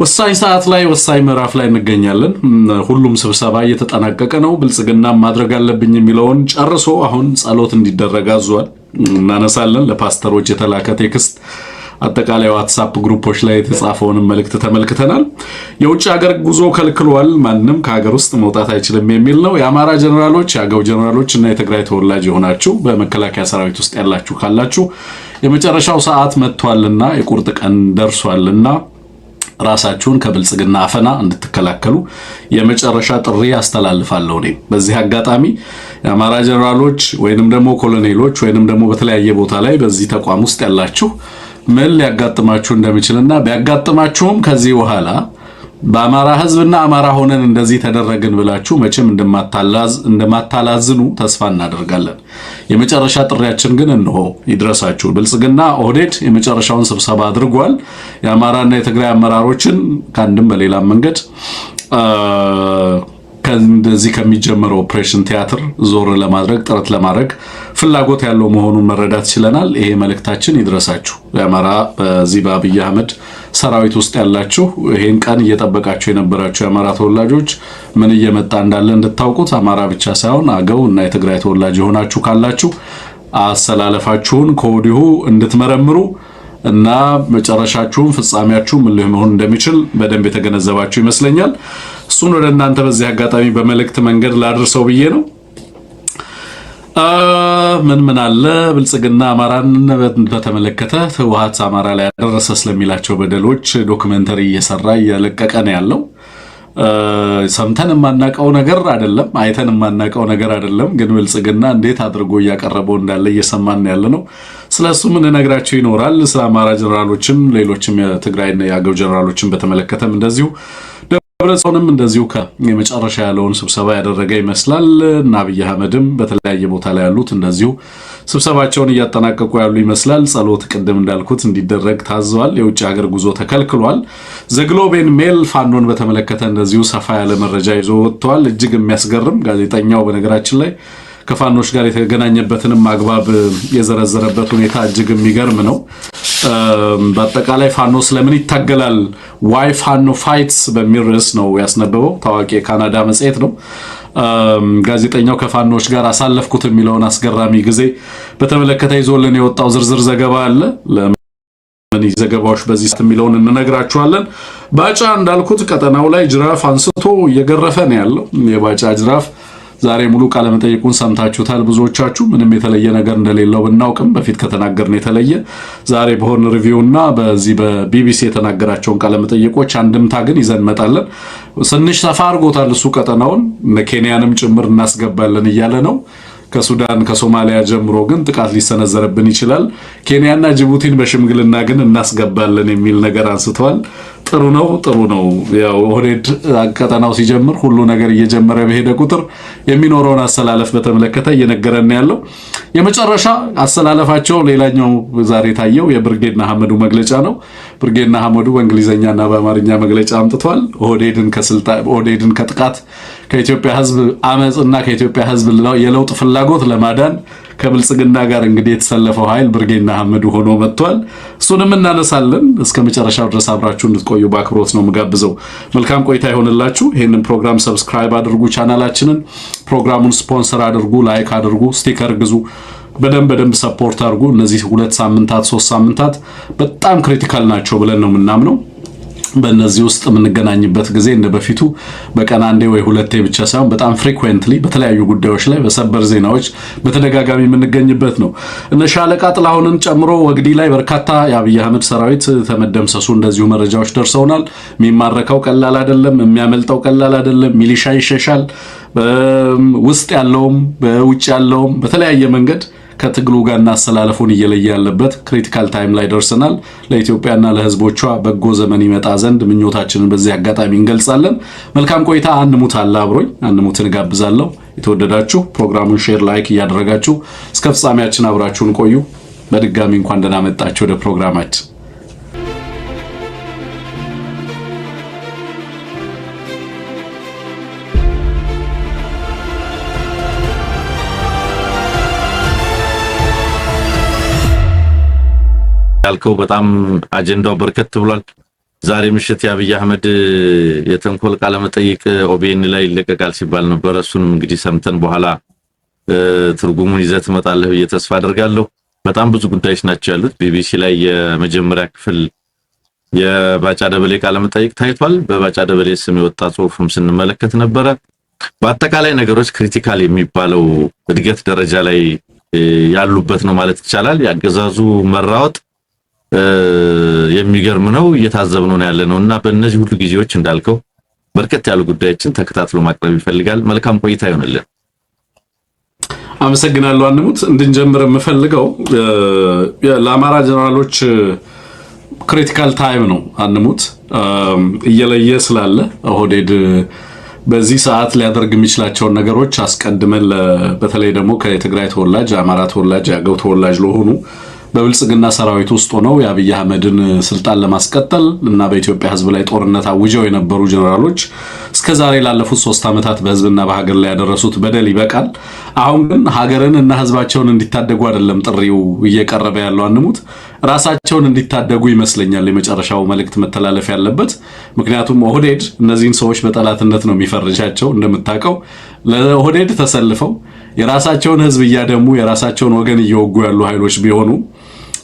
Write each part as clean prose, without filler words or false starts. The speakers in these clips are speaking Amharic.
ወሳኝ ሰዓት ላይ ወሳኝ ምዕራፍ ላይ እንገኛለን። ሁሉም ስብሰባ እየተጠናቀቀ ነው። ብልጽግና ማድረግ አለብኝ የሚለውን ጨርሶ አሁን ጸሎት እንዲደረግ አዟል። እናነሳለን። ለፓስተሮች የተላከ ቴክስት፣ አጠቃላይ ዋትስአፕ ግሩፖች ላይ የተጻፈውን መልእክት ተመልክተናል። የውጭ ሀገር ጉዞ ከልክሏል፣ ማንም ከሀገር ውስጥ መውጣት አይችልም የሚል ነው። የአማራ ጀነራሎች፣ የአገው ጀነራሎች እና የትግራይ ተወላጅ የሆናችሁ በመከላከያ ሰራዊት ውስጥ ያላችሁ ካላችሁ የመጨረሻው ሰዓት መጥቷልና የቁርጥ ቀን ደርሷልና ራሳችሁን ከብልጽግና አፈና እንድትከላከሉ የመጨረሻ ጥሪ አስተላልፋለሁ። እኔ በዚህ አጋጣሚ የአማራ ጀነራሎች ወይንም ደግሞ ኮሎኔሎች ወይንም ደግሞ በተለያየ ቦታ ላይ በዚህ ተቋም ውስጥ ያላችሁ ምን ሊያጋጥማችሁ እንደሚችልና ቢያጋጥማችሁም ከዚህ በኋላ በአማራ ህዝብና አማራ ሆነን እንደዚህ ተደረግን ብላችሁ መቼም እንደማታላዝኑ ተስፋ እናደርጋለን። የመጨረሻ ጥሪያችን ግን እንሆ ይድረሳችሁ። ብልጽግና ኦህዴድ የመጨረሻውን ስብሰባ አድርጓል። የአማራና የትግራይ አመራሮችን ከአንድም በሌላ መንገድ ከዚህ ከሚጀምረው ኦፕሬሽን ቲያትር ዞር ለማድረግ ጥረት ለማድረግ ፍላጎት ያለው መሆኑን መረዳት ችለናል። ይሄ መልእክታችን ይድረሳችሁ። የአማራ በዚህ በአብይ አህመድ ሰራዊት ውስጥ ያላችሁ ይሄን ቀን እየጠበቃችሁ የነበራችሁ የአማራ ተወላጆች ምን እየመጣ እንዳለ እንድታውቁት፣ አማራ ብቻ ሳይሆን አገው እና የትግራይ ተወላጅ የሆናችሁ ካላችሁ አሰላለፋችሁን ከወዲሁ እንድትመረምሩ እና መጨረሻችሁን ፍጻሜያችሁ ምን ሊሆን እንደሚችል በደንብ የተገነዘባችሁ ይመስለኛል። እሱን ወደ እናንተ በዚህ አጋጣሚ በመልእክት መንገድ ላድርሰው ብዬ ነው። ምን አለ ብልጽግና አማራን በተመለከተ ህወሓት አማራ ላይ ያደረሰ ስለሚላቸው በደሎች ዶክመንተሪ እየሰራ እያለቀቀ ነው ያለው። ሰምተን የማናቀው ነገር አይደለም፣ አይተን የማናቀው ነገር አይደለም። ግን ብልጽግና እንዴት አድርጎ እያቀረበው እንዳለ እየሰማን ያለ ነው። ስለሱ ምን ነግራችሁ ይኖራል። ስለ አማራ ጀነራሎችም ሌሎችም የትግራይና የአገው ጀነራሎችን በተመለከተም እንደዚሁ ደብረጽዮንም እንደዚሁ የመጨረሻ ያለውን ስብሰባ ያደረገ ይመስላል እና አብይ አህመድም በተለያየ ቦታ ላይ ያሉት እንደዚሁ ስብሰባቸውን እያጠናቀቁ ያሉ ይመስላል። ጸሎት ቅድም እንዳልኩት እንዲደረግ ታዘዋል። የውጭ ሀገር ጉዞ ተከልክሏል። ዘግሎቤን ሜል ፋኖን በተመለከተ እንደዚሁ ሰፋ ያለ መረጃ ይዞ ወጥቷል። እጅግ የሚያስገርም ጋዜጠኛው በነገራችን ላይ ከፋኖች ጋር የተገናኘበትንም አግባብ የዘረዘረበት ሁኔታ እጅግ የሚገርም ነው። በአጠቃላይ ፋኖ ስለምን ይታገላል ዋይ ፋኖ ፋይትስ በሚል ርዕስ ነው ያስነበበው። ታዋቂ የካናዳ መጽሔት ነው። ጋዜጠኛው ከፋኖች ጋር አሳለፍኩት የሚለውን አስገራሚ ጊዜ በተመለከተ ይዞልን የወጣው ዝርዝር ዘገባ አለ። ለምን ዘገባዎች በዚህ ሰዓት የሚለውን እንነግራችኋለን። ባጫ እንዳልኩት ቀጠናው ላይ ጅራፍ አንስቶ እየገረፈ ነው ያለው። የባጫ ጅራፍ ዛሬ ሙሉ ቃለ መጠይቁን ሰምታችሁታል። ብዙዎቻችሁ ምንም የተለየ ነገር እንደሌለው ብናውቅም በፊት ከተናገርን የተለየ ዛሬ በሆርን ሪቪውና በዚህ በቢቢሲ የተናገራቸውን ቃለ መጠይቆች አንድምታ ግን ይዘን መጣለን። ትንሽ ሰፋ አድርጎታል እሱ ቀጠናውን፣ ኬንያንም ጭምር እናስገባለን እያለ ነው። ከሱዳን ከሶማሊያ ጀምሮ ግን ጥቃት ሊሰነዘርብን ይችላል። ኬንያና ጅቡቲን በሽምግልና ግን እናስገባለን የሚል ነገር አንስተዋል። ጥሩ ነው። ያው ኦህዴድ ቀጠናው ሲጀምር ሁሉ ነገር እየጀመረ በሄደ ቁጥር የሚኖረውን አሰላለፍ በተመለከተ እየነገረን ያለው የመጨረሻ አሰላለፋቸው ሌላኛው ዛሬ ታየው የብርጌድ ንሓመዱ መግለጫ ነው። ብርጌድ ንሓመዱ በእንግሊዘኛና በአማርኛ መግለጫ አምጥቷል። ኦህዴድን ከጥቃት ከኢትዮጵያ ሕዝብ አመጽና ከኢትዮጵያ ሕዝብ የለውጥ ፍላጎት ለማዳን ከብልጽግና ጋር እንግዲህ የተሰለፈው ኃይል ብርጌድ ንሓመዱ ሆኖ መጥቷል። እሱንም እናነሳለን። እስከ መጨረሻው ድረስ አብራችሁ እንድትቆዩ በአክብሮት ነው የምጋብዘው። መልካም ቆይታ ይሆንላችሁ። ይሄንን ፕሮግራም ሰብስክራይብ አድርጉ፣ ቻናላችንን ፕሮግራሙን ስፖንሰር አድርጉ፣ ላይክ አድርጉ፣ ስቲከር ግዙ፣ በደንብ ሰፖርት አድርጉ። እነዚህ 2 ሳምንታት 3 ሳምንታት በጣም ክሪቲካል ናቸው ብለን ነው የምናምነው። በእነዚህ ውስጥ የምንገናኝበት ጊዜ እንደ በፊቱ በቀን አንዴ ወይ ሁለቴ ብቻ ሳይሆን በጣም ፍሪኩዌንትሊ በተለያዩ ጉዳዮች ላይ በሰበር ዜናዎች በተደጋጋሚ የምንገኝበት ነው። እነ ሻለቃ ጥላሁንን ጨምሮ ወግዲ ላይ በርካታ የአብይ አህመድ ሰራዊት ተመደምሰሱ እንደዚሁ መረጃዎች ደርሰውናል። የሚማረከው ቀላል አይደለም፣ የሚያመልጠው ቀላል አይደለም። ሚሊሻ ይሸሻል። ውስጥ ያለውም በውጭ ያለውም በተለያየ መንገድ ከትግሉ ጋር እናሰላለፉን እየለየ ያለበት ክሪቲካል ታይም ላይ ደርሰናል። ለኢትዮጵያና ለሕዝቦቿ በጎ ዘመን ይመጣ ዘንድ ምኞታችንን በዚህ አጋጣሚ እንገልጻለን። መልካም ቆይታ። አንሙት አለ አብሮኝ አንሙትን ጋብዛለሁ። የተወደዳችሁ ፕሮግራሙን ሼር፣ ላይክ እያደረጋችሁ እስከ ፍጻሜያችን አብራችሁን ቆዩ። በድጋሚ እንኳን ደህና መጣችሁ ወደ ፕሮግራማችን። ያልከው በጣም አጀንዳው በርከት ብሏል። ዛሬ ምሽት የአብይ አህመድ የተንኮል ቃለ መጠይቅ ኦቢኤን ላይ ይለቀቃል ሲባል ነበር። እሱንም እንግዲህ ሰምተን በኋላ ትርጉሙን ይዘት መጣለህ ብዬ ተስፋ አደርጋለሁ። በጣም ብዙ ጉዳዮች ናቸው ያሉት። ቢቢሲ ላይ የመጀመሪያ ክፍል የባጫ ደበሌ ቃለ መጠይቅ ታይቷል። በባጫ ደበሌ ስም የወጣ ጽሁፍም ስንመለከት ነበረ። በአጠቃላይ ነገሮች ክሪቲካል የሚባለው እድገት ደረጃ ላይ ያሉበት ነው ማለት ይቻላል። ያገዛዙ መራወጥ የሚገርም ነው። እየታዘብነው ነው ያለነውና በእነዚህ ሁሉ ጊዜዎች እንዳልከው በርከት ያሉ ጉዳዮችን ተከታትሎ ማቅረብ ይፈልጋል። መልካም ቆይታ ይሆንልን። አመሰግናለሁ። አንሙት እንድንጀምር የምፈልገው ለአማራ ጀነራሎች ክሪቲካል ታይም ነው። አንሙት እየለየ ስላለ ኦህዴድ በዚህ ሰዓት ሊያደርግ የሚችላቸውን ነገሮች አስቀድመን በተለይ ደግሞ ከትግራይ ተወላጅ፣ አማራ ተወላጅ፣ ያገው ተወላጅ ለሆኑ በብልጽግና ሰራዊት ውስጥ ሆነው የአብይ አህመድን ስልጣን ለማስቀጠል እና በኢትዮጵያ ሕዝብ ላይ ጦርነት አውጀው የነበሩ ጀነራሎች እስከዛሬ ላለፉት 3 ዓመታት በሕዝብና በሀገር ላይ ያደረሱት በደል ይበቃል። አሁን ግን ሀገርን እና ሕዝባቸውን እንዲታደጉ አይደለም ጥሪው እየቀረበ ያለው። አንሙት ራሳቸውን እንዲታደጉ ይመስለኛል የመጨረሻው መልእክት መተላለፍ ያለበት። ምክንያቱም ኦህዴድ እነዚህን ሰዎች በጠላትነት ነው የሚፈርጃቸው። እንደምታውቀው ለኦህዴድ ተሰልፈው የራሳቸውን ሕዝብ እያደሙ የራሳቸውን ወገን እየወጉ ያሉ ኃይሎች ቢሆኑ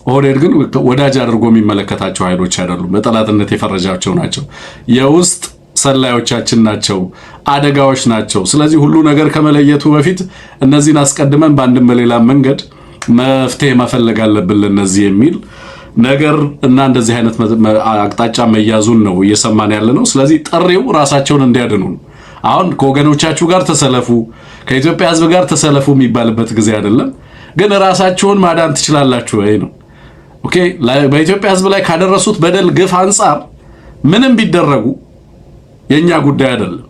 ኦህዴድ ግን ወዳጅ አድርጎ የሚመለከታቸው ኃይሎች አይደሉም። በጠላትነት የፈረጃቸው ናቸው። የውስጥ ሰላዮቻችን ናቸው፣ አደጋዎች ናቸው። ስለዚህ ሁሉ ነገር ከመለየቱ በፊት እነዚህን አስቀድመን በአንድም በሌላ መንገድ መፍትሄ መፈለግ አለብን ለነዚህ የሚል ነገር እና እንደዚህ አይነት አቅጣጫ መያዙን ነው እየሰማን ያለ ነው። ስለዚህ ጥሪው ራሳቸውን እንዲያድኑ ነው። አሁን ከወገኖቻችሁ ጋር ተሰለፉ፣ ከኢትዮጵያ ሕዝብ ጋር ተሰለፉ የሚባልበት ጊዜ አይደለም። ግን ራሳችሁን ማዳን ትችላላችሁ ወይ ነው። ኦኬ በኢትዮጵያ ሕዝብ ላይ ካደረሱት በደል ግፍ አንጻር ምንም ቢደረጉ የኛ ጉዳይ አይደለም።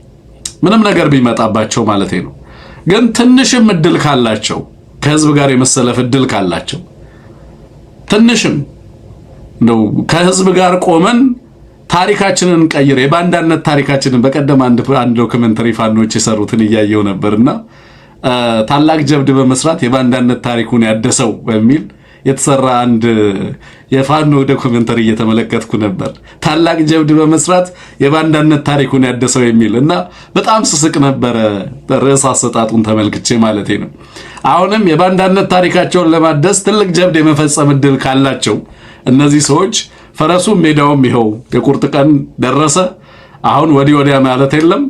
ምንም ነገር ቢመጣባቸው ማለት ነው። ግን ትንሽም እድል ካላቸው ከሕዝብ ጋር የመሰለፍ እድል ካላቸው ትንሽም ነው ከሕዝብ ጋር ቆመን ታሪካችንን ቀይር የባንዳነት ታሪካችንን በቀደም አንድ ዶክመንተሪ ፋኖች የሰሩትን እያየው ነበርና ታላቅ ጀብድ በመስራት የባንዳነት ታሪኩን ያደሰው በሚል የተሰራ አንድ የፋኖ ዶክመንተሪ እየተመለከትኩ ነበር። ታላቅ ጀብድ በመስራት የባንዳነት ታሪኩን ያደሰው የሚል እና በጣም ስስቅ ነበረ። ርዕስ አሰጣጡን ተመልክቼ ማለት ነው። አሁንም የባንዳነት ታሪካቸውን ለማደስ ትልቅ ጀብድ የመፈጸም እድል ካላቸው እነዚህ ሰዎች ፈረሱም ሜዳውም ይኸው የቁርጥ ቀን ደረሰ። አሁን ወዲህ ወዲያ ማለት የለም።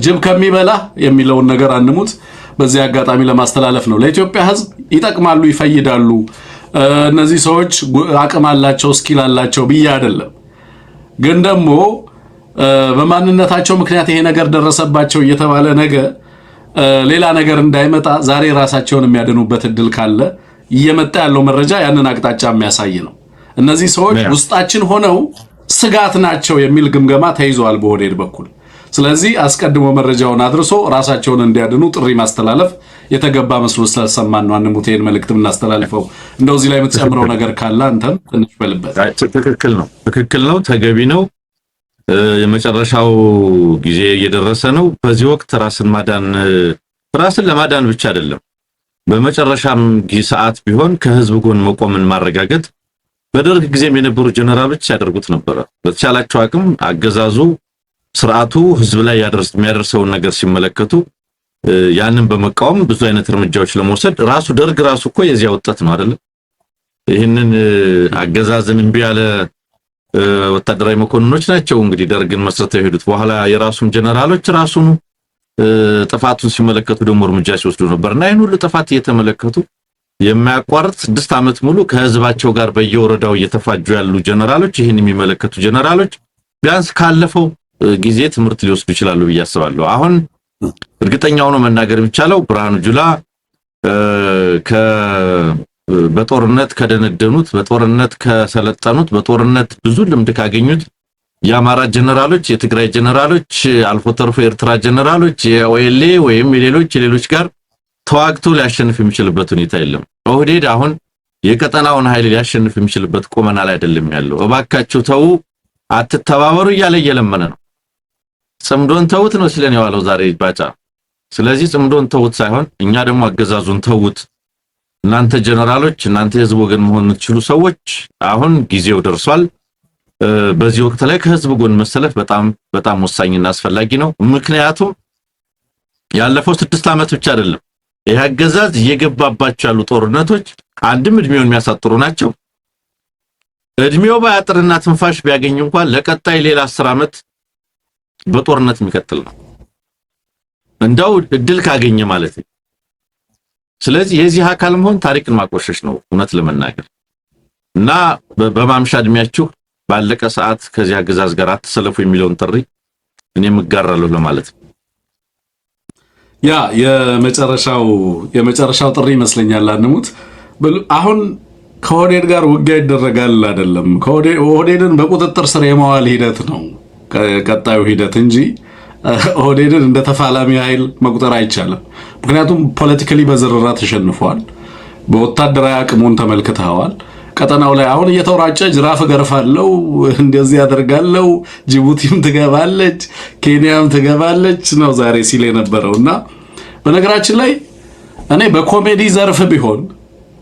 ጅብ ከሚበላ የሚለውን ነገር አንሙት። በዚህ አጋጣሚ ለማስተላለፍ ነው። ለኢትዮጵያ ሕዝብ ይጠቅማሉ፣ ይፈይዳሉ፣ እነዚህ ሰዎች አቅም አላቸው፣ ስኪል አላቸው ብዬ አይደለም። ግን ደግሞ በማንነታቸው ምክንያት ይሄ ነገር ደረሰባቸው እየተባለ ነገ ሌላ ነገር እንዳይመጣ ዛሬ ራሳቸውን የሚያድኑበት እድል ካለ እየመጣ ያለው መረጃ ያንን አቅጣጫ የሚያሳይ ነው። እነዚህ ሰዎች ውስጣችን ሆነው ስጋት ናቸው የሚል ግምገማ ተይዟል በኦህዴድ በኩል። ስለዚህ አስቀድሞ መረጃውን አድርሶ ራሳቸውን እንዲያድኑ ጥሪ ማስተላለፍ የተገባ መስሎ ስለሰማን ነው። አንሙቴን መልእክት እናስተላልፈው። እንደው እዚህ ላይ የምትጨምረው ነገር ካለ አንተም ትንሽ በልበት። ትክክል ነው፣ ተገቢ ነው። የመጨረሻው ጊዜ እየደረሰ ነው። በዚህ ወቅት ራስን ለማዳን ብቻ አይደለም፣ በመጨረሻም ሰዓት ቢሆን ከህዝብ ጎን መቆምን ማረጋገጥ በደርግ ጊዜም የነበሩ ጀነራሎች ያደርጉት ነበር። በተቻላቸው አቅም አገዛዙ ስርዓቱ ህዝብ ላይ የሚያደርሰውን ነገር ሲመለከቱ ያንን በመቃወም ብዙ አይነት እርምጃዎች ለመውሰድ ደርግ ራሱ እኮ የዚያ ወጣት ነው አይደል? ይህንን አገዛዝን እምቢ ያለ ወታደራዊ መኮንኖች ናቸው እንግዲህ ደርግን መስርተው የሄዱት። በኋላ የራሱም ጀነራሎች ራሱን ጥፋቱን ሲመለከቱ ደግሞ እርምጃ ሲወስዱ ነበርና ይህን ሁሉ ጥፋት እየተመለከቱ የማያቋርጥ 6 ዓመት ሙሉ ከህዝባቸው ጋር በየወረዳው እየተፋጁ ያሉ ጀነራሎች ይህን የሚመለከቱ ጀነራሎች ቢያንስ ካለፈው ጊዜ ትምህርት ሊወስዱ ይችላሉ ብዬ አስባለሁ። አሁን እርግጠኛው ነው መናገር የሚቻለው ብርሃኑ ጁላ በጦርነት ከደነደኑት፣ በጦርነት ከሰለጠኑት፣ በጦርነት ብዙ ልምድ ካገኙት የአማራ ጀነራሎች፣ የትግራይ ጀነራሎች፣ አልፎ ተርፎ የኤርትራ ጀነራሎች፣ የኦኤልኤ ወይም የሌሎች ጋር ተዋግቶ ሊያሸንፍ የሚችልበት ሁኔታ የለም። ኦህዴድ አሁን የቀጠናውን ኃይል ሊያሸንፍ የሚችልበት ቁመና ላይ አይደለም ያለው። እባካችሁ ተው፣ አትተባበሩ እያለ እየለመነ ነው። ጽምዶን ተውት ነው ሲለን የዋለው ዛሬ ባጫ። ስለዚህ ጽምዶን ተውት ሳይሆን እኛ ደግሞ አገዛዙን ተውት፣ እናንተ ጀነራሎች፣ እናንተ የህዝብ ወገን መሆን የምትችሉ ሰዎች አሁን ጊዜው ደርሷል። በዚህ ወቅት ላይ ከህዝብ ጎን መሰለፍ በጣም በጣም ወሳኝና አስፈላጊ ነው። ምክንያቱም ያለፈው 6 ዓመት ብቻ አይደለም ይህ አገዛዝ እየገባባቸው ያሉ ጦርነቶች አንድም እድሜውን የሚያሳጥሩ ናቸው። እድሜው ባያጥርና ትንፋሽ ቢያገኝ እንኳን ለቀጣይ ሌላ 10 ዓመት በጦርነት የሚቀጥል ነው እንደው እድል ካገኘ ማለት ነው። ስለዚህ የዚህ አካል መሆን ታሪክን ማቆሸሽ ነው እውነት ለመናገር እና በማምሻ እድሜያችሁ ባለቀ ሰዓት ከዚህ አገዛዝ ጋር አትሰለፉ የሚለውን ጥሪ እኔም እጋራለሁ ለማለት ነው። ያ የመጨረሻው ጥሪ ይመስለኛል። አንሙት አሁን ከኦህዴድ ጋር ውጊያ ይደረጋል አይደለም፣ ኦህዴድን በቁጥጥር ስር የማዋል ሂደት ነው ቀጣዩ ሂደት እንጂ ኦህዴድን እንደ ተፋላሚ ኃይል መቁጠር አይቻልም። ምክንያቱም ፖለቲካሊ በዝርራ ተሸንፏል። በወታደራዊ አቅሙን ተመልክተዋል። ቀጠናው ላይ አሁን እየተወራጨ ጅራፍ ገርፋለው እንደዚህ ያደርጋለው ጅቡቲም ትገባለች ኬንያም ትገባለች ነው ዛሬ ሲል የነበረውና በነገራችን ላይ እኔ በኮሜዲ ዘርፍ ቢሆን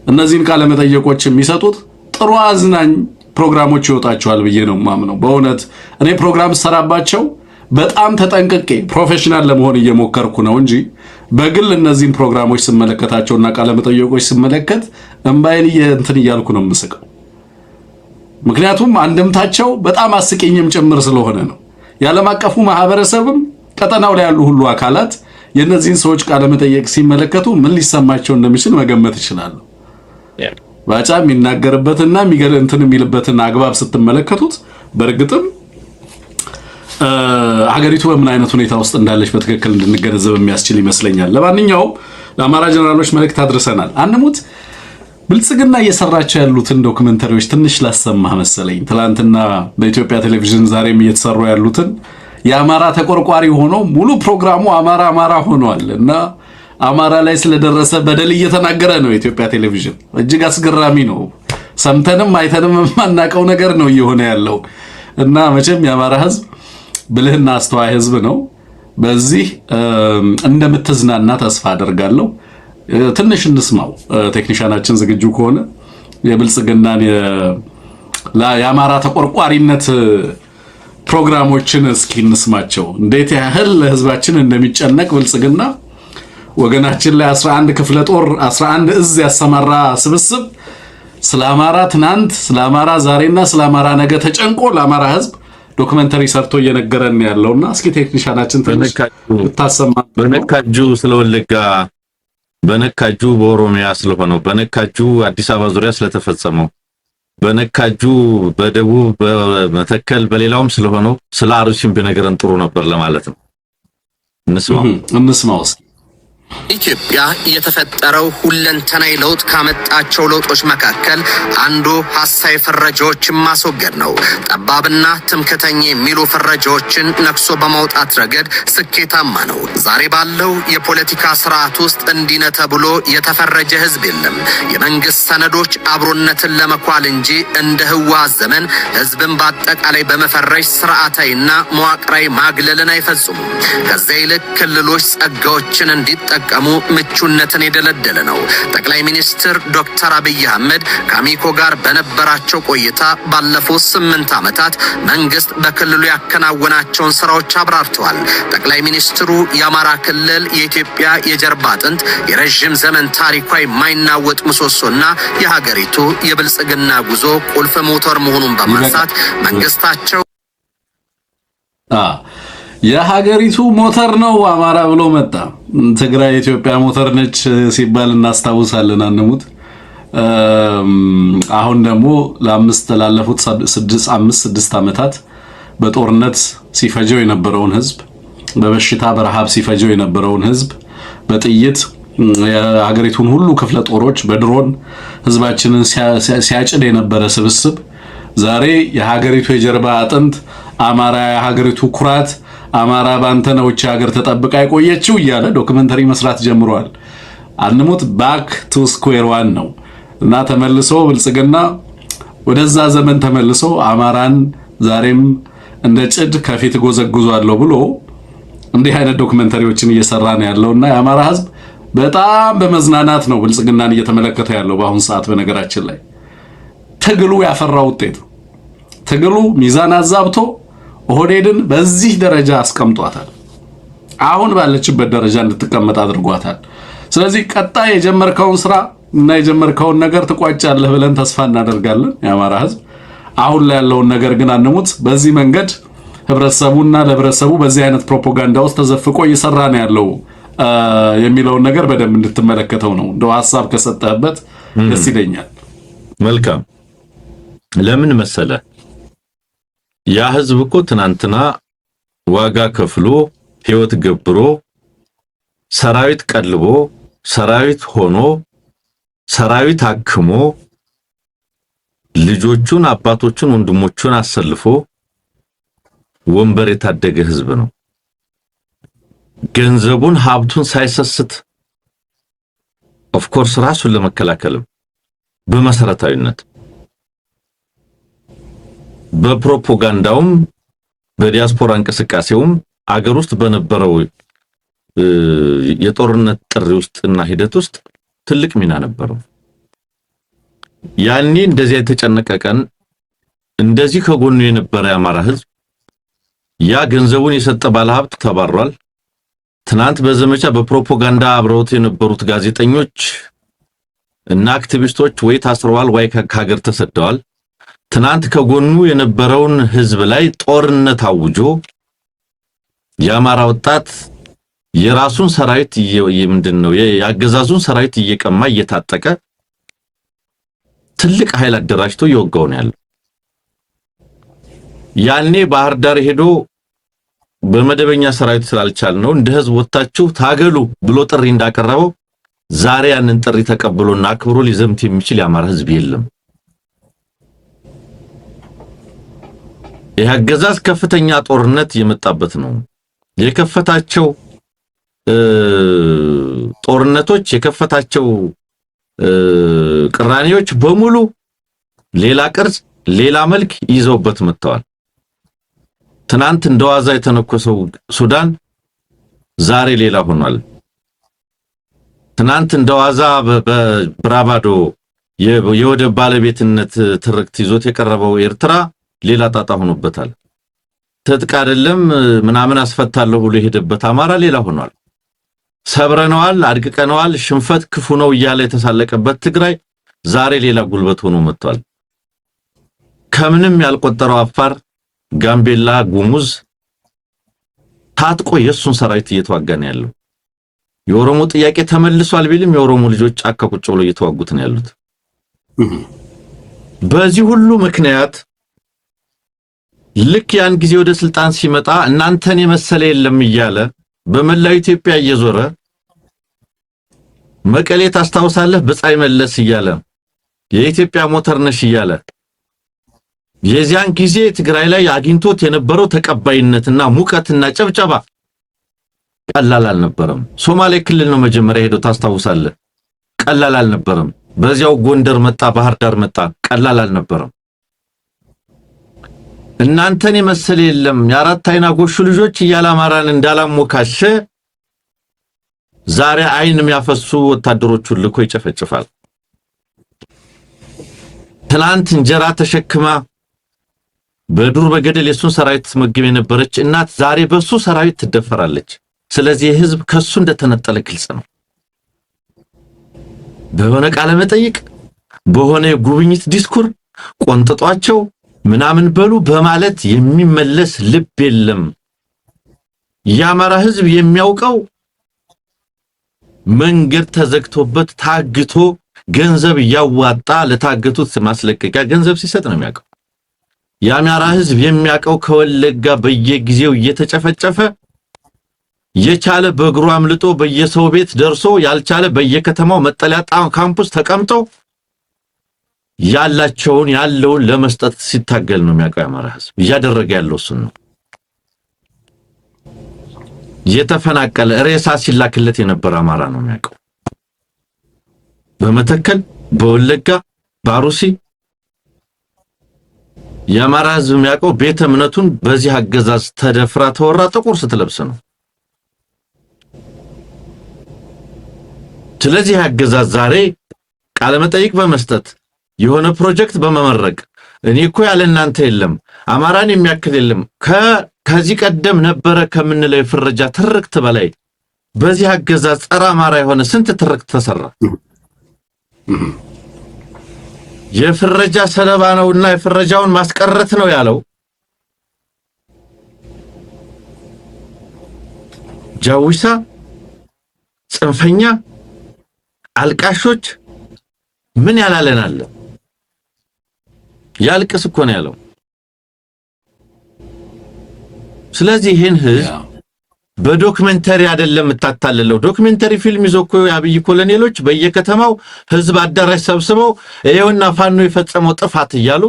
እነዚህን ቃለ መጠየቆች የሚሰጡት ጥሩ አዝናኝ ፕሮግራሞች ይወጣቸዋል ብዬ ነው ማምነው። በእውነት እኔ ፕሮግራም ሰራባቸው በጣም ተጠንቅቄ ፕሮፌሽናል ለመሆን እየሞከርኩ ነው እንጂ በግል እነዚህን ፕሮግራሞች ስመለከታቸውና ቃለ መጠየቆች ስመለከት እንባይን እንትን እያልኩ ነው የምስቀው። ምክንያቱም አንድምታቸው በጣም አስቂኝም ጭምር ስለሆነ ነው። የዓለም አቀፉ ማህበረሰብም ቀጠናው ላይ ያሉ ሁሉ አካላት የእነዚህን ሰዎች ቃለ መጠየቅ ሲመለከቱ ምን ሊሰማቸው እንደሚችል መገመት ይችላሉ። ባጫ የሚናገርበትና እንትን የሚልበትን አግባብ ስትመለከቱት በእርግጥም ሀገሪቱ በምን አይነት ሁኔታ ውስጥ እንዳለች በትክክል እንድንገነዘብ የሚያስችል ይመስለኛል። ለማንኛውም ለአማራ ጀነራሎች መልእክት አድርሰናል። አንሙት ብልጽግና እየሰራቸው ያሉትን ዶክመንተሪዎች ትንሽ ላሰማህ መሰለኝ። ትላንትና በኢትዮጵያ ቴሌቪዥን ዛሬም እየተሰሩ ያሉትን የአማራ ተቆርቋሪ ሆኖ ሙሉ ፕሮግራሙ አማራ ሆኗል እና አማራ ላይ ስለደረሰ በደል እየተናገረ ነው የኢትዮጵያ ቴሌቪዥን። እጅግ አስገራሚ ነው። ሰምተንም አይተንም የማናውቀው ነገር ነው እየሆነ ያለው እና መቼም የአማራ ህዝብ ብልህና አስተዋይ ህዝብ ነው። በዚህ እንደምትዝናና ተስፋ አደርጋለሁ። ትንሽ እንስማው። ቴክኒሻናችን ዝግጁ ከሆነ የብልጽግናን የአማራ ተቆርቋሪነት ፕሮግራሞችን እስኪ እንስማቸው። እንዴት ያህል ለህዝባችን እንደሚጨነቅ ብልጽግና ወገናችን ላይ 11 ክፍለ ጦር 11 እዝ ያሰማራ ስብስብ ስለ አማራ ትናንት፣ ስለ አማራ ዛሬና ስለ አማራ ነገ ተጨንቆ ለአማራ ህዝብ ዶክመንተሪ ሰርቶ እየነገረን ያለውና እስኪ ቴክኒሻናችን ተታሰማ። በነካጁ ስለወለጋ በነካጁ በኦሮሚያ ስለሆነው በነካጁ አዲስ አበባ ዙሪያ ስለተፈጸመው በነካጁ በደቡብ በመተከል በሌላውም ስለሆነው ስለ አርሲም ቢነገረን ጥሩ ነበር ለማለት ነው። እንስማው። ኢትዮጵያ የተፈጠረው ሁለንተናዊ ለውጥ ካመጣቸው ለውጦች መካከል አንዱ ሐሳዊ ፍረጃዎችን ማስወገድ ነው። ጠባብና ትምክህተኛ የሚሉ ፍረጃዎችን ነክሶ በማውጣት ረገድ ስኬታማ ነው። ዛሬ ባለው የፖለቲካ ስርዓት ውስጥ እንዲነ ተብሎ የተፈረጀ ህዝብ የለም። የመንግስት ሰነዶች አብሮነትን ለመኳል እንጂ እንደ ህወሓት ዘመን ህዝብን በአጠቃላይ በመፈረጅ ስርዓታዊና መዋቅራዊ ማግለልን አይፈጽሙም። ከዚያ ይልቅ ክልሎች ጸጋዎችን እንዲጠቀሙ ምቹነትን የደለደለ ነው። ጠቅላይ ሚኒስትር ዶክተር አብይ አህመድ ከአሚኮ ጋር በነበራቸው ቆይታ ባለፉት 8 ዓመታት መንግስት በክልሉ ያከናወናቸውን ስራዎች አብራርተዋል። ጠቅላይ ሚኒስትሩ የአማራ ክልል የኢትዮጵያ የጀርባ አጥንት፣ የረዥም ዘመን ታሪኳ የማይናወጥ ምሰሶና የሀገሪቱ የብልጽግና ጉዞ ቁልፍ ሞተር መሆኑን በማንሳት መንግስታቸው የሀገሪቱ ሞተር ነው አማራ ብሎ መጣ። ትግራይ የኢትዮጵያ ሞተር ነች ሲባል እናስታውሳለን። አንሙት አሁን ደግሞ ላለፉት 6 ዓመታት በጦርነት ሲፈጀው የነበረውን ህዝብ፣ በበሽታ በረሃብ ሲፈጀው የነበረውን ህዝብ፣ በጥይት የሀገሪቱን ሁሉ ክፍለ ጦሮች በድሮን ህዝባችንን ሲያጭድ የነበረ ስብስብ ዛሬ የሀገሪቱ የጀርባ አጥንት አማራ፣ የሀገሪቱ ኩራት አማራ ባንተ ነው እቺ ሀገር ተጠብቃ የቆየችው እያለ ዶክመንተሪ መስራት ጀምሯል። አንሙት ባክ ቱ ስኩዌር ዋን ነው እና ተመልሶ ብልጽግና ወደዛ ዘመን ተመልሶ አማራን ዛሬም እንደ ጭድ ከፊት ጎዘጉዟለሁ ብሎ እንዲህ አይነት ዶክመንተሪዎችን እየሰራ ነው ያለውና የአማራ ህዝብ በጣም በመዝናናት ነው ብልጽግናን እየተመለከተ ያለው በአሁን ሰዓት። በነገራችን ላይ ትግሉ ያፈራው ውጤት ትግሉ ሚዛን አዛብቶ ኦህዴድን በዚህ ደረጃ አስቀምጧታል። አሁን ባለችበት ደረጃ እንድትቀመጥ አድርጓታል። ስለዚህ ቀጣይ የጀመርከውን ስራ እና የጀመርከውን ነገር ትቋጫለህ ብለን ተስፋ እናደርጋለን። የአማራ ህዝብ አሁን ላይ ያለውን ነገር ግን አንሙት። በዚህ መንገድ ህብረተሰቡና ለህብረተሰቡ በዚህ አይነት ፕሮፓጋንዳ ውስጥ ተዘፍቆ እየሰራ ነው ያለው የሚለውን ነገር በደንብ እንድትመለከተው ነው። እንደው ሐሳብ ከሰጠህበት ደስ ይለኛል። መልካም። ለምን መሰለ ያ ህዝብ እኮ ትናንትና ዋጋ ከፍሎ ህይወት ገብሮ ሰራዊት ቀልቦ ሰራዊት ሆኖ ሰራዊት አክሞ ልጆቹን አባቶቹን ወንድሞቹን አሰልፎ ወንበር የታደገ ህዝብ ነው። ገንዘቡን ሀብቱን ሳይሰስት ኦፍ ኮርስ ራሱን ለመከላከልም በመሰረታዊነት በፕሮፓጋንዳውም በዲያስፖራ እንቅስቃሴውም አገር ውስጥ በነበረው የጦርነት ጥሪ ውስጥና ሂደት ውስጥ ትልቅ ሚና ነበረው። ያኔ እንደዚህ የተጨነቀ ቀን እንደዚህ ከጎኑ የነበረ የአማራ ህዝብ ያ ገንዘቡን የሰጠ ባለሀብት ተባሯል። ትናንት በዘመቻ በፕሮፓጋንዳ አብረውት የነበሩት ጋዜጠኞች እና አክቲቪስቶች ወይ ታስረዋል ወይ ከሀገር ተሰደዋል። ትናንት ከጎኑ የነበረውን ህዝብ ላይ ጦርነት አውጆ የአማራ ወጣት የራሱን ሰራዊት ምንድነው ያገዛዙን ሰራዊት እየቀማ እየታጠቀ ትልቅ ኃይል አደራጅቶ እየወጋው ነው ያለው። ያኔ ባህር ዳር ሄዶ በመደበኛ ሰራዊት ስላልቻል ነው እንደ ህዝብ ወጣችሁ ታገሉ ብሎ ጥሪ እንዳቀረበው ዛሬ ያንን ጥሪ ተቀብሎና አክብሮ ሊዘምት የሚችል የአማራ ህዝብ የለም። የአገዛዝ ከፍተኛ ጦርነት የመጣበት ነው። የከፈታቸው ጦርነቶች የከፈታቸው ቅራኔዎች በሙሉ ሌላ ቅርጽ ሌላ መልክ ይዘውበት መጥተዋል። ትናንት እንደዋዛ የተነኮሰው ሱዳን ዛሬ ሌላ ሆኗል። ትናንት እንደዋዛ በብራባዶ የወደብ ባለቤትነት ትርክት ይዞት የቀረበው ኤርትራ ሌላ ጣጣ ሆኖበታል። ትጥቅ አይደለም ምናምን አስፈታለሁ ብሎ የሄደበት አማራ ሌላ ሆኗል። ሰብረነዋል፣ አድቅቀነዋል፣ ሽንፈት ክፉ ነው እያለ የተሳለቀበት ትግራይ ዛሬ ሌላ ጉልበት ሆኖ መጥቷል። ከምንም ያልቆጠረው አፋር፣ ጋምቤላ፣ ጉሙዝ ታጥቆ የሱን ሰራዊት እየተዋጋ ነው ያለው። የኦሮሞ ጥያቄ ተመልሷል ቢልም የኦሮሞ ልጆች ጫካ ቁጭ ብለው እየተዋጉት ነው ያሉት። በዚህ ሁሉ ምክንያት ልክ ያን ጊዜ ወደ ስልጣን ሲመጣ እናንተን የመሰለ የለም እያለ በመላው ኢትዮጵያ እየዞረ መቀሌ ታስታውሳለህ በጻይ መለስ እያለ የኢትዮጵያ ሞተር ነሽ እያለ የዚያን ጊዜ ትግራይ ላይ አግኝቶት የነበረው ተቀባይነትና ሙቀትና ጨብጨባ ቀላል አልነበረም። ሶማሌ ክልል ነው መጀመሪያ ሄዶ ታስታውሳለህ፣ ቀላል አልነበረም። በዚያው ጎንደር መጣ፣ ባህር ዳር መጣ፣ ቀላል አልነበረም። እናንተን የመሰለ የለም የአራት አይና ጎሹ ልጆች እያለ አማራን እንዳላሞካሸ ዛሬ አይን የሚያፈሱ ወታደሮቹን ልኮ ይጨፈጭፋል። ትናንት እንጀራ ተሸክማ በዱር በገደል የሱን ሰራዊት መግብ የነበረች እናት ዛሬ በሱ ሰራዊት ትደፈራለች። ስለዚህ ህዝብ ከሱ እንደተነጠለ ግልጽ ነው። በሆነ ቃለ መጠይቅ በሆነ ጉብኝት ዲስኩር ቆንጥጧቸው ምናምን በሉ በማለት የሚመለስ ልብ የለም። የአማራ ህዝብ የሚያውቀው መንገድ ተዘግቶበት ታግቶ ገንዘብ ያዋጣ ለታገቱት ማስለቀቂያ ገንዘብ ሲሰጥ ነው የሚያውቀው። የአማራ ህዝብ የሚያውቀው ከወለጋ በየጊዜው እየተጨፈጨፈ የቻለ በእግሩ አምልጦ በየሰው ቤት ደርሶ ያልቻለ በየከተማው መጠለያ ካምፕስ ተቀምጦ ያላቸውን ያለውን ለመስጠት ሲታገል ነው የሚያውቀው። የአማራ ህዝብ እያደረገ ያለው እሱ ነው። የተፈናቀለ ሬሳ ሲላክለት የነበረ አማራ ነው የሚያውቀው። በመተከል በወለጋ ባሩሲ የአማራ ህዝብ የሚያውቀው ቤተ እምነቱን በዚህ አገዛዝ ተደፍራ ተወራ ጥቁር ስትለብስ ነው። ስለዚህ አገዛዝ ዛሬ ቃለ መጠይቅ በመስጠት የሆነ ፕሮጀክት በመመረቅ እኔ እኮ ያለ እናንተ የለም አማራን የሚያክል የለም ከዚህ ቀደም ነበረ ከምንለው የፍረጃ ትርክት በላይ በዚህ አገዛዝ ጸረ አማራ የሆነ ስንት ትርክት ተሰራ። የፍረጃ ሰለባ ነውና የፍረጃውን ማስቀረት ነው ያለው። ጃዊሳ ጽንፈኛ አልቃሾች ምን ያላለን አለ። ያልቅስ እኮ ነው ያለው። ስለዚህ ይሄን ህዝብ በዶክመንተሪ አይደለም ተታለለው። ዶክመንተሪ ፊልም ይዞ እኮ የአብይ ኮሎኔሎች በየከተማው ህዝብ አዳራሽ ሰብስበው ይሄውና ፋኖ የፈጸመው ጥፋት እያሉ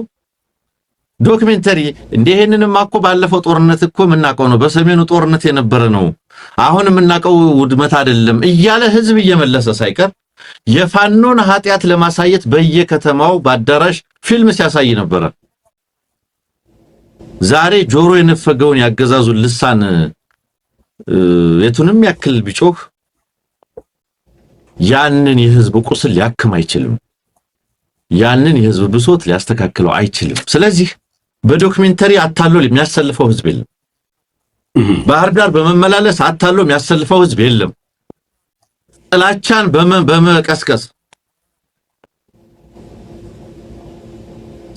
ዶክመንተሪ እንደሄንንም እኮ ባለፈው ጦርነት እኮ የምናውቀው ነው፣ በሰሜኑ ጦርነት የነበረ ነው፣ አሁን የምናውቀው ውድመት አይደለም እያለ ህዝብ እየመለሰ ሳይቀር የፋኖን ኃጢያት ለማሳየት በየከተማው በአዳራሽ ፊልም ሲያሳይ ነበር። ዛሬ ጆሮ የነፈገውን ያገዛዙን ልሳን የቱንም ያክል ቢጮህ ያንን የህዝብ ቁስል ሊያክም አይችልም። ያንን የህዝብ ብሶት ሊያስተካክለው አይችልም። ስለዚህ በዶክመንተሪ አታሎ የሚያሰልፈው ህዝብ የለም። ባህር ዳር በመመላለስ አታሎ የሚያሰልፈው ህዝብ የለም። ጥላቻን በመቀስቀስ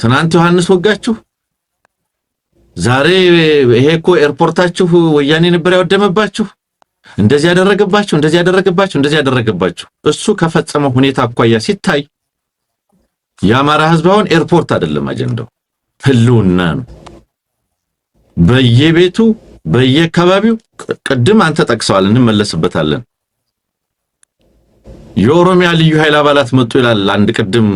ትናንት ዮሐንስ ወጋችሁ፣ ዛሬ ይሄ እኮ ኤርፖርታችሁ ወያኔ ነበር ያወደመባችሁ፣ እንደዚህ ያደረገባችሁ እሱ ከፈጸመው ሁኔታ አኳያ ሲታይ የአማራ ህዝብ አሁን ኤርፖርት አይደለም አጀንዳው፣ ህልውና ነው። በየቤቱ በየአካባቢው ቅድም አንተ ጠቅሰዋል፣ እንመለስበታለን። የኦሮሚያ ልዩ ኃይል አባላት መጡ ይላል አንድ ቅድም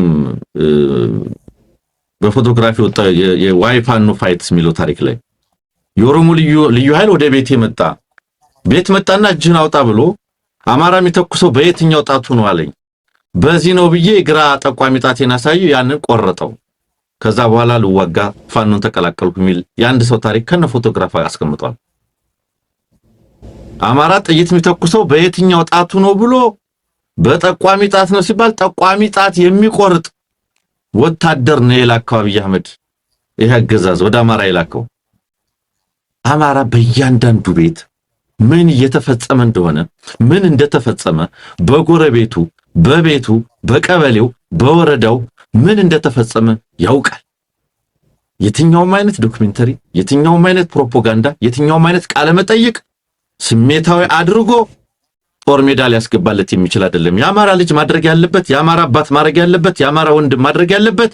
በፎቶግራፊ ወጣ የዋይፋኖ ፋይትስ ሚለው ታሪክ ላይ የኦሮሞ ልዩ ኃይል ወደ ቤት መጣና እጅን አውጣ ብሎ አማራ የሚተኩሰው በየትኛው ጣቱ ነው አለኝ። በዚህ ነው ብዬ ግራ ጠቋሚ ጣቴን አሳየው፣ ያንን ቆረጠው። ከዛ በኋላ ልዋጋ ፋኖን ተቀላቀልኩ ሚል የአንድ ሰው ታሪክ ከነ ፎቶግራፍ አስቀምጧል። አማራ ጥይት የሚተኩሰው በየትኛው ጣቱ ነው ብሎ በጠቋሚ ጣት ነው ሲባል ጠቋሚ ጣት የሚቆርጥ ወታደር ነው የላከው አብይ አህመድ። ይሄ አገዛዝ ወደ አማራ የላከው። አማራ በእያንዳንዱ ቤት ምን እየተፈጸመ እንደሆነ ምን እንደተፈጸመ በጎረቤቱ በቤቱ በቀበሌው በወረዳው ምን እንደተፈጸመ ያውቃል። የትኛውም አይነት ዶክመንተሪ፣ የትኛውም አይነት ፕሮፓጋንዳ፣ የትኛውም አይነት ቃለ መጠይቅ ስሜታዊ አድርጎ ጦር ሜዳ ሊያስገባለት የሚችል አይደለም። የአማራ ልጅ ማድረግ ያለበት፣ የአማራ አባት ማድረግ ያለበት፣ የአማራ ወንድም ማድረግ ያለበት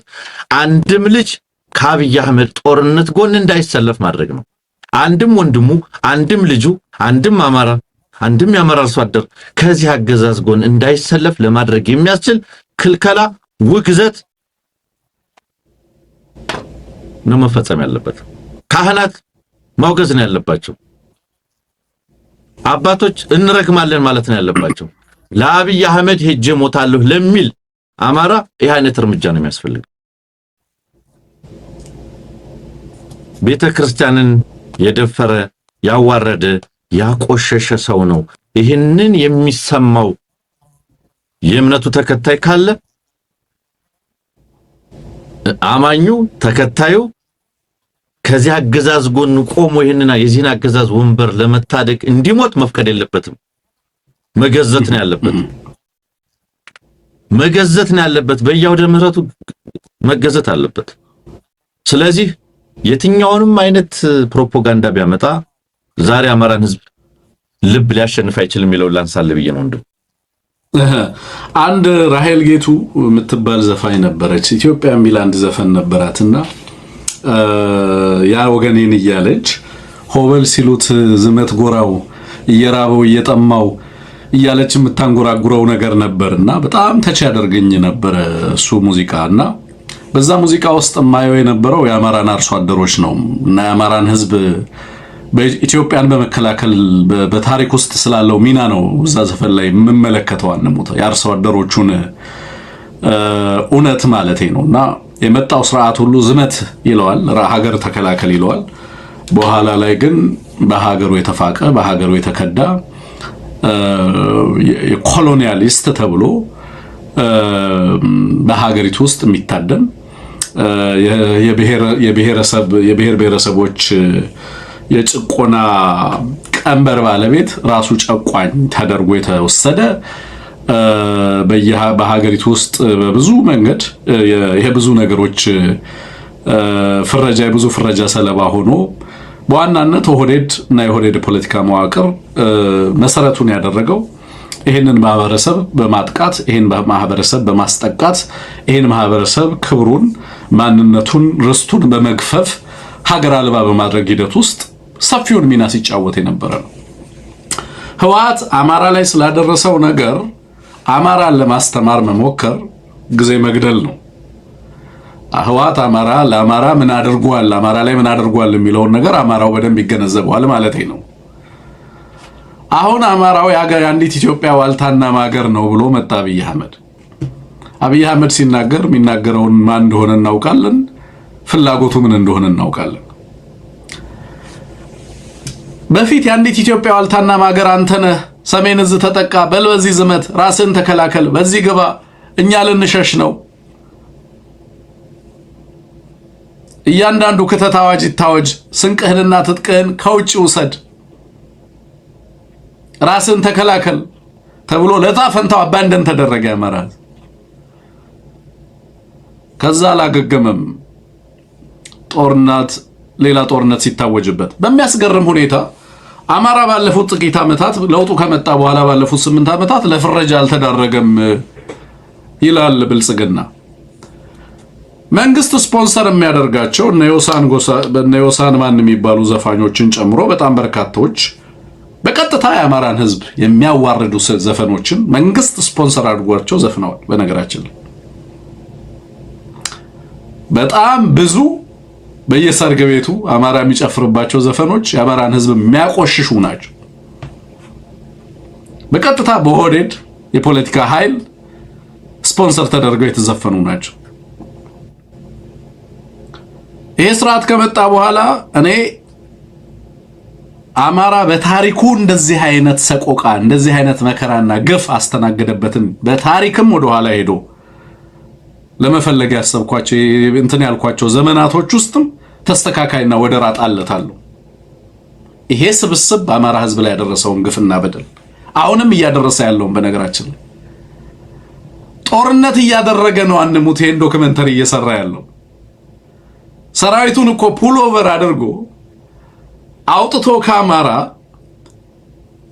አንድም ልጅ ከአብይ አህመድ ጦርነት ጎን እንዳይሰለፍ ማድረግ ነው። አንድም ወንድሙ፣ አንድም ልጁ፣ አንድም አማራ፣ አንድም የአማራ አርሶ አደር ከዚህ አገዛዝ ጎን እንዳይሰለፍ ለማድረግ የሚያስችል ክልከላ፣ ውግዘት ነው መፈጸም ያለበት። ካህናት ማውገዝ ነው ያለባቸው። አባቶች እንረግማለን ማለት ነው ያለባቸው። ለአብይ አህመድ ሄጄ ሞታለሁ ለሚል አማራ ይህ አይነት እርምጃ ነው የሚያስፈልግ። ቤተክርስቲያንን የደፈረ ያዋረደ ያቆሸሸ ሰው ነው። ይህንን የሚሰማው የእምነቱ ተከታይ ካለ አማኙ ተከታዩ ከዚህ አገዛዝ ጎን ቆሞ ይሄንና የዚህን አገዛዝ ወንበር ለመታደግ እንዲሞት መፍቀድ የለበትም። መገዘት ነው ያለበት። በያውደ ምህረቱ መገዘት አለበት። ስለዚህ የትኛውንም አይነት ፕሮፓጋንዳ ቢያመጣ ዛሬ አማራን ህዝብ ልብ ሊያሸንፍ አይችልም የሚለው ላንሳለ ብዬ ነው። አንድ ራሄል ጌቱ የምትባል ዘፋኝ ነበረች። ኢትዮጵያ የሚል አንድ ዘፈን ነበራትና ያ ወገኔን እያለች ሆበል ሲሉት ዝመት ጎራው እየራበው እየጠማው እያለች የምታንጎራጉረው ነገር ነበርና በጣም ተች ያደርገኝ ነበር እሱ ሙዚቃና በዛ ሙዚቃ ውስጥ ማየው የነበረው የአማራን አርሶ አደሮች ነው እና የአማራን ህዝብ በኢትዮጵያን በመከላከል በታሪክ ውስጥ ስላለው ሚና ነው እዛ ዘፈን ላይ የምመለከተው። አንሞታ የአርሶ አደሮቹን እውነት ማለቴ ነውና የመጣው ስርዓት ሁሉ ዝመት ይለዋል፣ ሀገር ተከላከል ይለዋል። በኋላ ላይ ግን በሀገሩ የተፋቀ በሀገሩ የተከዳ የኮሎኒያሊስት ተብሎ በሀገሪቱ ውስጥ የሚታደም የብሔር ብሔረሰቦች የጭቆና ቀንበር ባለቤት ራሱ ጨቋኝ ተደርጎ የተወሰደ በሀገሪቱ ውስጥ በብዙ መንገድ ይሄ ብዙ ነገሮች የብዙ ፍረጃ ሰለባ ሆኖ በዋናነት ኦህዴድ እና የኦህዴድ ፖለቲካ መዋቅር መሰረቱን ያደረገው ይህንን ማህበረሰብ በማጥቃት ይህን ማህበረሰብ በማስጠቃት ይህን ማህበረሰብ ክብሩን፣ ማንነቱን፣ ርስቱን በመግፈፍ ሀገር አልባ በማድረግ ሂደት ውስጥ ሰፊውን ሚና ሲጫወት የነበረ ነው። ህወሓት አማራ ላይ ስላደረሰው ነገር አማራን ለማስተማር መሞከር ጊዜ መግደል ነው። ህወሓት ለአማራ ምን አድርጓል፣ አማራ ላይ ምን አድርጓል የሚለውን ነገር አማራው በደንብ ይገነዘበዋል ማለት ነው። አሁን አማራው የአንዲት ኢትዮጵያ ዋልታና ማገር ነው ብሎ መጣ አብይ አህመድ። አብይ አህመድ ሲናገር የሚናገረውን ማን እንደሆነ እናውቃለን፣ ፍላጎቱ ምን እንደሆነ እናውቃለን። በፊት የአንዲት ኢትዮጵያ ዋልታና ማገር አንተ ነህ፣ ሰሜን እዝ ተጠቃ፣ በል በዚህ ዝመት፣ ራስን ተከላከል፣ በዚህ ግባ፣ እኛ ልንሸሽ ነው፣ እያንዳንዱ ክተት አዋጅ ይታወጅ፣ ስንቅህንና ትጥቅህን ከውጭ ውሰድ፣ ራስን ተከላከል ተብሎ ለታፈንታው አባንደን ተደረገ አማራ። ከዛ አላገገመም። ሌላ ጦርነት ሲታወጅበት በሚያስገርም ሁኔታ አማራ ባለፉት ጥቂት ዓመታት ለውጡ ከመጣ በኋላ ባለፉት 8 ዓመታት ለፍረጃ አልተዳረገም ይላል ብልጽግና። መንግስት ስፖንሰር የሚያደርጋቸው እነ ዮሳን ማን የሚባሉ ዘፋኞችን ጨምሮ በጣም በርካታዎች በቀጥታ የአማራን ህዝብ የሚያዋርዱ ዘፈኖችን መንግስት ስፖንሰር አድርጓቸው ዘፍነዋል። በነገራችን ላይ በጣም ብዙ በየሰርግ ቤቱ አማራ የሚጨፍርባቸው ዘፈኖች የአማራን ህዝብ የሚያቆሽሹ ናቸው። በቀጥታ በኦህዴድ የፖለቲካ ኃይል ስፖንሰር ተደርገው የተዘፈኑ ናቸው። ይሄ ስርዓት ከመጣ በኋላ እኔ አማራ በታሪኩ እንደዚህ አይነት ሰቆቃ እንደዚህ አይነት መከራና ግፍ አስተናገደበትን በታሪክም ወደ ኋላ ሄዶ ለመፈለግ ያሰብኳቸው እንትን ያልኳቸው ዘመናቶች ውስጥም ተስተካካይና ወደር አጣለታለሁ። ይሄ ስብስብ በአማራ ህዝብ ላይ ያደረሰውን ግፍና በደል አሁንም እያደረሰ ያለውን በነገራችን ላይ ጦርነት እያደረገ ነው። አንሙት ይሄን ዶክመንተሪ እየሰራ ያለው ሰራዊቱን እኮ ፑል ኦቨር አድርጎ አውጥቶ ከአማራ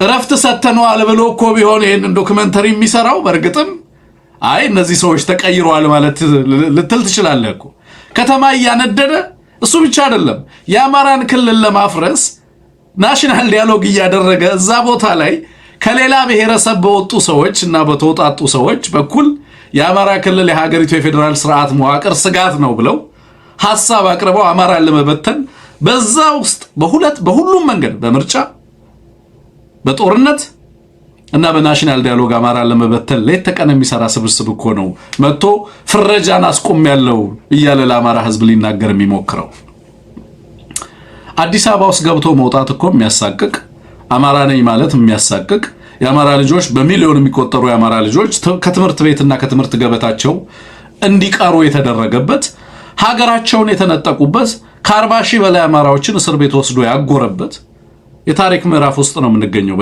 እረፍት ሰተነዋል ብሎ እኮ ቢሆን ይሄን ዶክመንተሪ የሚሰራው በእርግጥም አይ እነዚህ ሰዎች ተቀይረዋል ማለት ልትል ትችላለህ እኮ። ከተማ እያነደደ እሱ ብቻ አይደለም የአማራን ክልል ለማፍረስ ናሽናል ዲያሎግ እያደረገ እዛ ቦታ ላይ ከሌላ ብሔረሰብ በወጡ ሰዎች እና በተወጣጡ ሰዎች በኩል የአማራ ክልል የሀገሪቱ የፌዴራል ስርዓት መዋቅር ስጋት ነው ብለው ሐሳብ አቅርበው አማራን ለመበተን በዛ ውስጥ በሁሉም መንገድ በምርጫ በጦርነት እና በናሽናል ዲያሎግ አማራን ለመበተን ሌት ተቀን የሚሰራ ስብስብ እኮ ነው መጥቶ ፍረጃን አስቆም ያለው እያለ ለአማራ ህዝብ ሊናገር የሚሞክረው። አዲስ አበባ ውስጥ ገብቶ መውጣት እኮ የሚያሳቅቅ፣ አማራ ነኝ ማለት የሚያሳቅቅ፣ የአማራ ልጆች በሚሊዮን የሚቆጠሩ የአማራ ልጆች ከትምህርት ቤትና ከትምህርት ገበታቸው እንዲቀሩ የተደረገበት፣ ሀገራቸውን የተነጠቁበት፣ ከ40 ሺህ በላይ አማራዎችን እስር ቤት ወስዶ ያጎረበት የታሪክ ምዕራፍ ውስጥ ነው የምንገኘው።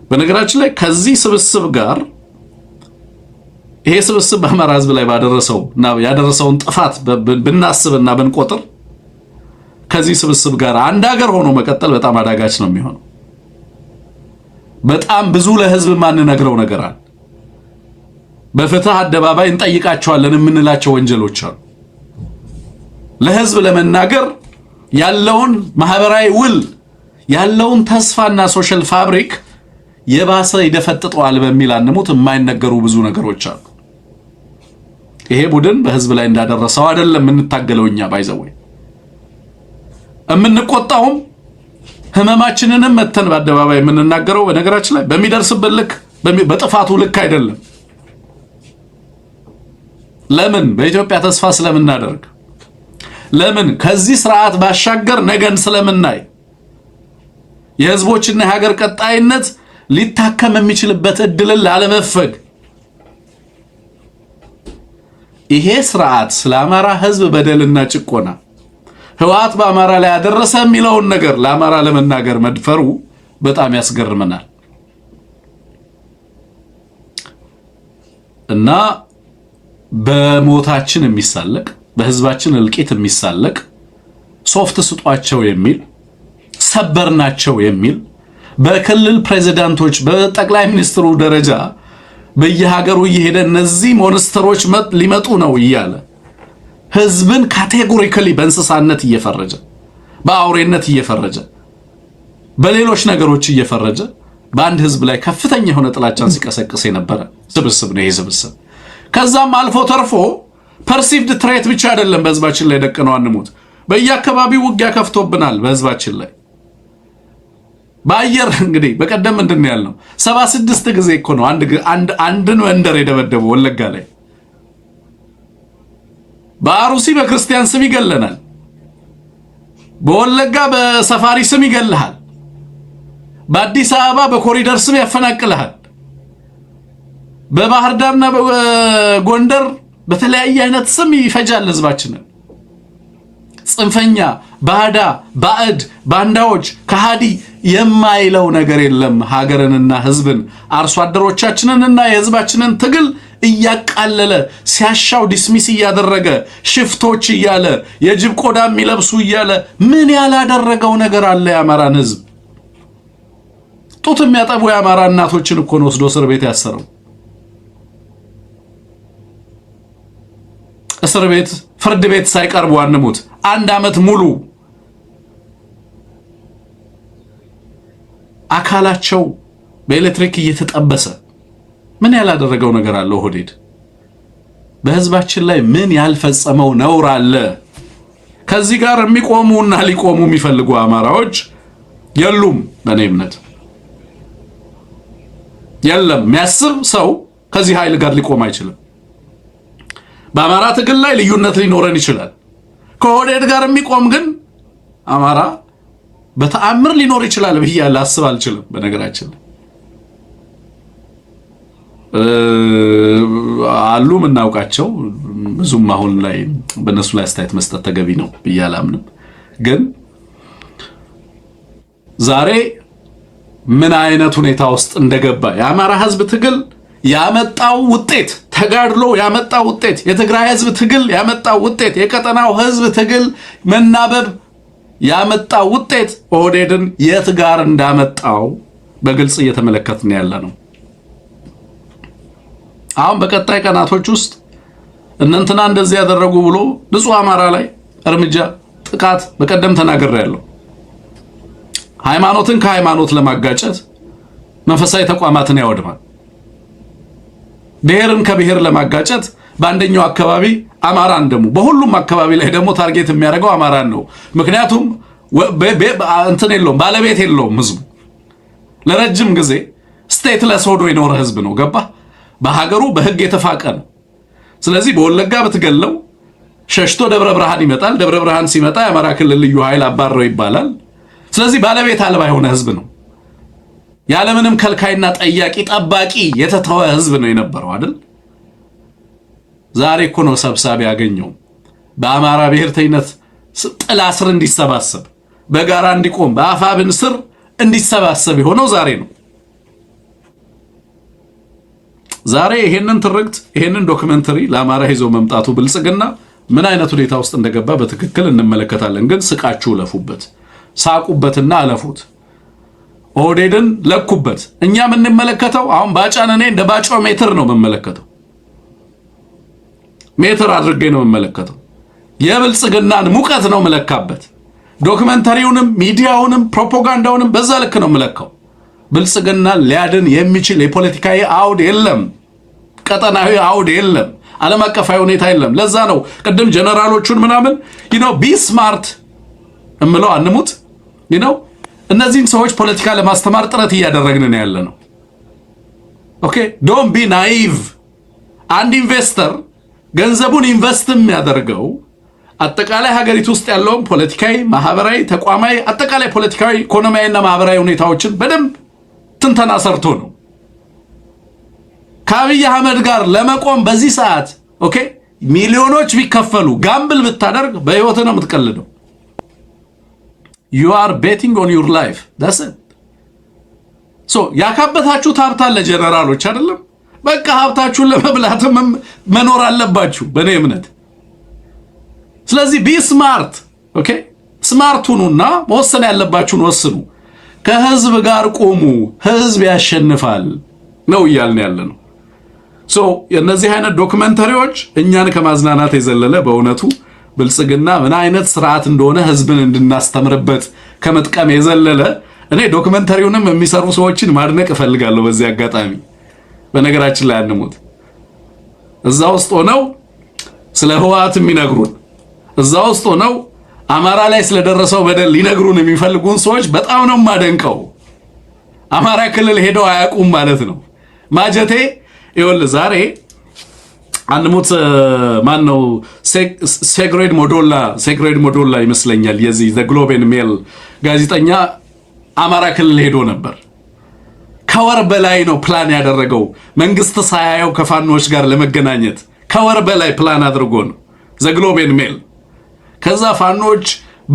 በነገራችን ላይ ከዚህ ስብስብ ጋር ይሄ ስብስብ በአማራ ህዝብ ላይ ያደረሰውን ጥፋት ብናስብና ብንቆጥር ከዚህ ስብስብ ጋር አንድ ሀገር ሆኖ መቀጠል በጣም አዳጋች ነው የሚሆነው። በጣም ብዙ ለህዝብ ማንነግረው ነገር አለ። በፍትህ አደባባይ እንጠይቃቸዋለን የምንላቸው ወንጀሎች አሉ። ለህዝብ ለመናገር ያለውን ማህበራዊ ውል ያለውን ተስፋና ሶሻል ፋብሪክ የባሰ ይደፈጥጠዋል በሚል አንሙት የማይነገሩ ብዙ ነገሮች አሉ። ይሄ ቡድን በህዝብ ላይ እንዳደረሰው አይደለም የምንታገለው እኛ ባይዘወይ የምንቆጣውም ህመማችንንም መተን በአደባባይ የምንናገረው በነገራችን ላይ በሚደርስበት ልክ በጥፋቱ ልክ አይደለም። ለምን በኢትዮጵያ ተስፋ ስለምናደርግ፣ ለምን ከዚህ ስርዓት ባሻገር ነገን ስለምናይ፣ የህዝቦችና የሀገር ቀጣይነት ሊታከም የሚችልበት እድልን ላለመፈግ ይሄ ስርዓት ስለ አማራ ህዝብ በደልና ጭቆና ህወሓት በአማራ ላይ ያደረሰ የሚለውን ነገር ለአማራ ለመናገር መድፈሩ በጣም ያስገርመናል። እና በሞታችን የሚሳለቅ በህዝባችን እልቂት የሚሳለቅ ሶፍት ስጧቸው የሚል ሰበርናቸው የሚል በክልል ፕሬዝዳንቶች በጠቅላይ ሚኒስትሩ ደረጃ በየሀገሩ እየሄደ እነዚህ ሞንስተሮች ሊመጡ ነው እያለ ህዝብን ካቴጎሪካሊ በእንስሳነት እየፈረጀ በአውሬነት እየፈረጀ በሌሎች ነገሮች እየፈረጀ በአንድ ህዝብ ላይ ከፍተኛ የሆነ ጥላቻን ሲቀሰቅስ የነበረ ስብስብ ነው ይሄ ስብስብ። ከዛም አልፎ ተርፎ ፐርሲቭድ ትሬት ብቻ አይደለም በህዝባችን ላይ ደቅነው አንሙት፣ በየአካባቢው ውጊያ ከፍቶብናል በህዝባችን ላይ በአየር። እንግዲህ በቀደም ምንድን ነው ያልነው? 76 ጊዜ እኮ ነው አንድን መንደር የደበደበው ወለጋ ላይ። በአሩሲ በክርስቲያን ስም ይገለናል፣ በወለጋ በሰፋሪ ስም ይገልሃል፣ በአዲስ አበባ በኮሪደር ስም ያፈናቅልሃል፣ በባህር ዳርና በጎንደር በተለያየ አይነት ስም ይፈጃል ህዝባችንን። ጽንፈኛ ባዳ ባዕድ ባንዳዎች ከሃዲ የማይለው ነገር የለም። ሀገርንና ህዝብን አርሶ አደሮቻችንንና የህዝባችንን ትግል እያቃለለ ሲያሻው ዲስሚስ እያደረገ ሽፍቶች እያለ የጅብ ቆዳ የሚለብሱ እያለ ምን ያላደረገው ነገር አለ? የአማራን ህዝብ ጡት የሚያጠቡ የአማራ እናቶችን እኮ ነው ወስዶ እስር ቤት ያሰረው። እስር ቤት ፍርድ ቤት ሳይቀርቡ አንሙት 1 ዓመት ሙሉ አካላቸው በኤሌክትሪክ እየተጠበሰ ምን ያላደረገው ነገር አለ? ኦህዴድ በህዝባችን ላይ ምን ያልፈጸመው ነውር አለ? ከዚህ ጋር የሚቆሙና ሊቆሙ የሚፈልጉ አማራዎች የሉም። በእኔ እምነት የለም። የሚያስብ ሰው ከዚህ ኃይል ጋር ሊቆም አይችልም። በአማራ ትግል ላይ ልዩነት ሊኖረን ይችላል። ከኦህዴድ ጋር የሚቆም ግን አማራ በተአምር ሊኖር ይችላል ብዬ ላስብ አልችልም። በነገራችን አሉ የምናውቃቸው ብዙም አሁን ላይ በእነሱ ላይ አስተያየት መስጠት ተገቢ ነው ብዬ አላምንም። ግን ዛሬ ምን አይነት ሁኔታ ውስጥ እንደገባ የአማራ ህዝብ ትግል ያመጣው ውጤት፣ ተጋድሎ ያመጣው ውጤት፣ የትግራይ ህዝብ ትግል ያመጣው ውጤት፣ የቀጠናው ህዝብ ትግል መናበብ ያመጣው ውጤት ኦህዴድን የት ጋር እንዳመጣው በግልጽ እየተመለከትን ያለ ነው። አሁን በቀጣይ ቀናቶች ውስጥ እነንትና እንደዚህ ያደረጉ ብሎ ንጹህ አማራ ላይ እርምጃ ጥቃት በቀደም ተናግሬያለሁ። ሃይማኖትን ከሃይማኖት ለማጋጨት መንፈሳዊ ተቋማትን ያወድማል። ብሔርን ከብሔር ለማጋጨት በአንደኛው አካባቢ አማራን ደግሞ በሁሉም አካባቢ ላይ ደግሞ ታርጌት የሚያደርገው አማራን ነው። ምክንያቱም እንትን የለውም ባለቤት የለውም ህዝቡ ለረጅም ጊዜ ስቴትለስ ሆዶ የኖረ ህዝብ ነው። ገባ? በሀገሩ በህግ የተፋቀ ነው። ስለዚህ በወለጋ ብትገለው ሸሽቶ ደብረ ብርሃን ይመጣል። ደብረ ብርሃን ሲመጣ የአማራ ክልል ልዩ ኃይል አባረው ይባላል። ስለዚህ ባለቤት አልባ የሆነ ህዝብ ነው። ያለምንም ከልካይና ጠያቂ ጠባቂ የተተወ ህዝብ ነው የነበረው አይደል? ዛሬ እኮ ነው ሰብሳቢ ያገኘው በአማራ ብሔርተኝነት ጥላ ስር እንዲሰባሰብ በጋራ እንዲቆም በአፋብን ስር እንዲሰባሰብ የሆነው ዛሬ ነው። ዛሬ ይሄንን ትርክት ይሄንን ዶክመንተሪ ለአማራ ይዞ መምጣቱ ብልጽግና ምን አይነት ሁኔታ ውስጥ እንደገባ በትክክል እንመለከታለን። ግን ስቃችሁ ለፉበት፣ ሳቁበትና አለፉት። ኦህዴድን ለኩበት። እኛ የምንመለከተው አሁን ባጫን እኔ እንደ ባጫው ሜትር ነው የምመለከተው። ሜትር አድርጌ ነው የምመለከተው። የብልጽግናን ሙቀት ነው መለካበት። ዶክመንተሪውንም ሚዲያውንም ፕሮፓጋንዳውንም በዛ ልክ ነው መለካው። ብልጽግናን ሊያድን የሚችል የፖለቲካዊ አውድ የለም፣ ቀጠናዊ አውድ የለም፣ ዓለም አቀፋዊ ሁኔታ የለም። ለዛ ነው ቅድም ጀነራሎቹን ምናምን ቢ ስማርት እምለው አንሙት እነዚህን ሰዎች ፖለቲካ ለማስተማር ጥረት እያደረግን ነው ያለ ነው። ኦኬ ዶንት ቢ ናይቭ። አንድ ኢንቨስተር ገንዘቡን ኢንቨስት የሚያደርገው አጠቃላይ ሀገሪቱ ውስጥ ያለውን ፖለቲካዊ፣ ማህበራዊ፣ ተቋማዊ አጠቃላይ ፖለቲካዊ፣ ኢኮኖሚያዊና ማህበራዊ ሁኔታዎችን በደንብ ትንተና ሰርቶ ነው። ከአብይ አህመድ ጋር ለመቆም በዚህ ሰዓት ሚሊዮኖች ቢከፈሉ ጋምብል ብታደርግ በህይወት ነው የምትቀልደው። you are betting on your life that's it so ያካበታችሁት ሀብት አለ ጀነራሎች አይደለም በቃ ሀብታችሁን ለመብላት መኖር አለባችሁ በኔ እምነት። ስለዚህ ቢ ስማርት ኦኬ ስማርት ሁኑና መወሰን ያለባችሁን ወስኑ። ከህዝብ ጋር ቆሙ፣ ህዝብ ያሸንፋል ነው እያልን ያለነው። ሶ የነዚህ አይነት ዶክመንተሪዎች እኛን ከማዝናናት የዘለለ በእውነቱ ብልጽግና ምን አይነት ስርዓት እንደሆነ ህዝብን እንድናስተምርበት ከመጥቀም የዘለለ እኔ ዶክመንተሪውንም የሚሰሩ ሰዎችን ማድነቅ እፈልጋለሁ በዚህ አጋጣሚ። በነገራችን ላይ አንሞት እዛ ውስጥ ሆነው ስለ ህወሓት የሚነግሩን እዛ ውስጥ ሆነው አማራ ላይ ስለደረሰው በደል ሊነግሩን የሚፈልጉን ሰዎች በጣም ነው ማደንቀው። አማራ ክልል ሄደው አያውቁም ማለት ነው። ማጀቴ ይኸውልህ ዛሬ አንሙት ማን ነው ሴግሬድ ሞዶላ ይመስለኛል የዚህ ዘ ግሎብ ኤንድ ሜል ጋዜጠኛ አማራ ክልል ሄዶ ነበር። ከወር በላይ ነው ፕላን ያደረገው መንግስት ሳያየው ከፋኖች ጋር ለመገናኘት ከወር በላይ ፕላን አድርጎ ነው ዘ ግሎብ ኤንድ ሜል። ከዛ ፋኖች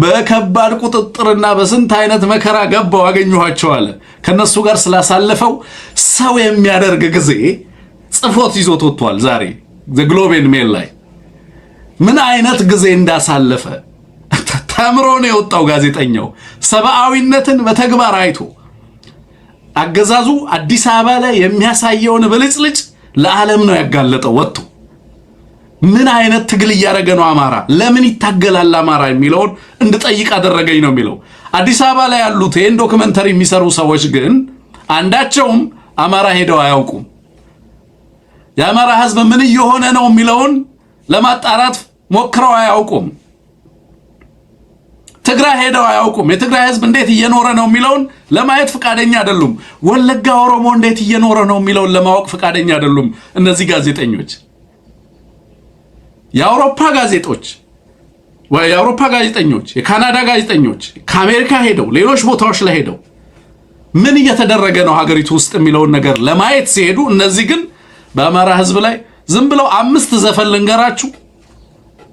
በከባድ ቁጥጥርና በስንት አይነት መከራ ገባው አገኘኋቸው አለ። ከነሱ ጋር ስላሳለፈው ሰው የሚያደርግ ጊዜ ጽፎት ይዞት ወጥቷል። ዛሬ ዘ ግሎብ ኤንድ ሜል ላይ ምን አይነት ጊዜ እንዳሳለፈ ተምሮ ነው የወጣው ጋዜጠኛው። ሰብአዊነትን በተግባር አይቶ አገዛዙ አዲስ አበባ ላይ የሚያሳየውን ብልጭልጭ ለዓለም ነው ያጋለጠው ወጥቶ። ምን አይነት ትግል እያደረገ ነው አማራ፣ ለምን ይታገላል አማራ የሚለውን እንድጠይቅ አደረገኝ ነው የሚለው። አዲስ አበባ ላይ ያሉት ይህን ዶክመንተሪ የሚሰሩ ሰዎች ግን አንዳቸውም አማራ ሄደው አያውቁም። የአማራ ህዝብ ምን እየሆነ ነው የሚለውን ለማጣራት ሞክረው አያውቁም። ትግራይ ሄደው አያውቁም። የትግራይ ህዝብ እንዴት እየኖረ ነው የሚለውን ለማየት ፈቃደኛ አይደሉም። ወለጋ ኦሮሞ እንዴት እየኖረ ነው የሚለውን ለማወቅ ፈቃደኛ አይደሉም። እነዚህ ጋዜጠኞች የአውሮፓ ጋዜጠኞች፣ የካናዳ ጋዜጠኞች ከአሜሪካ ሄደው ሌሎች ቦታዎች ላይ ሄደው ምን እየተደረገ ነው ሀገሪቱ ውስጥ የሚለውን ነገር ለማየት ሲሄዱ፣ እነዚህ ግን በአማራ ህዝብ ላይ ዝም ብለው 5 ዘፈን ልንገራችሁ።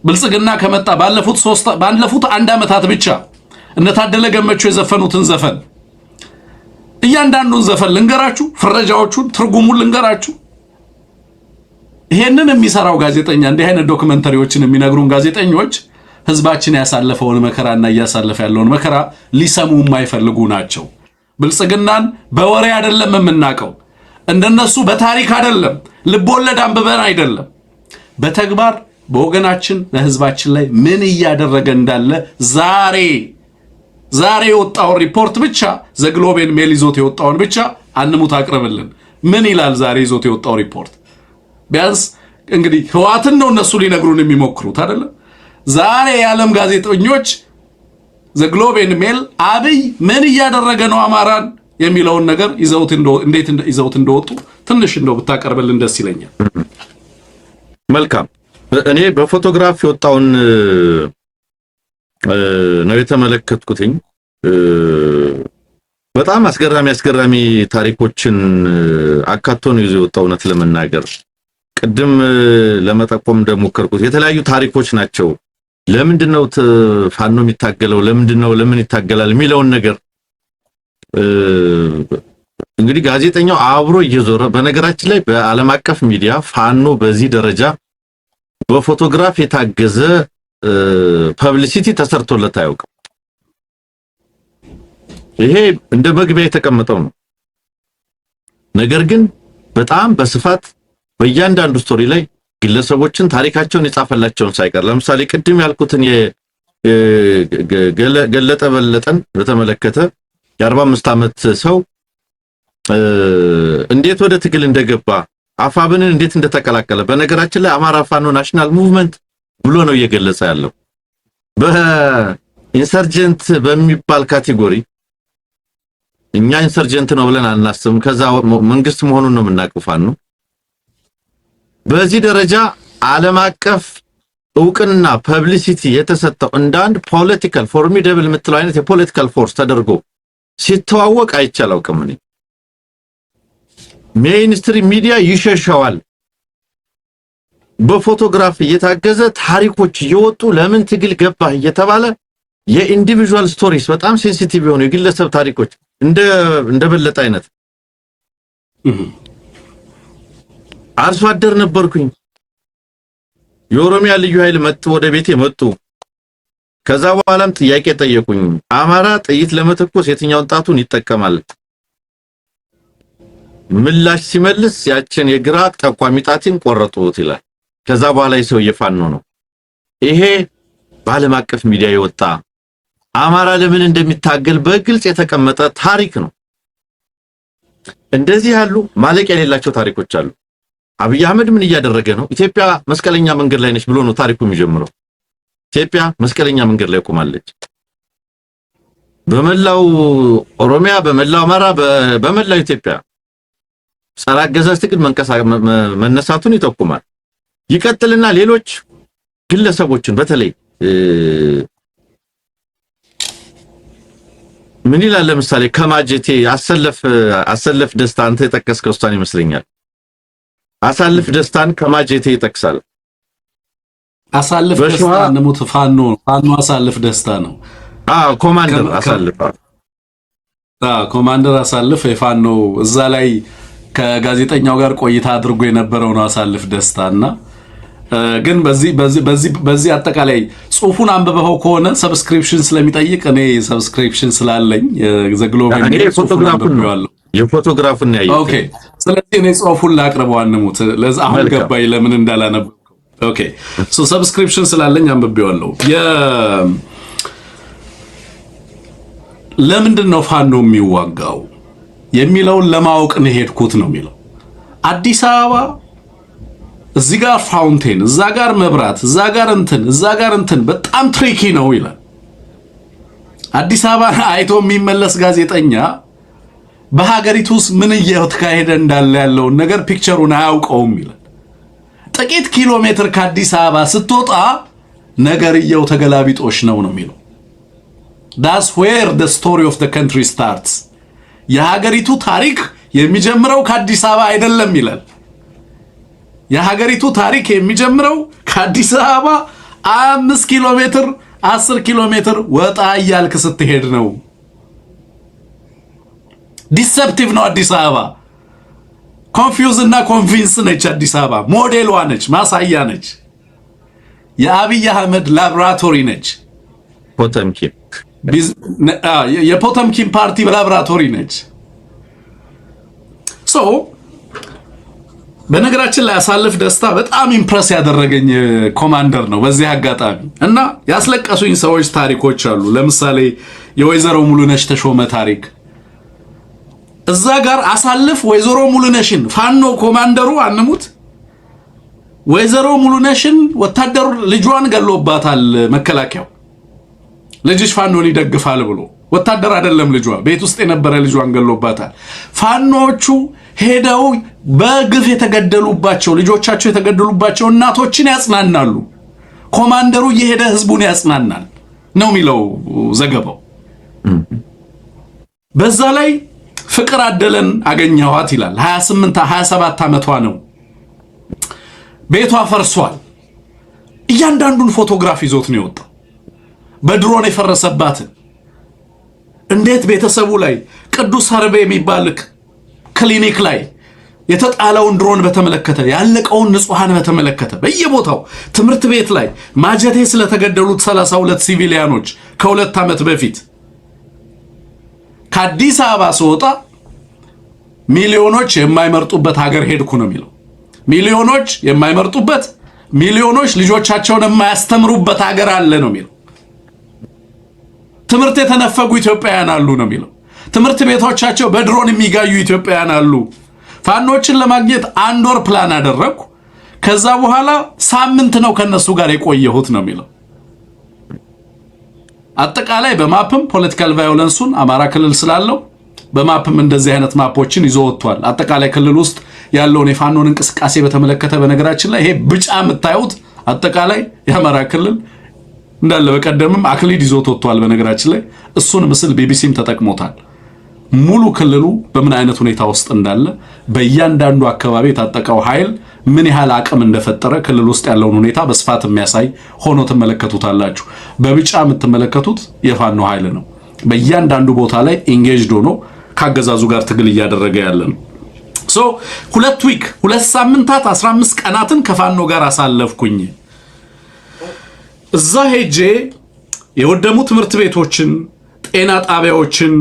ብልጽግና ከመጣ ባለፉት 1 ዓመታት ብቻ እነ ታደለ ገመቹ የዘፈኑትን ዘፈን እያንዳንዱን ዘፈን ልንገራችሁ፣ ፍረጃዎቹን ትርጉሙን ልንገራችሁ። ይሄንን የሚሰራው ጋዜጠኛ እንዲህ አይነት ዶክመንተሪዎችን የሚነግሩን ጋዜጠኞች ህዝባችን ያሳለፈውን መከራና እያሳለፈ ያለውን መከራ ሊሰሙ የማይፈልጉ ናቸው። ብልጽግናን በወሬ አይደለም የምናውቀው፣ እንደነሱ በታሪክ አይደለም፣ ልቦለድ አንብበን አይደለም፣ በተግባር በወገናችን በህዝባችን ላይ ምን እያደረገ እንዳለ ዛሬ የወጣውን ሪፖርት ብቻ ዘ ግሎብ ኤንድ ሜል ይዞት የወጣውን ብቻ አንሙት አቅርብልን። ምን ይላል ዛሬ ይዞት የወጣው ሪፖርት? ቢያንስ እንግዲህ ህወሓትን ነው እነሱ ሊነግሩን የሚሞክሩት አይደለም። ዛሬ የዓለም ጋዜጠኞች ዘ ግሎብ ኤንድ ሜል አብይ ምን እያደረገ ነው አማራን የሚለውን ነገር እንዴት ይዘውት እንደወጡ ትንሽ እንደው ብታቀርብልን ደስ ይለኛል። መልካም። እኔ በፎቶግራፍ የወጣውን ነው የተመለከትኩትኝ። በጣም አስገራሚ ታሪኮችን አካቶ ነው ይዞ የወጣው። እውነት ለመናገር ቅድም ለመጠቆም እንደሞከርኩት የተለያዩ ታሪኮች ናቸው። ለምንድነው ፋኖ የሚታገለው? ለምን ይታገላል የሚለውን ነገር እንግዲህ ጋዜጠኛው አብሮ እየዞረ በነገራችን ላይ በዓለም አቀፍ ሚዲያ ፋኖ በዚህ ደረጃ በፎቶግራፍ የታገዘ ፐብሊሲቲ ተሰርቶለት አያውቅም። ይሄ እንደ መግቢያ የተቀመጠው ነው። ነገር ግን በጣም በስፋት በእያንዳንዱ ስቶሪ ላይ ግለሰቦችን ታሪካቸውን የጻፈላቸውን ሳይቀር ለምሳሌ ቅድም ያልኩትን ገለጠ በለጠን በተመለከተ የ45 ዓመት ሰው እንዴት ወደ ትግል እንደገባ አፋብንን እንዴት እንደተቀላቀለ በነገራችን ላይ አማራ ፋኖ ናሽናል ሙቭመንት ብሎ ነው እየገለጸ ያለው። በኢንሰርጀንት በሚባል ካቴጎሪ እኛ ኢንሰርጀንት ነው ብለን አናስብም። ከዛ መንግስት መሆኑን ነው የምናውቀው ፋኖ። በዚህ ደረጃ ዓለም አቀፍ እውቅና ፐብሊሲቲ የተሰጠው እንደ አንድ ፖለቲካል ፎርሚደብል የምትለው አይነት የፖለቲካል ፎርስ ተደርጎ ሲተዋወቅ አይቻለው ከምን ሜይንስትሪም ሚዲያ ይሸሻዋል። በፎቶግራፍ እየታገዘ ታሪኮች እየወጡ ለምን ትግል ገባህ እየተባለ የኢንዲቪጁዋል ስቶሪስ በጣም ሴንሲቲቭ የሆኑ የግለሰብ ታሪኮች እንደ በለጠ አይነት አርሶ አደር ነበርኩኝ የኦሮሚያ ልዩ ኃይል መጡ ወደ ቤቴ መጡ ከዛ በኋላም ጥያቄ ጠየቁኝ አማራ ጥይት ለመተኮስ የትኛውን ጣቱን ይጠቀማል ምላሽ ሲመልስ ያችን የግራ ጠቋሚ ጣቲን ቆረጡት ይላል ከዛ በኋላ ይሰው የፋኖ ነው ይሄ በዓለም አቀፍ ሚዲያ የወጣ አማራ ለምን እንደሚታገል በግልጽ የተቀመጠ ታሪክ ነው እንደዚህ ያሉ ማለቂያ የሌላቸው ታሪኮች አሉ አብይ አህመድ ምን እያደረገ ነው ኢትዮጵያ መስቀለኛ መንገድ ላይ ነች ብሎ ነው ታሪኩ የሚጀምረው ኢትዮጵያ መስቀለኛ መንገድ ላይ ቆማለች በመላው ኦሮሚያ በመላው አማራ በመላው ኢትዮጵያ ጸረ አገዛዝ ትግል መነሳቱን ይጠቁማል ይቀጥልና ሌሎች ግለሰቦችን በተለይ ምን ይላል ለምሳሌ ከማጀቴ አሰለፍ ደስታ አንተ የጠቀስከው ስታን ይመስለኛል አሳልፍ ደስታን ከማጀቴ ይጠቅሳል አሳልፍ ደስታ ነሙት ፋኖ አሳልፍ ደስታ ነው ኮማንደር አሳልፍ ኮማንደር አሳልፍ የፋኖ እዛ ላይ ከጋዜጠኛው ጋር ቆይታ አድርጎ የነበረው ነው አሳልፍ ደስታና ግን በዚህ አጠቃላይ ጽሁፉን አንብበው ከሆነ ሰብስክሪፕሽን ስለሚጠይቅ እኔ ሰብስክሪፕሽን ስላለኝ ዘግሎባል የፎቶግራፉን ያየው ኦኬ ስለዚህ እኔ ጽሁፉን ላቅርበው አንሙት ለዛ አሁን ገባይ ለምን እንዳላነበው ኦኬ ሶ ሰብስክሪፕሽን ስላለኝ አንብቤዋለሁ ለምንድን ነው ፋኖ የሚዋጋው የሚለውን ለማወቅ ነው ሄድኩት ነው የሚለው አዲስ አበባ እዚህ ጋር ፋውንቴን እዛ ጋር መብራት እዛ ጋር እንትን በጣም ትሪኪ ነው ይላል አዲስ አበባ አይቶ የሚመለስ ጋዜጠኛ በሀገሪቱስ ምን እየተካሄደ እንዳለ ያለው ነገር ፒክቸሩን አያውቀውም ይላል ጥቂት ኪሎ ሜትር ከአዲስ አበባ ስትወጣ ነገርየው ተገላቢጦሽ ነው የሚለው that's where the story of the country starts የሀገሪቱ ታሪክ የሚጀምረው ከአዲስ አበባ አይደለም ይላል የሀገሪቱ ታሪክ የሚጀምረው ከአዲስ አበባ 5 ኪሎ ሜትር 10 ኪሎ ሜትር ወጣ ያልክ ስትሄድ ነው ዲሰፕቲቭ ነው አዲስ አበባ ኮንፊውዝ እና ኮንቪንስ ነች አዲስ አበባ ሞዴሏ ነች ማሳያ ነች የአብይ አህመድ ላብራቶሪ ነች ፖተምኪን የፖተምኪን ፓርቲ ላብራቶሪ ነች ሶ በነገራችን ላይ አሳልፍ ደስታ በጣም ኢምፕረስ ያደረገኝ ኮማንደር ነው በዚህ አጋጣሚ እና ያስለቀሱኝ ሰዎች ታሪኮች አሉ ለምሳሌ የወይዘሮ ሙሉነሽ ተሾመ ታሪክ እዛ ጋር አሳልፍ ወይዘሮ ሙሉነሽን ፋኖ ኮማንደሩ አንሙት ወይዘሮ ሙሉነሽን ወታደሩ ልጇን ገሎባታል መከላከያው ልጅሽ ፋኖን ይደግፋል ብሎ ወታደር አይደለም ልጇ ቤት ውስጥ የነበረ ልጇን ገሎባታል ፋኖቹ ሄደው በግፍ የተገደሉባቸው ልጆቻቸው የተገደሉባቸው እናቶችን ያጽናናሉ ኮማንደሩ እየሄደ ህዝቡን ያጽናናል ነው የሚለው ዘገባው በዛ ላይ ፍቅር አደለን አገኘኋት ይላል 27 ዓመቷ ነው ቤቷ ፈርሷል እያንዳንዱን ፎቶግራፍ ይዞት ነው የወጣው በድሮን የፈረሰባት እንዴት ቤተሰቡ ላይ ቅዱስ ሀርቤ የሚባል ክሊኒክ ላይ የተጣለውን ድሮን በተመለከተ ያለቀውን ንጹሃን በተመለከተ በየቦታው ትምህርት ቤት ላይ ማጀቴ ስለተገደሉት 32 ሲቪሊያኖች ከ2 ዓመት በፊት ከአዲስ አበባ ሲወጣ ሚሊዮኖች የማይመርጡበት ሀገር ሄድኩ ነው የሚለው ሚሊዮኖች የማይመርጡበት ሚሊዮኖች ልጆቻቸውን የማያስተምሩበት ሀገር አለ ነው የሚለው ትምህርት የተነፈጉ ኢትዮጵያውያን አሉ ነው የሚለው ትምህርት ቤቶቻቸው በድሮን የሚጋዩ ኢትዮጵያውያን አሉ ፋኖችን ለማግኘት 1 ወር ፕላን አደረኩ ከዛ በኋላ ሳምንት ነው ከነሱ ጋር የቆየሁት ነው የሚለው አጠቃላይ በማፕም ፖለቲካል ቫዮለንሱን አማራ ክልል ስላለው በማፕም እንደዚህ አይነት ማፖችን ይዞ ወጥቷል አጠቃላይ ክልል ውስጥ ያለውን የፋኖን እንቅስቃሴ በተመለከተ በነገራችን ላይ ይሄ ብጫ የምታዩት አጠቃላይ የአማራ ክልል እንዳለ በቀደምም አክሊድ ይዞ ወጥቷል በነገራችን ላይ እሱን ምስል ቢቢሲም ተጠቅሞታል ሙሉ ክልሉ በምን አይነት ሁኔታ ውስጥ እንዳለ በእያንዳንዱ አካባቢ የታጠቀው ኃይል ምን ያህል አቅም እንደፈጠረ ክልል ውስጥ ያለውን ሁኔታ በስፋት የሚያሳይ ሆኖ ትመለከቱታላችሁ። በቢጫ የምትመለከቱት የፋኖ ኃይል ነው። በእያንዳንዱ ቦታ ላይ ኢንጌጅድ ሆኖ ካገዛዙ ጋር ትግል እያደረገ ያለ ነው። ሶ 2 ሳምንታት 15 ቀናትን ከፋኖ ጋር አሳለፍኩኝ። እዛ ሄጄ የወደሙ ትምህርት ቤቶችን፣ ጤና ጣቢያዎችን፣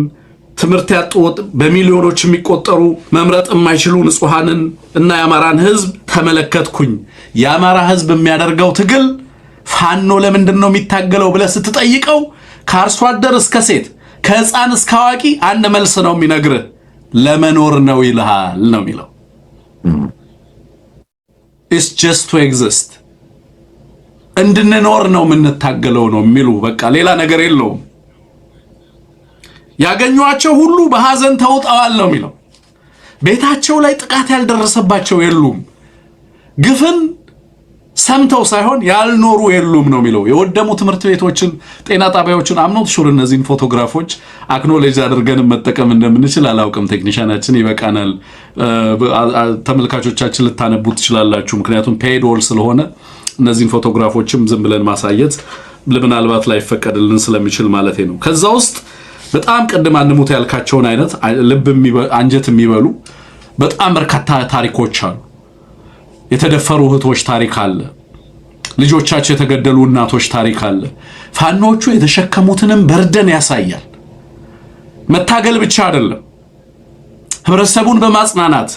ትምህርት ያጡ በሚሊዮኖች የሚቆጠሩ መምረጥ የማይችሉ ንጹሃንን እና የአማራን ህዝብ ተመለከትኩኝ። የአማራ ህዝብ የሚያደርገው ትግል ፋኖ ለምንድን ነው የሚታገለው ብለህ ስትጠይቀው ከአርሶ አደር እስከ ሴት ከህፃን እስከ አዋቂ አንድ መልስ ነው የሚነግርህ፣ ለመኖር ነው ይልሃል ነው የሚለው። It's just to exist እንድንኖር ነው የምንታገለው ነው የሚሉ በቃ ሌላ ነገር የለውም። ያገኟቸው ሁሉ በሐዘን ተውጠዋል ነው የሚለው። ቤታቸው ላይ ጥቃት ያልደረሰባቸው የሉም። ግፍን ሰምተው ሳይሆን ያልኖሩ የሉም ነው የሚለው። የወደሙ ትምህርት ቤቶችን፣ ጤና ጣቢያዎችን አምኖት ሹር እነዚህን ፎቶግራፎች አክኖሌጅ አድርገን መጠቀም እንደምንችል አላውቅም። ቴክኒሻናችን ይበቃናል። ተመልካቾቻችን ልታነቡ ትችላላችሁ። ምክንያቱም ፔድ ኦል ስለሆነ እነዚህን ፎቶግራፎችም ዝም ብለን ማሳየት ምናልባት ላይ ፈቀድልን ስለሚችል ማለት ነው። ከዛ ውስጥ በጣም ቀድም አንሙት ያልካቸውን አይነት ልብ አንጀት የሚበሉ በጣም በርካታ ታሪኮች አሉ። የተደፈሩ እህቶች ታሪክ አለ። ልጆቻቸው የተገደሉ እናቶች ታሪክ አለ። ፋኖቹ የተሸከሙትንም በርደን ያሳያል። መታገል ብቻ አይደለም፣ ህብረተሰቡን በማጽናናት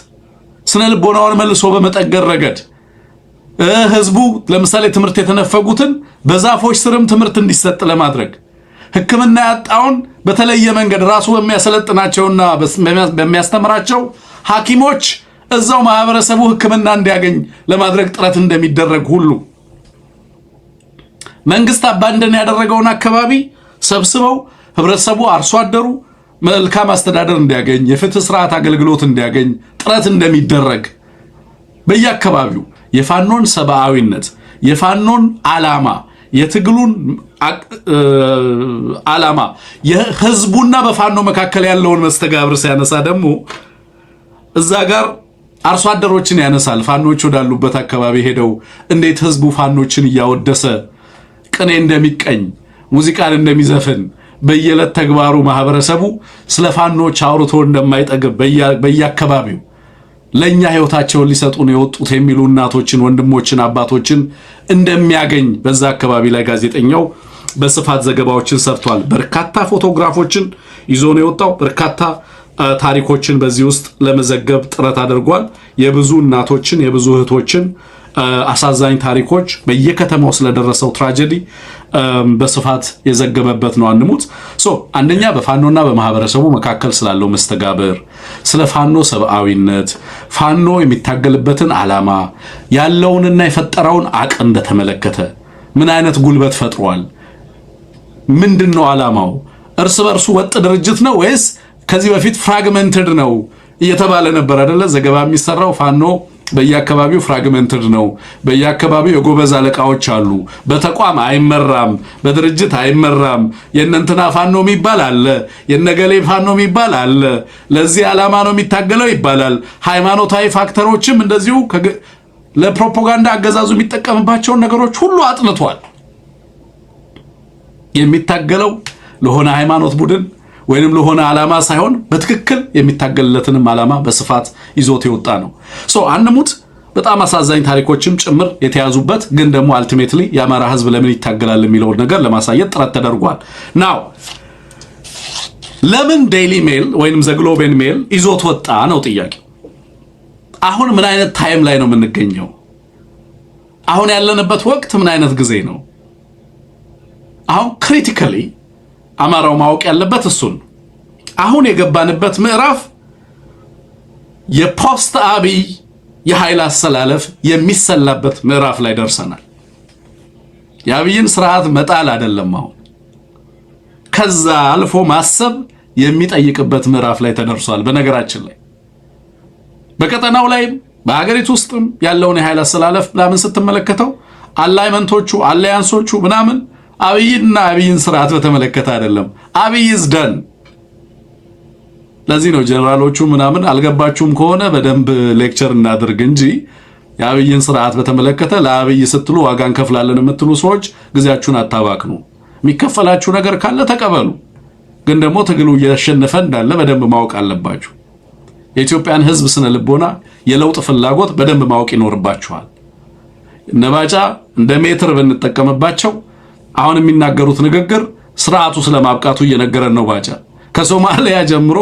ስነ ልቦናውን መልሶ በመጠገር ረገድ ህዝቡ ለምሳሌ ትምህርት የተነፈጉትን በዛፎች ስርም ትምህርት እንዲሰጥ ለማድረግ ሕክምና ያጣውን በተለየ መንገድ ራሱ በሚያሰለጥናቸውና በሚያስተምራቸው ሐኪሞች እዛው ማህበረሰቡ ሕክምና እንዲያገኝ ለማድረግ ጥረት እንደሚደረግ ሁሉ መንግስት አባንደን ያደረገውን አካባቢ ሰብስበው ህብረተሰቡ አርሶ አደሩ መልካም አስተዳደር እንዲያገኝ የፍትህ ስርዓት አገልግሎት እንዲያገኝ ጥረት እንደሚደረግ በየአካባቢው የፋኖን ሰብአዊነት የፋኖን ዓላማ የትግሉን ዓላማ የህዝቡና በፋኖ መካከል ያለውን መስተጋብር ሲያነሳ ደግሞ እዛ ጋር አርሶ አደሮችን ያነሳል። ፋኖች ወዳሉበት አካባቢ ሄደው እንዴት ህዝቡ ፋኖችን እያወደሰ ቅኔ እንደሚቀኝ ሙዚቃን እንደሚዘፍን በየዕለት ተግባሩ ማህበረሰቡ ስለ ፋኖች አውርቶ እንደማይጠግብ በየአካባቢው ለኛ ህይወታቸውን ሊሰጡን የወጡት የሚሉ እናቶችን፣ ወንድሞችን፣ አባቶችን እንደሚያገኝ በዛ አካባቢ ላይ ጋዜጠኛው በስፋት ዘገባዎችን ሰርቷል። በርካታ ፎቶግራፎችን ይዞ ነው የወጣው። በርካታ ታሪኮችን በዚህ ውስጥ ለመዘገብ ጥረት አድርጓል። የብዙ እናቶችን የብዙ እህቶችን አሳዛኝ ታሪኮች በየከተማው ስለደረሰው ትራጀዲ በስፋት የዘገበበት ነው አንሙት። አንደኛ በፋኖና በማህበረሰቡ መካከል ስላለው መስተጋብር፣ ስለ ፋኖ ሰብአዊነት፣ ፋኖ የሚታገልበትን ዓላማ ያለውንና የፈጠረውን አቅም በተመለከተ ምን አይነት ጉልበት ፈጥሯል፣ ምንድነው ዓላማው፣ እርስ በርሱ ወጥ ድርጅት ነው ወይስ ከዚህ በፊት ፍራግመንትድ ነው እየተባለ ነበር አይደለ? ዘገባ የሚሰራው ፋኖ በየአካባቢው ፍራግመንትድ ነው፣ በየአካባቢው የጎበዝ አለቃዎች አሉ፣ በተቋም አይመራም፣ በድርጅት አይመራም፣ የእነንትና ፋኖ የሚባል አለ፣ የነገሌ ፋኖ የሚባል አለ፣ ለዚህ ዓላማ ነው የሚታገለው ይባላል። ሃይማኖታዊ ፋክተሮችም እንደዚሁ ለፕሮፓጋንዳ አገዛዙ የሚጠቀምባቸውን ነገሮች ሁሉ አጥንቷል። የሚታገለው ለሆነ ሃይማኖት ቡድን ወይንም ለሆነ ዓላማ ሳይሆን በትክክል የሚታገልለትንም ዓላማ በስፋት ይዞት የወጣ ነው። አንሙት በጣም አሳዛኝ ታሪኮችም ጭምር የተያዙበት ግን ደግሞ አልቲሜትሊ የአማራ ህዝብ ለምን ይታገላል የሚለውን ነገር ለማሳየት ጥረት ተደርጓል። ናው ለምን ዴይሊ ሜል ወይንም ዘ ግሎቤን ሜል ይዞት ወጣ ነው ጥያቄው። አሁን ምን አይነት ታይም ላይ ነው የምንገኘው? አሁን ያለንበት ወቅት ምን አይነት ጊዜ ነው? አሁን ክሪቲካሊ አማራው ማወቅ ያለበት እሱን አሁን የገባንበት ምዕራፍ የፖስት አብይ የኃይል አሰላለፍ የሚሰላበት ምዕራፍ ላይ ደርሰናል። የአብይን ስርዓት መጣል አይደለም፣ አሁን ከዛ አልፎ ማሰብ የሚጠይቅበት ምዕራፍ ላይ ተደርሷል። በነገራችን ላይ በቀጠናው ላይ በአገሪቱ ውስጥም ያለውን የኃይል አሰላለፍ ምናምን ስትመለከተው አላይመንቶቹ አላያንሶቹ ምናምን አብይን ስርዓት በተመለከተ አይደለም። አብይዝ ደን። ለዚህ ነው ጀነራሎቹ ምናምን አልገባችሁም ከሆነ በደንብ ሌክቸር እናድርግ እንጂ የአብይን ስርዓት በተመለከተ ለአብይ ስትሉ ዋጋ እንከፍላለን የምትሉ ሰዎች ጊዜያችሁን አታባክኑ። የሚከፈላችሁ ነገር ካለ ተቀበሉ። ግን ደግሞ ትግሉ እያሸነፈ እንዳለ በደንብ ማወቅ አለባችሁ። የኢትዮጵያን ህዝብ ስነ ልቦና፣ የለውጥ ፍላጎት በደንብ ማወቅ ይኖርባችኋል። ነባጫ እንደ ሜትር ብንጠቀምባቸው አሁን የሚናገሩት ንግግር ስርዓቱ ስለማብቃቱ እየነገረን ነው። ባጫ ከሶማሊያ ጀምሮ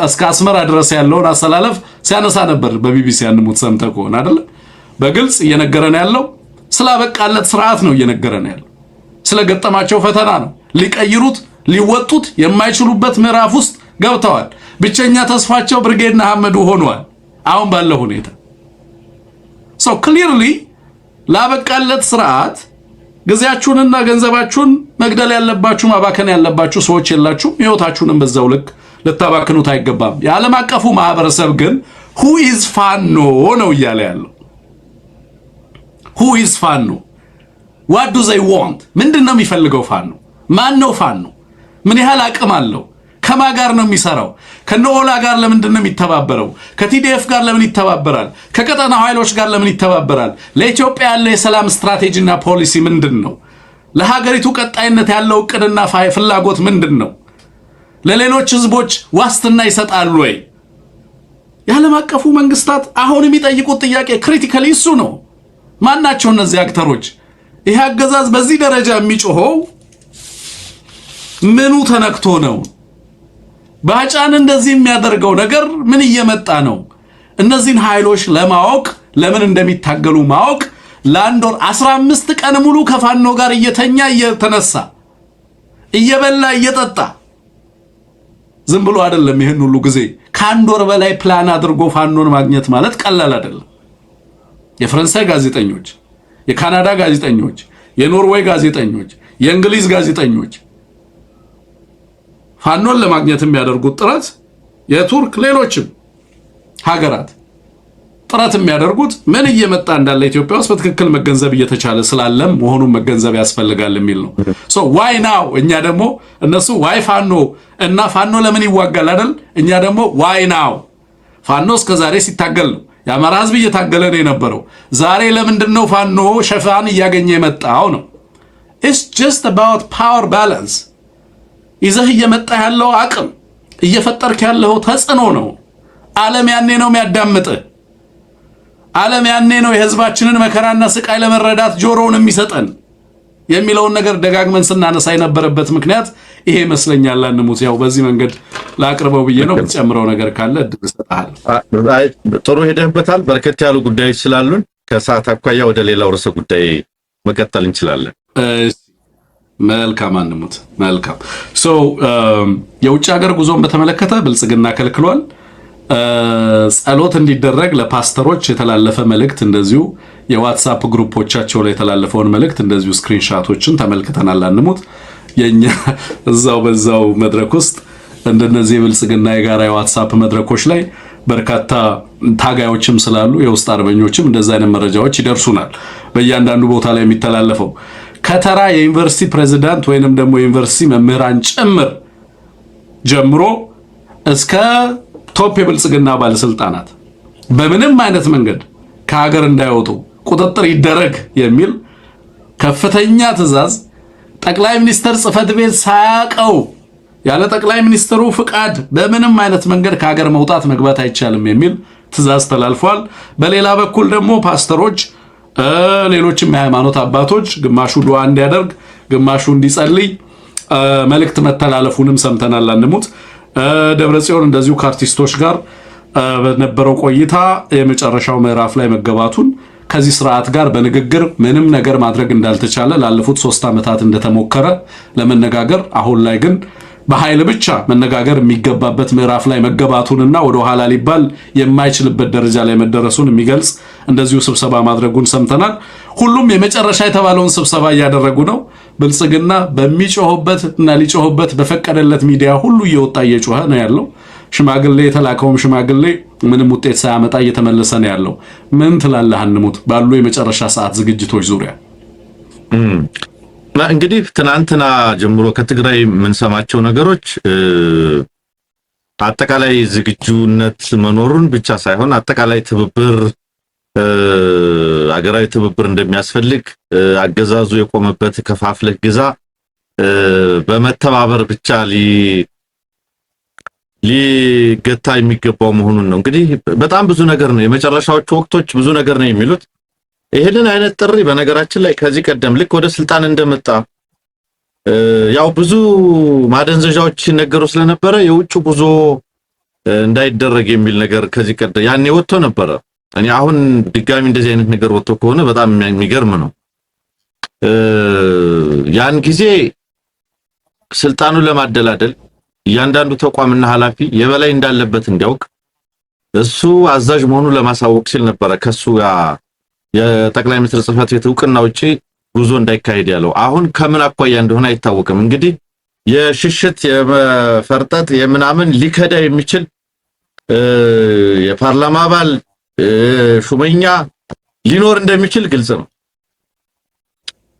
እስከ አስመራ ድረስ ያለውን አሰላለፍ ሲያነሳ ነበር በቢቢሲ አንሙት ሰምተህ ከሆነ አይደል? በግልጽ እየነገረን ያለው ስላበቃለት ስርዓት ነው እየነገረን ያለው። ስለገጠማቸው ፈተና ነው። ሊቀይሩት ሊወጡት የማይችሉበት ምዕራፍ ውስጥ ገብተዋል። ብቸኛ ተስፋቸው ብርጌድና አህመዱ ሆኗል አሁን ባለው ሁኔታ። ክሊርሊ ላበቃለት ስርዓት ጊዜያችሁንና ገንዘባችሁን መግደል ያለባችሁ ማባከን ያለባችሁ ሰዎች የላችሁም። ህይወታችሁንም በዛው ልክ ልታባክኑት አይገባም። የዓለም አቀፉ ማህበረሰብ ግን who is ፋኖ ነው እያለ ያለው። who is ፋኖ? what do they want? ምንድነው የሚፈልገው ፋኖ? ማን ነው ፋኖ? ምን ያህል አቅም አለው? ከማ ጋር ነው የሚሰራው? ከነኦላ ጋር ለምንድን ነው የሚተባበረው? ከቲዲኤፍ ጋር ለምን ይተባበራል? ከቀጠናው ኃይሎች ጋር ለምን ይተባበራል? ለኢትዮጵያ ያለው የሰላም ስትራቴጂና ፖሊሲ ምንድን ነው? ለሀገሪቱ ቀጣይነት ያለው እቅድና ፍላጎት ምንድን ነው? ለሌሎች ህዝቦች ዋስትና ይሰጣሉ ወይ? የዓለም አቀፉ መንግስታት አሁን የሚጠይቁት ጥያቄ ክሪቲካሊ እሱ ነው። ማናቸው እነዚህ አክተሮች? ይሄ አገዛዝ በዚህ ደረጃ የሚጮኸው ምኑ ተነክቶ ነው? ባጫን እንደዚህ የሚያደርገው ነገር ምን እየመጣ ነው? እነዚህን ኃይሎች ለማወቅ ለምን እንደሚታገሉ ማወቅ ለአንድ ወር 15 ቀን ሙሉ ከፋኖ ጋር እየተኛ እየተነሳ እየበላ እየጠጣ ዝም ብሎ አይደለም። ይሄን ሁሉ ጊዜ ከአንድ ወር በላይ ፕላን አድርጎ ፋኖን ማግኘት ማለት ቀላል አይደለም። የፈረንሳይ ጋዜጠኞች፣ የካናዳ ጋዜጠኞች፣ የኖርዌይ ጋዜጠኞች፣ የእንግሊዝ ጋዜጠኞች ፋኖን ለማግኘት የሚያደርጉት ጥረት የቱርክ ሌሎችም ሀገራት ጥረት የሚያደርጉት ምን እየመጣ እንዳለ ኢትዮጵያ ውስጥ በትክክል መገንዘብ እየተቻለ ስላለም መሆኑን መገንዘብ ያስፈልጋል የሚል ነው። ዋይ ናው እኛ ደግሞ እነሱ ዋይ ፋኖ እና ፋኖ ለምን ይዋጋል አይደል? እኛ ደግሞ ዋይ ናው ፋኖ እስከዛሬ ሲታገል ነው። የአማራ ህዝብ እየታገለ ነው የነበረው። ዛሬ ለምንድነው ፋኖ ሸፋን እያገኘ የመጣው ነው? it's just about power balance። ይዘህ እየመጣ ያለው አቅም እየፈጠርክ ያለው ተጽዕኖ ነው። ዓለም ያኔ ነው የሚያዳምጥህ። ዓለም ያኔ ነው የህዝባችንን መከራና ስቃይ ለመረዳት ጆሮውን የሚሰጠን የሚለውን ነገር ደጋግመን ስናነሳ የነበረበት ምክንያት ይሄ ይመስለኛል። አንሙት ያው በዚህ መንገድ ላቅርበው ብዬ ነው። የምትጨምረው ነገር ካለ እድል እሰጥሃለሁ። ጥሩ ሄደህበታል። በርከት ያሉ ጉዳዮች ስላሉን ከሰዓት አኳያ ወደ ሌላው ርዕሰ ጉዳይ መቀጠል እንችላለን። መልካም አንሙት። መልካም የውጭ ሀገር ጉዞን በተመለከተ ብልጽግና ከልክሏል። ጸሎት እንዲደረግ ለፓስተሮች የተላለፈ መልእክት እንደዚሁ የዋትስአፕ ግሩፖቻቸው ላይ የተላለፈውን መልእክት እንደዚሁ ስክሪንሻቶችን ተመልክተናል። አንሙት የኛ በዛው መድረክ ውስጥ እንደነዚህ ብልጽግና የጋራ የዋትስአፕ መድረኮች ላይ በርካታ ታጋዮችም ስላሉ የውስጥ አርበኞችም እንደዛ አይነት መረጃዎች ይደርሱናል። በእያንዳንዱ ቦታ ላይ የሚተላለፈው ከተራ የዩኒቨርሲቲ ፕሬዝዳንት ወይንም ደግሞ የዩኒቨርሲቲ መምህራን ጭምር ጀምሮ እስከ ቶፕ የብልጽግና ባለስልጣናት በምንም አይነት መንገድ ከሀገር እንዳይወጡ ቁጥጥር ይደረግ የሚል ከፍተኛ ትዕዛዝ ጠቅላይ ሚኒስትር ጽሕፈት ቤት ሳያቀው ያለ ጠቅላይ ሚኒስትሩ ፍቃድ በምንም አይነት መንገድ ከሀገር መውጣት መግባት አይቻልም የሚል ትዕዛዝ ተላልፏል። በሌላ በኩል ደግሞ ፓስተሮች፣ ሌሎችም የሃይማኖት አባቶች ግማሹ ዱዓ እንዲያደርግ ግማሹ እንዲጸልይ መልእክት መተላለፉንም ሰምተናል። አንሙት ደብረጽዮን እንደዚሁ ከአርቲስቶች ጋር በነበረው ቆይታ የመጨረሻው ምዕራፍ ላይ መገባቱን ከዚህ ስርዓት ጋር በንግግር ምንም ነገር ማድረግ እንዳልተቻለ ላለፉት 3 ዓመታት እንደተሞከረ ለመነጋገር አሁን ላይ ግን በኃይል ብቻ መነጋገር የሚገባበት ምዕራፍ ላይ መገባቱንና ወደ ኋላ ሊባል የማይችልበት ደረጃ ላይ መደረሱን የሚገልጽ እንደዚሁ ስብሰባ ማድረጉን ሰምተናል። ሁሉም የመጨረሻ የተባለውን ስብሰባ እያደረጉ ነው። ብልጽግና በሚጮህበት እና ሊጮህበት በፈቀደለት ሚዲያ ሁሉ እየወጣ እየጮኸ ነው ያለው። ሽማግሌ የተላከውም ሽማግሌ ምንም ውጤት ሳያመጣ እየተመለሰ ነው ያለው። ምን ትላለህ አንሙት ባሉ የመጨረሻ ሰዓት ዝግጅቶች ዙሪያ? እንግዲህ ትናንትና ጀምሮ ከትግራይ የምንሰማቸው ነገሮች አጠቃላይ ዝግጁነት መኖሩን ብቻ ሳይሆን አጠቃላይ ትብብር አገራዊ ትብብር እንደሚያስፈልግ አገዛዙ የቆመበት ከፋፍለህ ግዛ በመተባበር ብቻ ሊገታ የሚገባው መሆኑን ነው። እንግዲህ በጣም ብዙ ነገር ነው የመጨረሻዎቹ ወቅቶች ብዙ ነገር ነው የሚሉት። ይሄንን አይነት ጥሪ በነገራችን ላይ ከዚህ ቀደም ልክ ወደ ስልጣን እንደመጣ ያው ብዙ ማደንዘዣዎች ሲነገሩ ስለነበረ የውጭ ጉዞ እንዳይደረግ የሚል ነገር ከዚህ ቀደም ያኔ ወጥቶ ነበረ። እኔ አሁን ድጋሚ እንደዚህ አይነት ነገር ወጥቶ ከሆነ በጣም የሚገርም ነው። ያን ጊዜ ስልጣኑን ለማደላደል እያንዳንዱ ተቋምና ኃላፊ የበላይ እንዳለበት እንዲያውቅ እሱ አዛዥ መሆኑን ለማሳወቅ ሲል ነበረ ከሱ የጠቅላይ ሚኒስትር ጽሕፈት ቤት እውቅና ውጪ ጉዞ እንዳይካሄድ ያለው። አሁን ከምን አኳያ እንደሆነ አይታወቅም። እንግዲህ የሽሽት የመፈርጠጥ የምናምን ሊከዳ የሚችል የፓርላማ አባል ሹመኛ ሊኖር እንደሚችል ግልጽ ነው።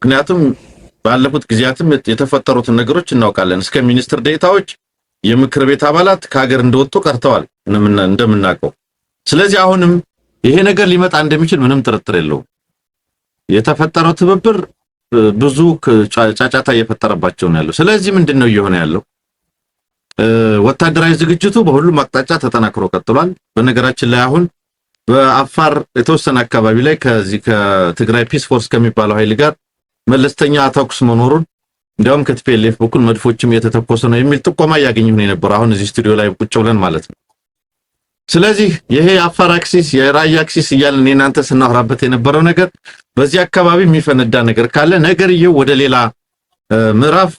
ምክንያቱም ባለፉት ጊዜያትም የተፈጠሩትን ነገሮች እናውቃለን። እስከ ሚኒስትር ዴታዎች የምክር ቤት አባላት ከሀገር እንደወጡ ቀርተዋል እንደምናውቀው። ስለዚህ አሁንም ይሄ ነገር ሊመጣ እንደሚችል ምንም ጥርጥር የለውም። የተፈጠረው ትብብር ብዙ ጫጫታ እየፈጠረባቸው ነው ያለው። ስለዚህ ምንድነው እየሆነ ያለው? ወታደራዊ ዝግጅቱ በሁሉም አቅጣጫ ተጠናክሮ ቀጥሏል። በነገራችን ላይ አሁን በአፋር የተወሰነ አካባቢ ላይ ከዚህ ከትግራይ ፒስ ፎርስ ከሚባለው ኃይል ጋር መለስተኛ ተኩስ መኖሩን እንዲያውም ከቲፒኤልኤፍ በኩል መድፎችም እየተተኮሰ ነው የሚል ጥቆማ እያገኘሁ ነው የነበረ አሁን እዚህ ስቱዲዮ ላይ ቁጭ ብለን ማለት ነው። ስለዚህ ይሄ የአፋር አክሲስ የራያ አክሲስ እያልን እናንተ ስናወራበት የነበረው ነገር በዚህ አካባቢ የሚፈነዳ ነገር ካለ ነገርየው ወደ ሌላ ምዕራፍ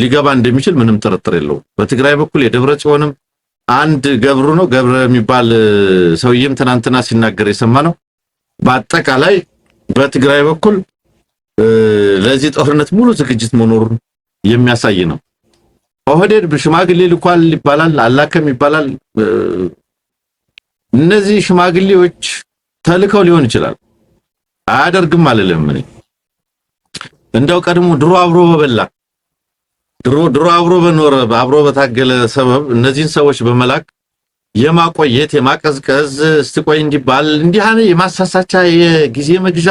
ሊገባ እንደሚችል ምንም ጥርጥር የለውም። በትግራይ በኩል የደብረ ጽዮንም አንድ ገብረ የሚባል ሰውዬም ትናንትና ሲናገር የሰማነው በአጠቃላይ በትግራይ በኩል ለዚህ ጦርነት ሙሉ ዝግጅት መኖሩን የሚያሳይ ነው። ኦህዴድ በሽማግሌ ልኳል ይባላል፣ አላከም ይባላል። እነዚህ ሽማግሌዎች ተልከው ሊሆን ይችላል፣ አያደርግም አልልም። እኔ እንደው ቀድሞ ድሮ አብሮ በበላ ድሮ አብሮ በኖረ አብሮ በታገለ ሰበብ እነዚህን ሰዎች በመላክ የማቆየት የማቀዝቀዝ እስቲቆይ እንዲባል እንዲሃነ የማሳሳቻ የጊዜ መግዣ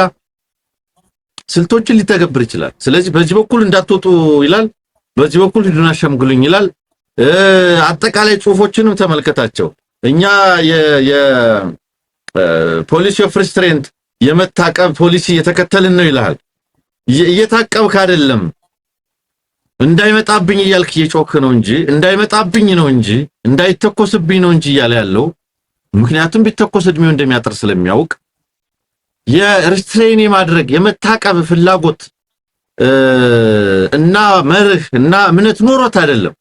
ስልቶችን ሊተገብር ይችላል። ስለዚህ በዚህ በኩል እንዳትወጡ ይላል፣ በዚህ በኩል ሂዱና ሸምግሉኝ ይላል። አጠቃላይ ጽሁፎችንም ተመልከታቸው። እኛ የፖሊሲ ኦፍ ሪስትሬንት የመታቀብ ፖሊሲ የተከተልን ነው ይላል። እየታቀብክ አይደለም፣ እንዳይመጣብኝ እያልክ እየጮክ ነው እንጂ እንዳይመጣብኝ ነው እንጂ እንዳይተኮስብኝ ነው እንጂ እያለ ያለው ምክንያቱም ቢተኮስ እድሜው እንደሚያጥር ስለሚያውቅ የሪስትሬን ማድረግ የመታቀብ ፍላጎት እና መርህ እና እምነት ኖሮት አይደለም።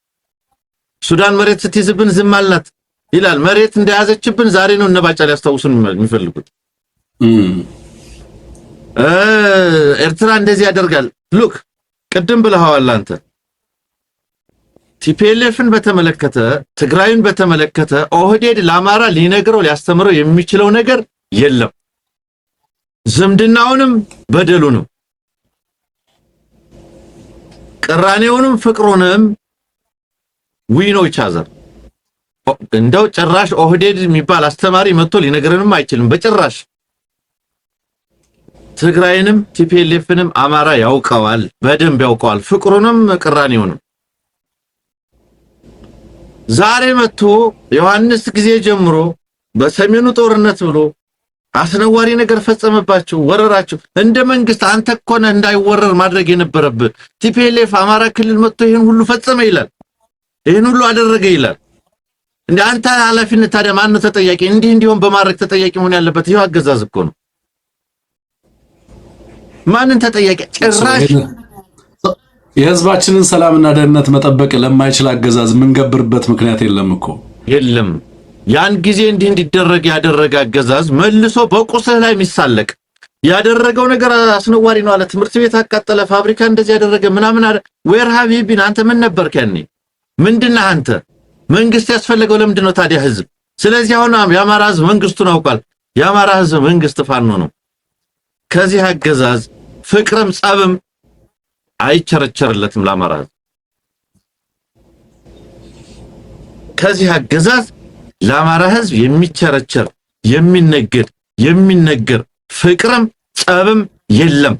ሱዳን መሬት ስትይዝብን ዝም አልናት ይላል። መሬት እንደያዘችብን ዛሬ ነው እነባጫ ሊያስታውሱን የሚፈልጉት። ኤርትራ እንደዚህ ያደርጋል። ሉክ ቅድም ብለሃዋል አንተ ቲፒኤልኤፍን በተመለከተ ትግራይን በተመለከተ ኦህዴድ ለአማራ ሊነግረው ሊያስተምረው የሚችለው ነገር የለም። ዝምድናውንም በደሉንም ቅራኔውንም ፍቅሩንም ዊኖ ይቻዛል። እንደው ጭራሽ ኦህዴድ የሚባል አስተማሪ መጥቶ ሊነግረንም አይችልም በጭራሽ። ትግራይንም ቲፒኤልኤፍንም አማራ ያውቀዋል፣ በደንብ ያውቀዋል፣ ፍቅሩንም ቅራኔውንም። ዛሬ መጥቶ ዮሐንስ ጊዜ ጀምሮ በሰሜኑ ጦርነት ብሎ አስነዋሪ ነገር ፈጸመባችሁ፣ ወረራችሁ። እንደ መንግስት አንተ እኮ ነህ እንዳይወረር ማድረግ የነበረብህ። ቲፒኤልኤፍ አማራ ክልል መጥቶ ይሄን ሁሉ ፈጸመ ይላል፣ ይሄን ሁሉ አደረገ ይላል። እንደ አንተ ኃላፊነት ታዲያ ማን ነው ተጠያቂ? እንዲህ እንዲሆን በማድረግ ተጠያቂ መሆን ያለበት ይሄው አገዛዝ እኮ ነው። ማንን ተጠያቂ? ጭራሽ የህዝባችንን ሰላምና ደህንነት መጠበቅ ለማይችል አገዛዝ ምንገብርበት ምክንያት የለም እኮ የለም። ያን ጊዜ እንዲህ እንዲደረግ ያደረገ አገዛዝ መልሶ በቁስህ ላይ የሚሳለቅ ያደረገው ነገር አስነዋሪ ነው አለ። ትምህርት ቤት አቃጠለ፣ ፋብሪካ እንደዚህ ያደረገ ምናምን አለ። ዌር ሃቭ ዩ ቢን? አንተ ምን ነበርክ ያኔ? ምንድነህ አንተ? መንግስት ያስፈልገው ለምንድን ነው ታዲያ ህዝብ? ስለዚህ አሁን የአማራ ህዝብ መንግስቱን አውቋል። የአማራ ህዝብ መንግስት ፋኖ ነው። ከዚህ አገዛዝ ፍቅርም ጸብም አይቸረቸርለትም ለአማራ ህዝብ። ከዚህ አገዛዝ ለአማራ ህዝብ የሚቸረቸር የሚነገድ የሚነገር ፍቅርም ጸብም የለም።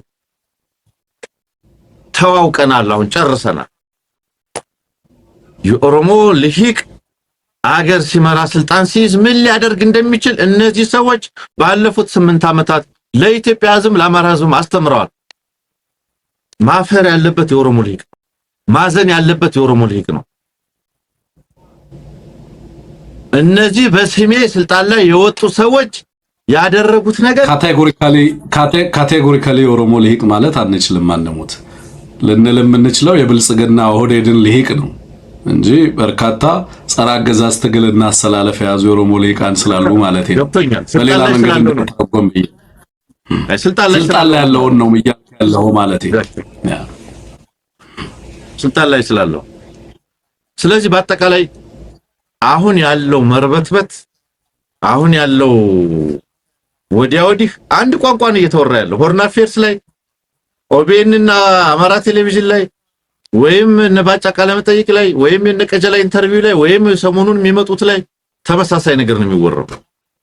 ተዋውቀናል። አሁን ጨርሰናል። የኦሮሞ ልሂቅ አገር ሲመራ ስልጣን ሲይዝ ምን ሊያደርግ እንደሚችል እነዚህ ሰዎች ባለፉት 8 ዓመታት ለኢትዮጵያ ሕዝብ ለአማራ ሕዝብ አስተምረዋል። ማፈር ያለበት የኦሮሞ ልሂቅ፣ ማዘን ያለበት የኦሮሞ ልሂቅ ነው። እነዚህ በስሜ ስልጣን ላይ የወጡ ሰዎች ያደረጉት ነገር ካቴጎሪካሊ የኦሮሞ ልሂቅ ማለት አንችልም። አንሞት ልንል የምንችለው የብልጽግና ኦህዴድን ልሂቅ ነው እንጂ በርካታ ጸረ አገዛዝ ትግልና አሰላለፍ የያዙ የኦሮሞ ልሂቃን ስላሉ ማለት ነው። በሌላ መንገድ እንደተቆም ስልጣን ላይ ያለውን ነው ያለው ማለት ነው። ስልጣን ላይ ስላለው ስለዚህ በአጠቃላይ አሁን ያለው መርበትበት አሁን ያለው ወዲያ ወዲህ አንድ ቋንቋ ነው እየተወራ ያለው። ሆርን አፌርስ ላይ ኦቤን እና አማራ ቴሌቪዥን ላይ ወይም ነባጫ ቃለ መጠይቅ ላይ ወይም የነቀጀላ ኢንተርቪው ላይ ወይም ሰሞኑን የሚመጡት ላይ ተመሳሳይ ነገር ነው የሚወራው።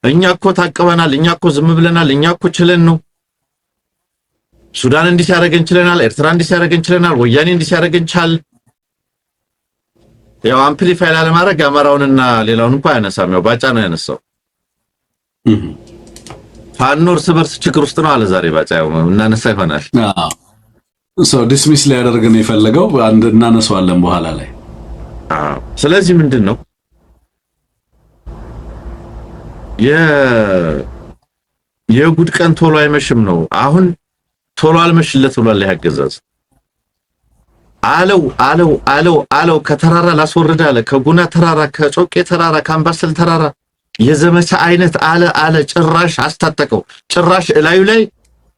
እኛ እኮ ታቀበናል፣ እኛ እኮ ዝም ብለናል፣ እኛ እኮ ችለን ነው ሱዳን እንዲህ ሲያደርገን ችለናል፣ ኤርትራ እንዲህ ሲያደርገን ችለናል፣ ወያኔ እንዲህ ሲያደርገን ቻል። ያው አምፕሊፋይ ለማድረግ አማራውንና ሌላውን እንኳን ያነሳም ያው ባጫ ነው ያነሳው። ፋኖ እርስ በርስ ችግር ውስጥ ነው አለ ዛሬ ባጫ ያው እናነሳ ይሆናል። ዲስሚስ ሊያደርግ ነው የፈለገው። አንድ እናነሳዋለን በኋላ ላይ። ስለዚህ ምንድነው የጉድ ቀን ቶሎ አይመሽም ነው። አሁን ቶሎ አልመሽለት ብሏል ያገዛዝ። አለው ከተራራ ላስወርድ አለ። ከጉና ተራራ፣ ከጮቄ ተራራ፣ ከአምባሰል ተራራ የዘመቻ አይነት አለ ጭራሽ አስታጠቀው። ጭራሽ እላዩ ላይ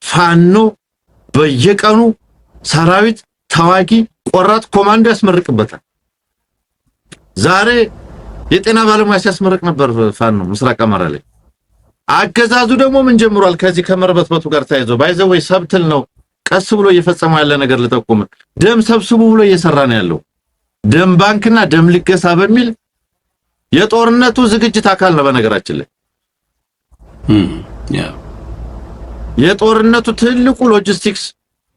ፋኖ በየቀኑ ሰራዊት ተዋጊ ቆራጥ ኮማንዶ ያስመርቅበታል። ዛሬ የጤና ባለሙያ ሲያስመርቅ ነበር ፋኖ ምስራቅ አማራ ላይ። አገዛዙ ደግሞ ምን ጀምሯል? ከዚህ ከመርበትበቱ ጋር ተያይዞ ባይዘው ወይ ሰብትል ነው ቀስ ብሎ እየፈጸመው ያለ ነገር ልጠቁም። ደም ሰብስቡ ብሎ እየሰራ ነው ያለው። ደም ባንክና ደም ልገሳ በሚል የጦርነቱ ዝግጅት አካል ነው። በነገራችን ላይ የጦርነቱ ትልቁ ሎጂስቲክስ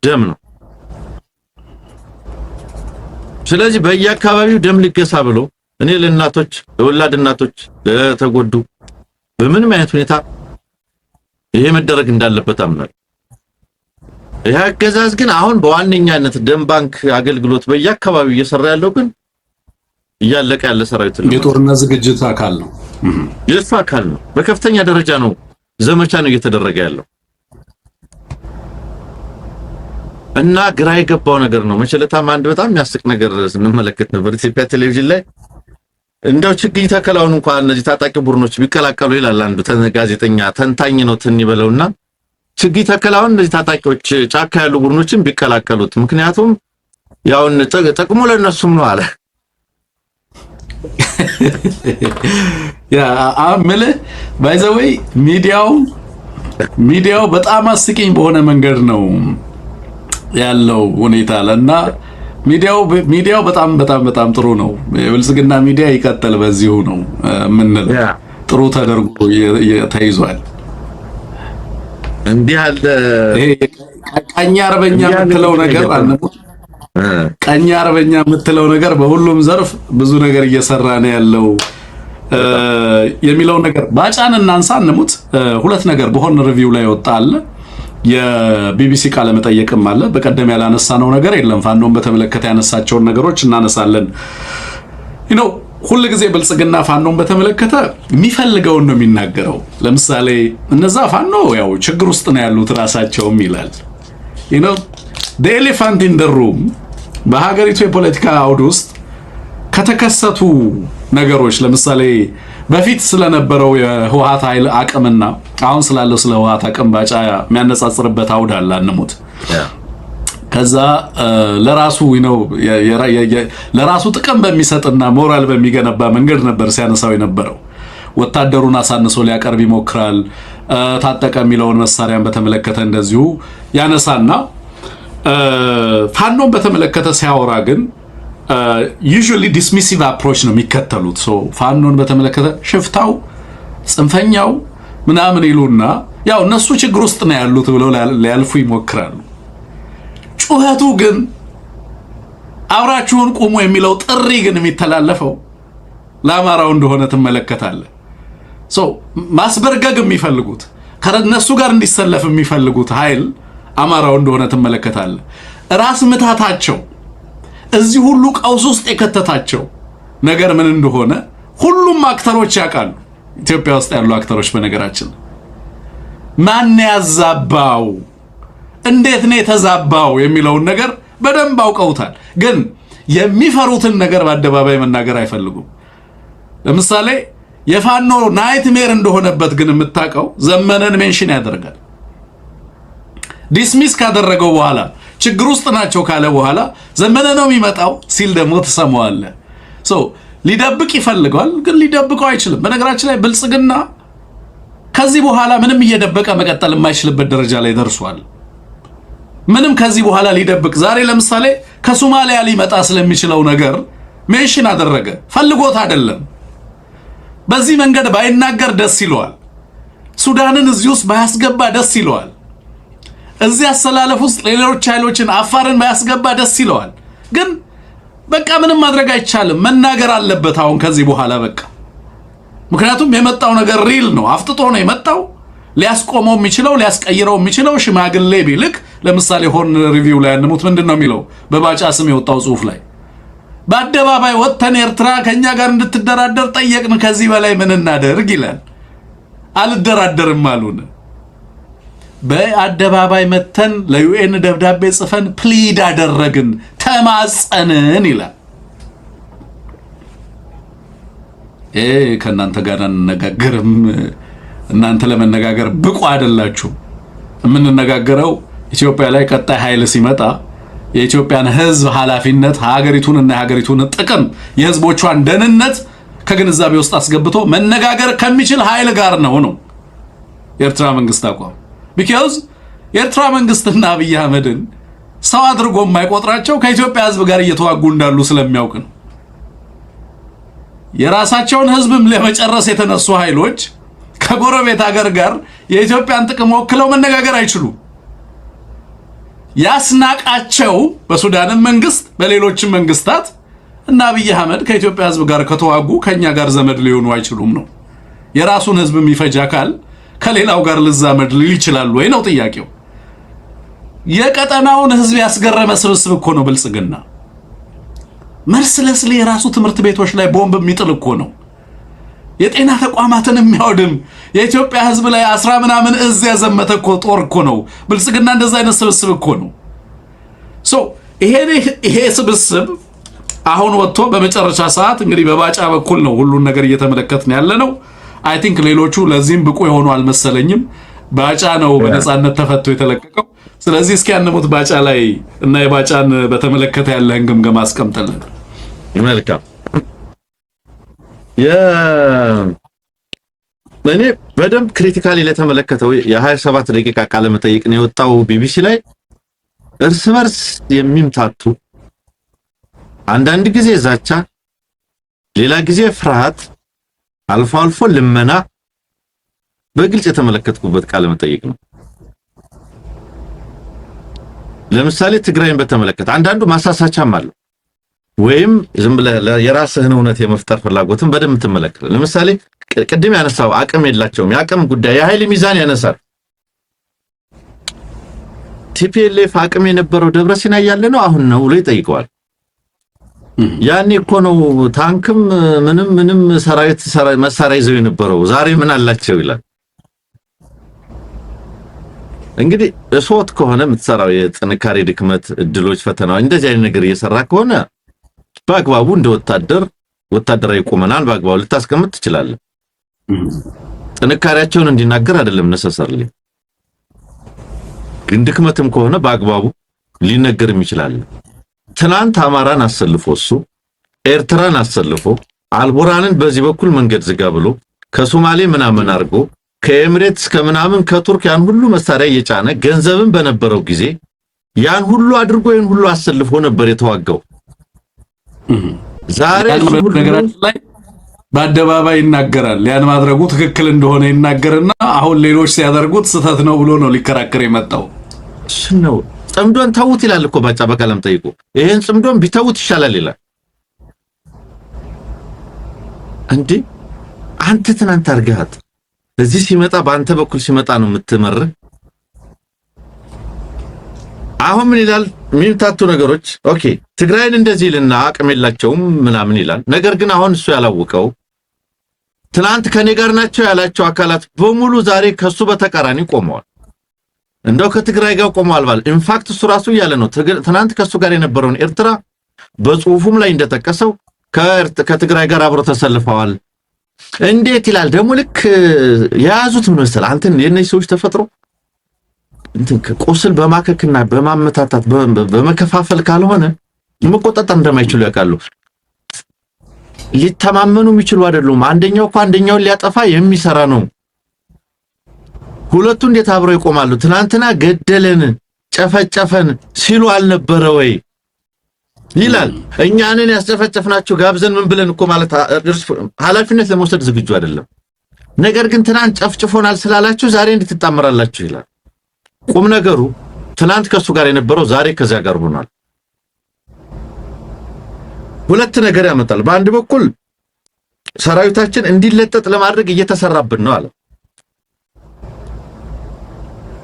ደም ነው። ስለዚህ በየአካባቢው ደም ልገሳ ብሎ እኔ ለእናቶች ለወላድ እናቶች ለተጎዱ በምንም አይነት ሁኔታ ይሄ መደረግ እንዳለበት አምናለሁ። ይሄ አገዛዝ ግን አሁን በዋነኛነት ደም ባንክ አገልግሎት በየአካባቢው እየሰራ ያለው ግን እያለቀ ያለ ሰራዊት ነው። የጦርነት ዝግጅት አካል ነው። የእሱ አካል ነው። በከፍተኛ ደረጃ ነው ዘመቻ ነው እየተደረገ ያለው እና ግራ የገባው ነገር ነው። መቸለታም አንድ በጣም የሚያስቅ ነገር ስንመለከት ነበር ኢትዮጵያ ቴሌቪዥን ላይ። እንደው ችግኝ ተከላውን እንኳን እነዚህ ታጣቂ ቡድኖች ቢቀላቀሉ ይላል አንዱ ጋዜጠኛ ተንታኝ ነው ይበለውና ችግኝ ተከላውን እነዚህ ታጣቂዎች ጫካ ያሉ ቡድኖችን ቢቀላቀሉት ምክንያቱም ያው ጥቅሙ ለነሱም ነው አለ። ያ አመለ ባይዘዌይ ሚዲያው በጣም አስቂኝ በሆነ መንገድ ነው ያለው ሁኔታ ለና ሚዲያው በጣም ጥሩ ነው። የብልጽግና ሚዲያ ይቀጥል በዚሁ ነው የምንለው። ጥሩ ተደርጎ ተይዟል። እንዲህ አለ ቀኝ አርበኛ የምትለው ነገር ቀኝ አርበኛ የምትለው ነገር በሁሉም ዘርፍ ብዙ ነገር እየሰራ ነው ያለው የሚለው ነገር ባጫን እናንሳ እንሙት። ሁለት ነገር በሆነ ሪቪው ላይ ወጣ አለ። የቢቢሲ ቃለ መጠየቅም አለ። በቀደም ያላነሳነው ነገር የለም። ፋኖን በተመለከተ ያነሳቸውን ነገሮች እናነሳለን። ሁሉ ጊዜ ብልጽግና ፋኖን በተመለከተ የሚፈልገውን ነው የሚናገረው። ለምሳሌ እነዛ ፋኖ ያው ችግር ውስጥ ነው ያሉት ራሳቸውም ይላል። the elephant in the room በሀገሪቱ የፖለቲካ አውድ ውስጥ ከተከሰቱ ነገሮች ለምሳሌ በፊት ስለነበረው የህወሓት ኃይል አቅምና አሁን ስላለው ስለ ህወሓት አቅም ባጫ የሚያነጻጽርበት አውድ አለ አንሙት። ከዛ ለራሱ ጥቅም በሚሰጥና ሞራል በሚገነባ መንገድ ነበር ሲያነሳው የነበረው። ወታደሩን አሳንሶ ሊያቀርብ ይሞክራል። ታጠቀ የሚለውን መሳሪያን በተመለከተ እንደዚሁ ያነሳና ፋኖን በተመለከተ ሲያወራ ግን usually dismissive approach ነው የሚከተሉት። ፋኖን በተመለከተ ሽፍታው ጽንፈኛው ምናምን ይሉና ያው እነሱ ችግር ውስጥ ነው ያሉት ብለው ሊያልፉ ይሞክራሉ። ጩኸቱ ግን አብራችሁን ቁሙ የሚለው ጥሪ ግን የሚተላለፈው ለአማራው እንደሆነ ትመለከታለህ። ማስበርገግ የሚፈልጉት ከነሱ ጋር እንዲሰለፍ የሚፈልጉት ኃይል አማራው እንደሆነ ትመለከታለህ። ራስ ምታታቸው እዚህ ሁሉ ቀውስ ውስጥ የከተታቸው ነገር ምን እንደሆነ ሁሉም አክተሮች ያውቃሉ። ኢትዮጵያ ውስጥ ያሉ አክተሮች በነገራችን ማን ያዛባው እንዴት ነው የተዛባው የሚለውን ነገር በደንብ አውቀውታል። ግን የሚፈሩትን ነገር በአደባባይ መናገር አይፈልጉም። ለምሳሌ የፋኖ ናይትሜር እንደሆነበት ግን የምታውቀው ዘመነን ሜንሽን ያደርጋል። ዲስሚስ ካደረገው በኋላ ችግር ውስጥ ናቸው ካለ በኋላ ዘመነ ነው የሚመጣው ሲል ደግሞ ትሰማዋለህ። ሊደብቅ ይፈልጋል፣ ግን ሊደብቀው አይችልም። በነገራችን ላይ ብልጽግና ከዚህ በኋላ ምንም እየደበቀ መቀጠል የማይችልበት ደረጃ ላይ ደርሷል። ምንም ከዚህ በኋላ ሊደብቅ ዛሬ ለምሳሌ ከሶማሊያ ሊመጣ ስለሚችለው ነገር ሜንሽን አደረገ። ፈልጎት አይደለም። በዚህ መንገድ ባይናገር ደስ ይለዋል። ሱዳንን እዚህ ውስጥ ባያስገባ ደስ ይለዋል። እዚህ አሰላለፍ ውስጥ ሌሎች ኃይሎችን አፋርን ባያስገባ ደስ ይለዋል። ግን በቃ ምንም ማድረግ አይቻልም። መናገር አለበት አሁን ከዚህ በኋላ በቃ። ምክንያቱም የመጣው ነገር ሪል ነው። አፍጥጦ ነው የመጣው። ሊያስቆመው የሚችለው ሊያስቀይረው የሚችለው ሽማግሌ ቢልክ ለምሳሌ ሆርን ሪቪው ላይ አንሙት ምንድነው የሚለው በባጫ ስም የወጣው ጽሁፍ ላይ በአደባባይ ወጥተን ኤርትራ ከኛ ጋር እንድትደራደር ጠየቅን፣ ከዚህ በላይ ምን እናደርግ ይላል። አልደራደርም አሉን። በአደባባይ መተን ለዩኤን ደብዳቤ ጽፈን ፕሊድ አደረግን፣ ተማጸንን ይላል። ከእናንተ ጋር አንነጋገርም፣ እናንተ ለመነጋገር ብቁ አይደላችሁም። የምንነጋገረው ኢትዮጵያ ላይ ቀጣይ ኃይል ሲመጣ የኢትዮጵያን ሕዝብ ኃላፊነት ሀገሪቱንና የሀገሪቱን ጥቅም የሕዝቦቿን ደህንነት ከግንዛቤ ውስጥ አስገብቶ መነጋገር ከሚችል ኃይል ጋር ነው የኤርትራ መንግስት አቋም። ቢካዝ የኤርትራ መንግስትና አብይ አህመድን ሰው አድርጎ የማይቆጥራቸው ከኢትዮጵያ ሕዝብ ጋር እየተዋጉ እንዳሉ ስለሚያውቅ ነው። የራሳቸውን ሕዝብም ለመጨረስ የተነሱ ኃይሎች ከጎረቤት ሀገር ጋር የኢትዮጵያን ጥቅም ወክለው መነጋገር አይችሉም። ያስናቃቸው በሱዳንም መንግስት በሌሎችም መንግስታት እና አብይ አህመድ ከኢትዮጵያ ሕዝብ ጋር ከተዋጉ ከኛ ጋር ዘመድ ሊሆኑ አይችሉም ነው። የራሱን ሕዝብ የሚፈጅ አካል ከሌላው ጋር ልዛመድ ሊል ይችላል ወይ ነው ጥያቄው። የቀጠናውን ሕዝብ ያስገረመ ስብስብ እኮ ነው ብልጽግና። መርስለስሊ የራሱ ትምህርት ቤቶች ላይ ቦምብ የሚጥል እኮ ነው። የጤና ተቋማትን የሚያወድም የኢትዮጵያ ሕዝብ ላይ 10 ምናምን እዝ ያዘመተ እኮ ጦር እኮ ነው ብልጽግና። እንደዛ አይነት ስብስብ እኮ ነው። ይሄ ስብስብ አሁን ወጥቶ በመጨረሻ ሰዓት እንግዲህ በባጫ በኩል ነው ሁሉን ነገር እየተመለከትን ያለ ነው። አይ ቲንክ ሌሎቹ ለዚህም ብቁ የሆኑ አልመሰለኝም። ባጫ ነው በነፃነት ተፈቶ የተለቀቀው። ስለዚህ እስኪ ያንሙት ባጫ ላይ እና የባጫን በተመለከተ ያለህን ግምገማ አስቀምጠልን። መልካም። እኔ በደንብ ክሪቲካሊ ለተመለከተው የ27 ደቂቃ ቃለ መጠይቅ ነው የወጣው ቢቢሲ ላይ። እርስ በርስ የሚምታቱ አንዳንድ ጊዜ ዛቻ፣ ሌላ ጊዜ ፍርሃት፣ አልፎ አልፎ ልመና በግልጽ የተመለከትኩበት ቃለ መጠይቅ ነው። ለምሳሌ ትግራይን በተመለከተ አንዳንዱ ማሳሳቻም አለው ወይም ዝም ብለህ የራስህን እውነት የመፍጠር ፍላጎትን በደንብ ትመለከተ። ለምሳሌ ቅድም ያነሳው አቅም የላቸውም፣ የአቅም ጉዳይ የኃይል ሚዛን ያነሳል። ቲፒኤልኤፍ አቅም የነበረው ደብረሲና ያለ ነው አሁን ነው ብሎ ይጠይቀዋል። ያኔ እኮ ነው ታንክም ምንም ሰራዊት መሳሪያ ይዘው የነበረው ዛሬ ምን አላቸው ይላል። እንግዲህ እሶት ከሆነ የምትሰራው የጥንካሬ ድክመት እድሎች ፈተናዎች እንደዚህ አይነት ነገር እየሰራ ከሆነ በአግባቡ እንደ ወታደራዊ ቁመናን በአግባቡ ልታስቀምጥ ትችላለህ። ጥንካሬያቸውን እንዲናገር አይደለም ነሰሰርልኝ፣ ግን ድክመትም ከሆነ በአግባቡ ሊነገርም ይችላል። ትናንት አማራን አሰልፎ እሱ ኤርትራን አሰልፎ አልቡራንን በዚህ በኩል መንገድ ዝጋ ብሎ ከሶማሌ ምናምን አድርጎ ከኤምሬትስ ከምናምን ከቱርክ ያን ሁሉ መሳሪያ እየጫነ ገንዘብን በነበረው ጊዜ ያን ሁሉ አድርጎ ያን ሁሉ አሰልፎ ነበር የተዋጋው። ዛሬ ነገራችን ላይ በአደባባይ ይናገራል። ያን ማድረጉ ትክክል እንደሆነ ይናገርና አሁን ሌሎች ሲያደርጉት ስህተት ነው ብሎ ነው ሊከራከር የመጣው። እሱ ነው ጽምዶን ተውት ይላል እኮ ባጫ በቀለም ጠይቁ። ይሄን ጽምዶን ቢተውት ይሻላል ይላል። እንዴ አንተ ትናንት አርጋት እዚህ ሲመጣ በአንተ በኩል ሲመጣ ነው የምትመር። አሁን ምን ይላል? የሚምታቱ ነገሮች ኦኬ ትግራይን እንደዚህ ይልና አቅም የላቸውም ምናምን ይላል። ነገር ግን አሁን እሱ ያላወቀው ትናንት ከኔ ጋር ናቸው ያላቸው አካላት በሙሉ ዛሬ ከሱ በተቃራኒ ቆመዋል። እንደው ከትግራይ ጋር ቆመዋል ባል ኢንፋክት እሱ ራሱ ያለ ነው ትናንት ከሱ ጋር የነበረውን ኤርትራ በጽሁፉም ላይ እንደተጠቀሰው ከትግራይ ጋር አብሮ ተሰልፈዋል። እንዴት ይላል ደግሞ ልክ የያዙት ምን መሰል አንተን የነዚህ ሰዎች ተፈጥሮ እንትን ቁስል በማከክና በማመታታት በመከፋፈል ካልሆነ መቆጣጠር እንደማይችሉ ያውቃሉ። ሊተማመኑ የሚችሉ አይደሉም። አንደኛው እኮ አንደኛውን ሊያጠፋ የሚሰራ ነው። ሁለቱ እንዴት አብረው ይቆማሉ? ትናንትና ገደለን ጨፈጨፈን ሲሉ አልነበረ ወይ ይላል። እኛንን ያስጨፈጨፍናችሁ ጋብዘን ምን ብለን እኮ ማለት ኃላፊነት ለመውሰድ ዝግጁ አይደለም። ነገር ግን ትናንት ጨፍጭፎናል ስላላችሁ ዛሬ እንድትጣመራላችሁ ይላል። ቁም ነገሩ ትናንት ከሱ ጋር የነበረው ዛሬ ከዚያ ጋር ሆኗል። ሁለት ነገር ያመጣል። በአንድ በኩል ሰራዊታችን እንዲለጠጥ ለማድረግ እየተሰራብን ነው አለ።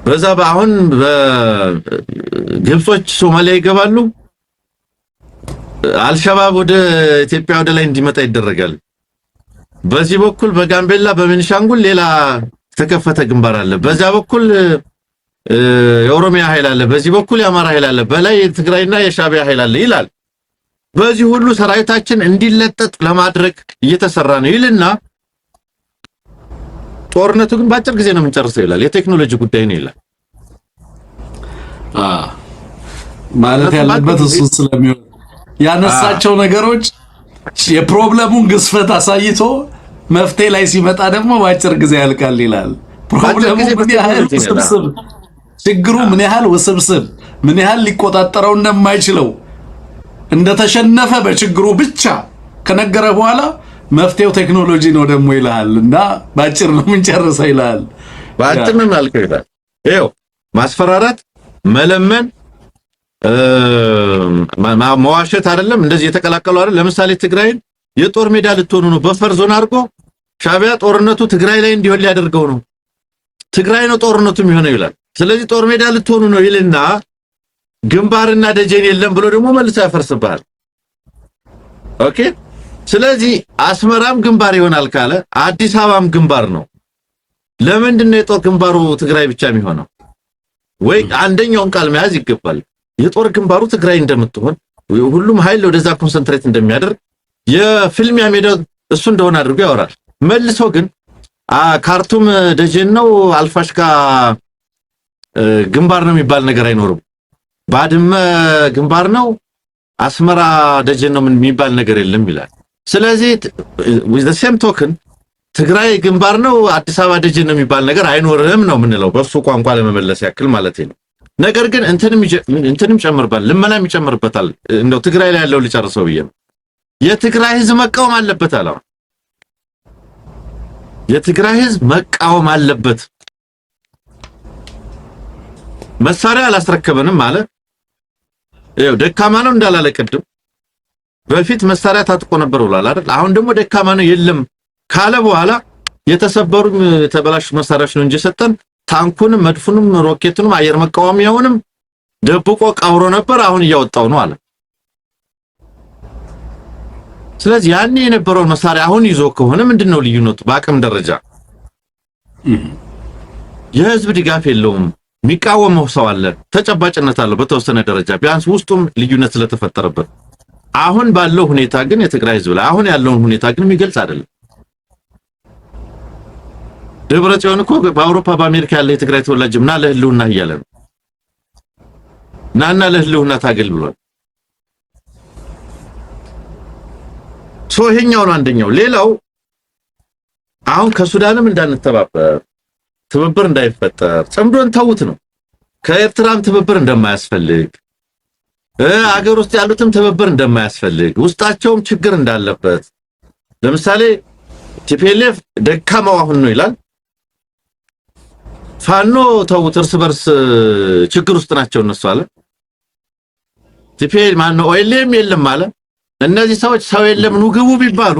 በዛ አሁን በግብጾች ሶማሊያ ይገባሉ። አልሸባብ ወደ ኢትዮጵያ ወደ ላይ እንዲመጣ ይደረጋል። በዚህ በኩል በጋምቤላ በቤኒሻንጉል ሌላ ተከፈተ ግንባር አለ። በዛ በኩል የኦሮሚያ ኃይል አለ። በዚህ በኩል የአማራ ኃይል አለ። በላይ የትግራይና የሻቢያ ኃይል አለ ይላል። በዚህ ሁሉ ሰራዊታችን እንዲለጠጥ ለማድረግ እየተሰራ ነው ይልና ጦርነቱ ግን በአጭር ጊዜ ነው የምንጨርሰው ይላል። የቴክኖሎጂ ጉዳይ ነው ይላል። ማለት ያለበት እሱ ስለሚሆን ያነሳቸው ነገሮች የፕሮብለሙን ግዝፈት አሳይቶ መፍትሄ ላይ ሲመጣ ደግሞ በአጭር ጊዜ ያልቃል ይላል። ፕሮብለሙ ምን ያህል ውስብስብ፣ ችግሩ ምን ያህል ውስብስብ፣ ምን ያህል ሊቆጣጠረው እንደማይችለው እንደተሸነፈ በችግሩ ብቻ ከነገረ በኋላ መፍትሄው ቴክኖሎጂ ነው ደግሞ ይላል እና በአጭር ነው የምንጨርሰው ይላል። በአጭር ነው ያልከው ይላል። ይኸው ማስፈራራት፣ መለመን፣ መዋሸት አይደለም እንደዚህ የተቀላቀሉ አይደል። ለምሳሌ ትግራይን የጦር ሜዳ ልትሆኑ ነው በፈር ዞን አድርጎ ሻቢያ ጦርነቱ ትግራይ ላይ እንዲሆን ሊያደርገው ነው። ትግራይ ነው ጦርነቱ የሚሆነው ይላል። ስለዚህ ጦር ሜዳ ልትሆኑ ነው ይልና ግንባርና ደጀን የለም ብሎ ደግሞ መልሶ ያፈርስብሃል። ኦኬ ስለዚህ አስመራም ግንባር ይሆናል ካለ አዲስ አበባም ግንባር ነው። ለምንድን ነው የጦር ግንባሩ ትግራይ ብቻ የሚሆነው? ወይ አንደኛውን ቃል መያዝ ይገባል። የጦር ግንባሩ ትግራይ እንደምትሆን ሁሉም ኃይል ወደዛ ኮንሰንትሬት እንደሚያደርግ የፊልሚያ ሜዳው እሱ እንደሆነ አድርጎ ያወራል። መልሶ ግን ካርቱም ደጀን ነው አልፋሽካ ግንባር ነው የሚባል ነገር አይኖርም። ባድመ ግንባር ነው አስመራ ደጀን ነው የሚባል ነገር የለም ይላል። ስለዚህ with the same token ትግራይ ግንባር ነው አዲስ አበባ ደጀን ነው የሚባል ነገር አይኖርም ነው የምንለው በሱ ቋንቋ ለመመለስ ያክል ማለት ነው። ነገር ግን እንትንም ጨምርባል ልመናም ይጨምርበታል። እንደው ትግራይ ላይ ያለው ሊጨርሰው ብዬ የትግራይ ህዝብ መቃወም አለበት አለ። የትግራይ ህዝብ መቃወም አለበት። መሳሪያ አላስረከበንም ማለት ይኸው ደካማ ነው እንዳላለ ቅድም በፊት መሳሪያ ታጥቆ ነበር ብሏል አይደል? አሁን ደግሞ ደካማ ነው የለም ካለ በኋላ የተሰበሩ የተበላሹ መሳሪያዎች ነው እንጂ ሰጠን ታንኩንም መድፉንም ሮኬቱንም አየር መቃወሚያውንም ደብቆ ቀብሮ ነበር አሁን እያወጣው ነው አለ። ስለዚህ ያኔ የነበረው መሳሪያ አሁን ይዞ ከሆነ ምንድነው ልዩነቱ? በአቅም ደረጃ የህዝብ ድጋፍ የለውም። የሚቃወመው ሰው አለ፣ ተጨባጭነት አለው በተወሰነ ደረጃ ቢያንስ ውስጡም ልዩነት ስለተፈጠረበት። አሁን ባለው ሁኔታ ግን የትግራይ ህዝብ ላይ አሁን ያለውን ሁኔታ ግን የሚገልጽ አይደለም። ደብረጽዮን እኮ በአውሮፓ በአሜሪካ ያለ የትግራይ ተወላጅምና ለህልውና እያለ ነው ናና ለህልውና ታገል ብሏል። ይሄኛው ነው አንደኛው። ሌላው አሁን ከሱዳንም እንዳንተባበር ትብብር እንዳይፈጠር ጽምዶን ተውት ነው። ከኤርትራም ትብብር እንደማያስፈልግ አገር ውስጥ ያሉትም ትብብር እንደማያስፈልግ ውስጣቸውም ችግር እንዳለበት ለምሳሌ ቲፒኤልኤፍ ደካማው አሁን ነው ይላል። ፋኖ ተውት እርስ በርስ ችግር ውስጥ ናቸው እነሱ አለ። ቲፒኤል ማነው ኦኤልኤም የለም አለ። እነዚህ ሰዎች ሰው የለም ኑ ግቡ ቢባሉ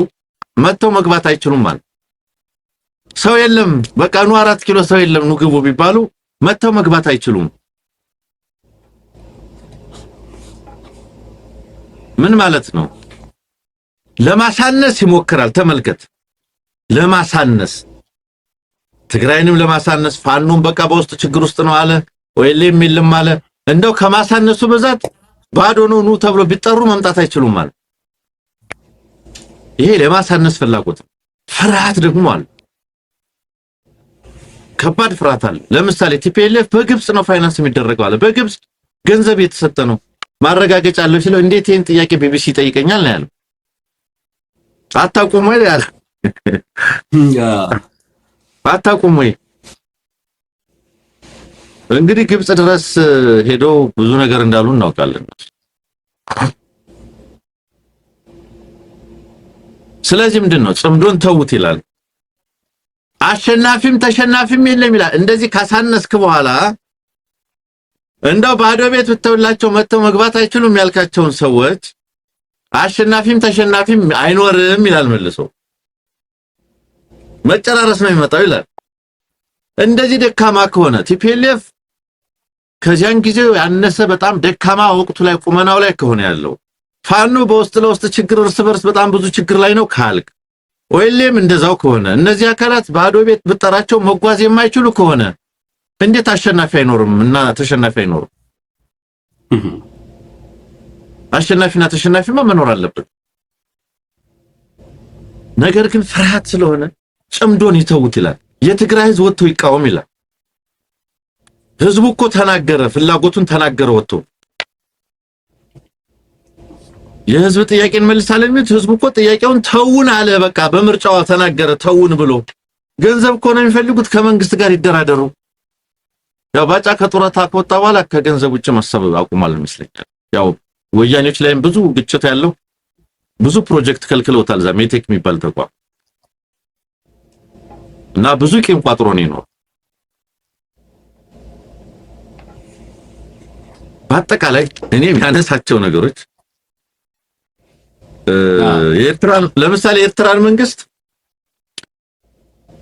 መተው መግባት አይችሉም ማለት ሰው የለም በቃ ኑ 4 ኪሎ ሰው የለም ኑ ግቡ ቢባሉ መተው መግባት አይችሉም። ምን ማለት ነው? ለማሳነስ ይሞክራል። ተመልከት፣ ለማሳነስ ትግራይንም ለማሳነስ ፋኖም በቃ በውስጥ ችግር ውስጥ ነው አለ። ኦኤልኤም የለም አለ። እንደው ከማሳነሱ በዛት ባዶ ነው ኑ ተብሎ ቢጠሩ መምጣት አይችሉም ማለት ይሄ ለማሳነስ ፍላጎት። ፍርሃት ደግሞ አለ፣ ከባድ ፍርሃት አለ። ለምሳሌ ቲፒኤልኤፍ በግብጽ ነው ፋይናንስ የሚደረገው አለ። በግብጽ ገንዘብ የተሰጠ ነው ማረጋገጫ አለው ሲለው እንዴት ይሄን ጥያቄ ቢቢሲ ይጠይቀኛል ነው ያለው። አታውቁም ወይ ያለ አታውቁም ወይ? እንግዲህ ግብጽ ድረስ ሄዶ ብዙ ነገር እንዳሉ እናውቃለን። ስለዚህ ምንድነው ጽምዶን ተውት ይላል። አሸናፊም ተሸናፊም የለም ይላል። እንደዚህ ካሳነስክ በኋላ እንደው ባዶ ቤት ብትውላቸው መተው መግባት አይችሉም ያልካቸውን ሰዎች አሸናፊም ተሸናፊም አይኖርም ይላል መልሶ። መጨራረስ ነው የሚመጣው ይላል። እንደዚህ ደካማ ከሆነ ቲፒኤልኤፍ ከዚያን ጊዜው ያነሰ በጣም ደካማ ወቅቱ ላይ ቁመናው ላይ ከሆነ ያለው ፋኖ በውስጥ ለውስጥ ችግር እርስ በርስ በጣም ብዙ ችግር ላይ ነው ካልክ ኦኤልኤም እንደዛው ከሆነ እነዚህ አካላት ባዶ ቤት ብጠራቸው መጓዝ የማይችሉ ከሆነ እንዴት አሸናፊ አይኖርም እና ተሸናፊ አይኖርም? አሸናፊና ተሸናፊማ መኖር አለበት። ነገር ግን ፍርሃት ስለሆነ ጽምዶን ይተውት ይላል። የትግራይ ህዝብ ወጥቶ ይቃወም ይላል። ህዝቡ እኮ ተናገረ፣ ፍላጎቱን ተናገረ ወጥቶ የህዝብ ጥያቄን መልሳለን ማለት ህዝቡ እኮ ጥያቄውን ተውን አለ። በቃ በምርጫው ተናገረ ተውን ብሎ ገንዘብ እኮ ነው የሚፈልጉት ከመንግስት ጋር ይደራደሩ። ያው ባጫ ከጡረታ ከወጣ በኋላ ከገንዘብ ውጭ ማሰብ አቁሟል ይመስለኛል። ያው ወያኔዎች ላይም ብዙ ግጭት ያለው ብዙ ፕሮጀክት ከልክለውታል። ዛ ሜቴክ የሚባል ተቋም እና ብዙ ቂም ቋጥሮ ነው። በአጠቃላይ እኔ የሚያነሳቸው ነገሮች የኤርትራን ለምሳሌ የኤርትራን መንግስት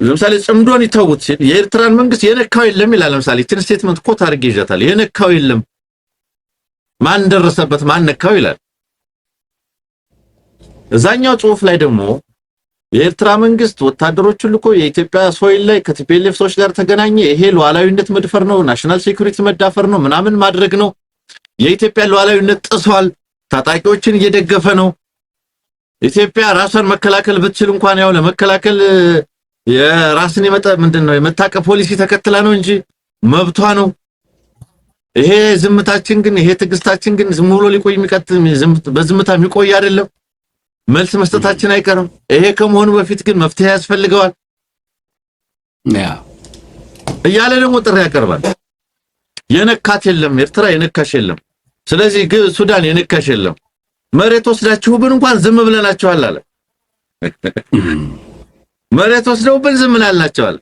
ለምሳሌ ጽምዶን ይተውት ሲል የኤርትራን መንግስት የነካው የለም ይላል። ለምሳሌ ትን ስቴትመንት ኮት አድርጌ ይዣታል። የነካው የለም ማን ደረሰበት ማን ነካው ይላል። እዛኛው ጽሁፍ ላይ ደግሞ የኤርትራ መንግስት ወታደሮቹን ልኮ የኢትዮጵያ ሶይል ላይ ከቲፒኤልኤፍ ሰዎች ጋር ተገናኘ፣ ይሄ ሉዓላዊነት መድፈር ነው፣ ናሽናል ሴኩሪቲ መዳፈር ነው፣ ምናምን ማድረግ ነው፣ የኢትዮጵያ ሉዓላዊነት ጥሷል፣ ታጣቂዎችን እየደገፈ ነው። ኢትዮጵያ ራሷን መከላከል ብትችል እንኳን ያው ለመከላከል የራስን ምንድነው የመታቀብ ፖሊሲ ተከትላ ነው እንጂ መብቷ ነው። ይሄ ዝምታችን ግን ይሄ ትግስታችን ግን ዝም ብሎ ሊቆይ የሚቀጥል በዝምታ የሚቆይ አይደለም። መልስ መስጠታችን አይቀርም። ይሄ ከመሆኑ በፊት ግን መፍትሄ ያስፈልገዋል እያለ ደግሞ ጥሪ ያቀርባል። የነካት የለም ኤርትራ የነካሽ የለም። ስለዚህ ሱዳን የነካሽ የለም። መሬት ወስዳችሁብን እንኳን ዝም ብለናቸዋል አለ። መሬት ወስደውብን ዝም ብለናቸዋል።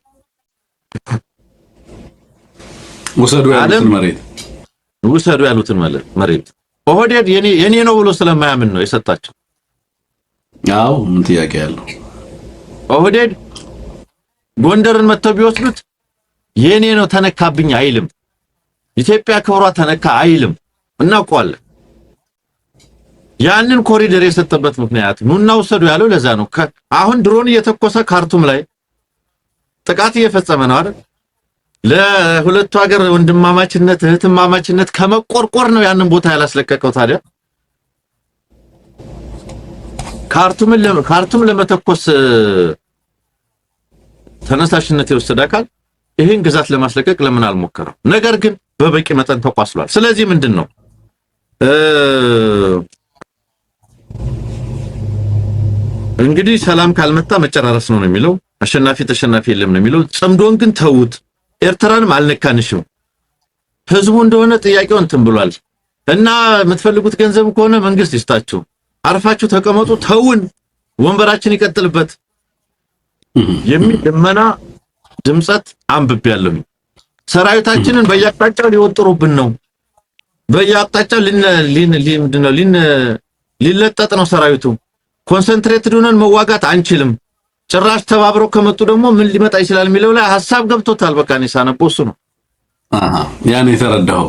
ውሰዱ ያሉትን መሬት ኦህዴድ የኔ ነው ብሎ ስለማያምን ነው የሰጣቸው። አዎ ምን ጥያቄ ያለው? ኦህዴድ ጎንደርን መተው ቢወስዱት የኔ ነው ተነካብኝ አይልም። ኢትዮጵያ ክብሯ ተነካ አይልም። እናውቀዋለን። ያንን ኮሪደር የሰጠበት ምክንያት ኑና ወሰዱ ያለው ለዛ ነው። አሁን ድሮን እየተኮሰ ካርቱም ላይ ጥቃት እየፈጸመ ነው አይደል? ለሁለቱ ሀገር ወንድማማችነት እህትማማችነት ከመቆርቆር ነው ያንን ቦታ ያላስለቀቀው። ታዲያ ካርቱም ለመተኮስ ተነሳሽነት የወሰደ አካል ይሄን ግዛት ለማስለቀቅ ለምን አልሞከረም? ነገር ግን በበቂ መጠን ተቋስሏል። ስለዚህ ምንድነው እንግዲህ ሰላም ካልመጣ መጨራረስ ነው የሚለው። አሸናፊ ተሸናፊ የለም ነው የሚለው። ጽምዶን ግን ተውት። ኤርትራንም አልነካንሽም። ህዝቡ እንደሆነ ጥያቄው እንትን ብሏል እና የምትፈልጉት ገንዘብ ከሆነ መንግስት ይስጣችሁ፣ አርፋችሁ ተቀመጡ፣ ተውን፣ ወንበራችን ይቀጥልበት። የሚደመና ድምጸት አንብቤያለሁ። ሰራዊታችንን በየአቅጣጫው ሊወጥሩብን ነው። በየአቅጣጫው ሊለጠጥ ነው ሰራዊቱ። ኮንሰንትሬትድ ሆነን መዋጋት አንችልም። ጭራሽ ተባብረው ከመጡ ደግሞ ምን ሊመጣ ይችላል የሚለው ላይ ሐሳብ ገብቶታል። በቃ እኔ ሳነበው እሱ ነው ያን የተረዳው።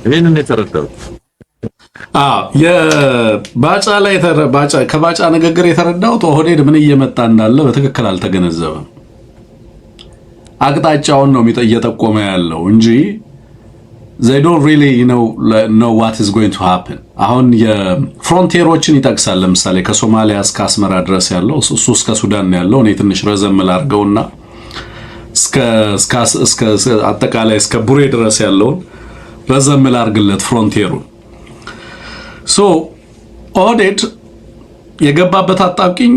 ይሄንን የተረዳው የባጫ ላይ ከባጫ ንግግር የተረዳው ኦህዴድ ምን እየመጣ እንዳለ በትክክል አልተገነዘበም። አቅጣጫውን ነው እየጠቆመ ያለው እንጂ they don't really know what is going to happen። አሁን የፍሮንቲየሮችን ይጠቅሳል። ለምሳሌ ከሶማሊያ እስከ አስመራ ድረስ ያለው እሱ እስከ ሱዳን ያለው እኔ ትንሽ ረዘም ላድርገውና እስከ አጠቃላይ እስከ ቡሬ ድረስ ያለውን ረዘም ላድርግለት ፍሮንቲየሩን። ሶ ኦህዴድ የገባበት አጣብቂኝ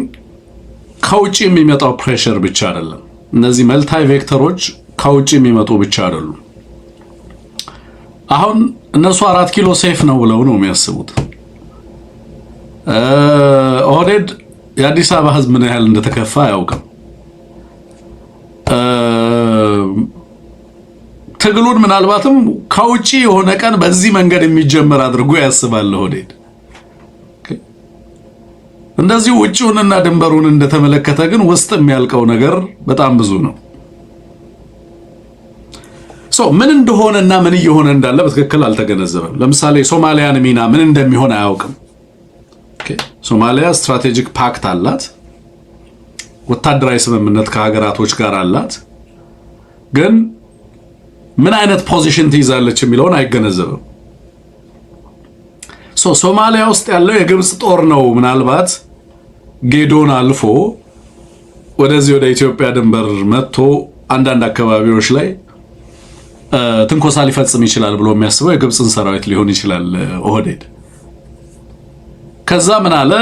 ከውጭ የሚመጣው ፕሬሸር ብቻ አይደለም። እነዚህ መልታይ ቬክተሮች ከውጭ የሚመጡ ብቻ አይደሉም። አሁን እነሱ 4 ኪሎ ሴፍ ነው ብለው ነው የሚያስቡት። ኦህዴድ የአዲስ አበባ ህዝብ ምን ያህል እንደተከፋ አያውቅም። ትግሉን ምናልባትም ከውጪ የሆነ ቀን በዚህ መንገድ የሚጀመር አድርጎ ያስባል ኦህዴድ። እንደዚህ ውጪውንና ድንበሩን እንደተመለከተ ግን ውስጥ የሚያልቀው ነገር በጣም ብዙ ነው። ምን እንደሆነና ምን እየሆነ እንዳለ በትክክል አልተገነዘበም። ለምሳሌ ሶማሊያን ሚና ምን እንደሚሆን አያውቅም። ሶማሊያ ስትራቴጂክ ፓክት አላት፣ ወታደራዊ ስምምነት ከሀገራቶች ጋር አላት። ግን ምን አይነት ፖዚሽን ትይዛለች የሚለውን አይገነዘብም። ሶማሊያ ውስጥ ያለው የግብጽ ጦር ነው ምናልባት ጌዶን አልፎ ወደዚህ ወደ ኢትዮጵያ ድንበር መጥቶ አንዳንድ አካባቢዎች ላይ ትንኮሳ ሊፈጽም ይችላል ብሎ የሚያስበው የግብጽን ሰራዊት ሊሆን ይችላል ኦህዴድ። ከዛ ምን አለ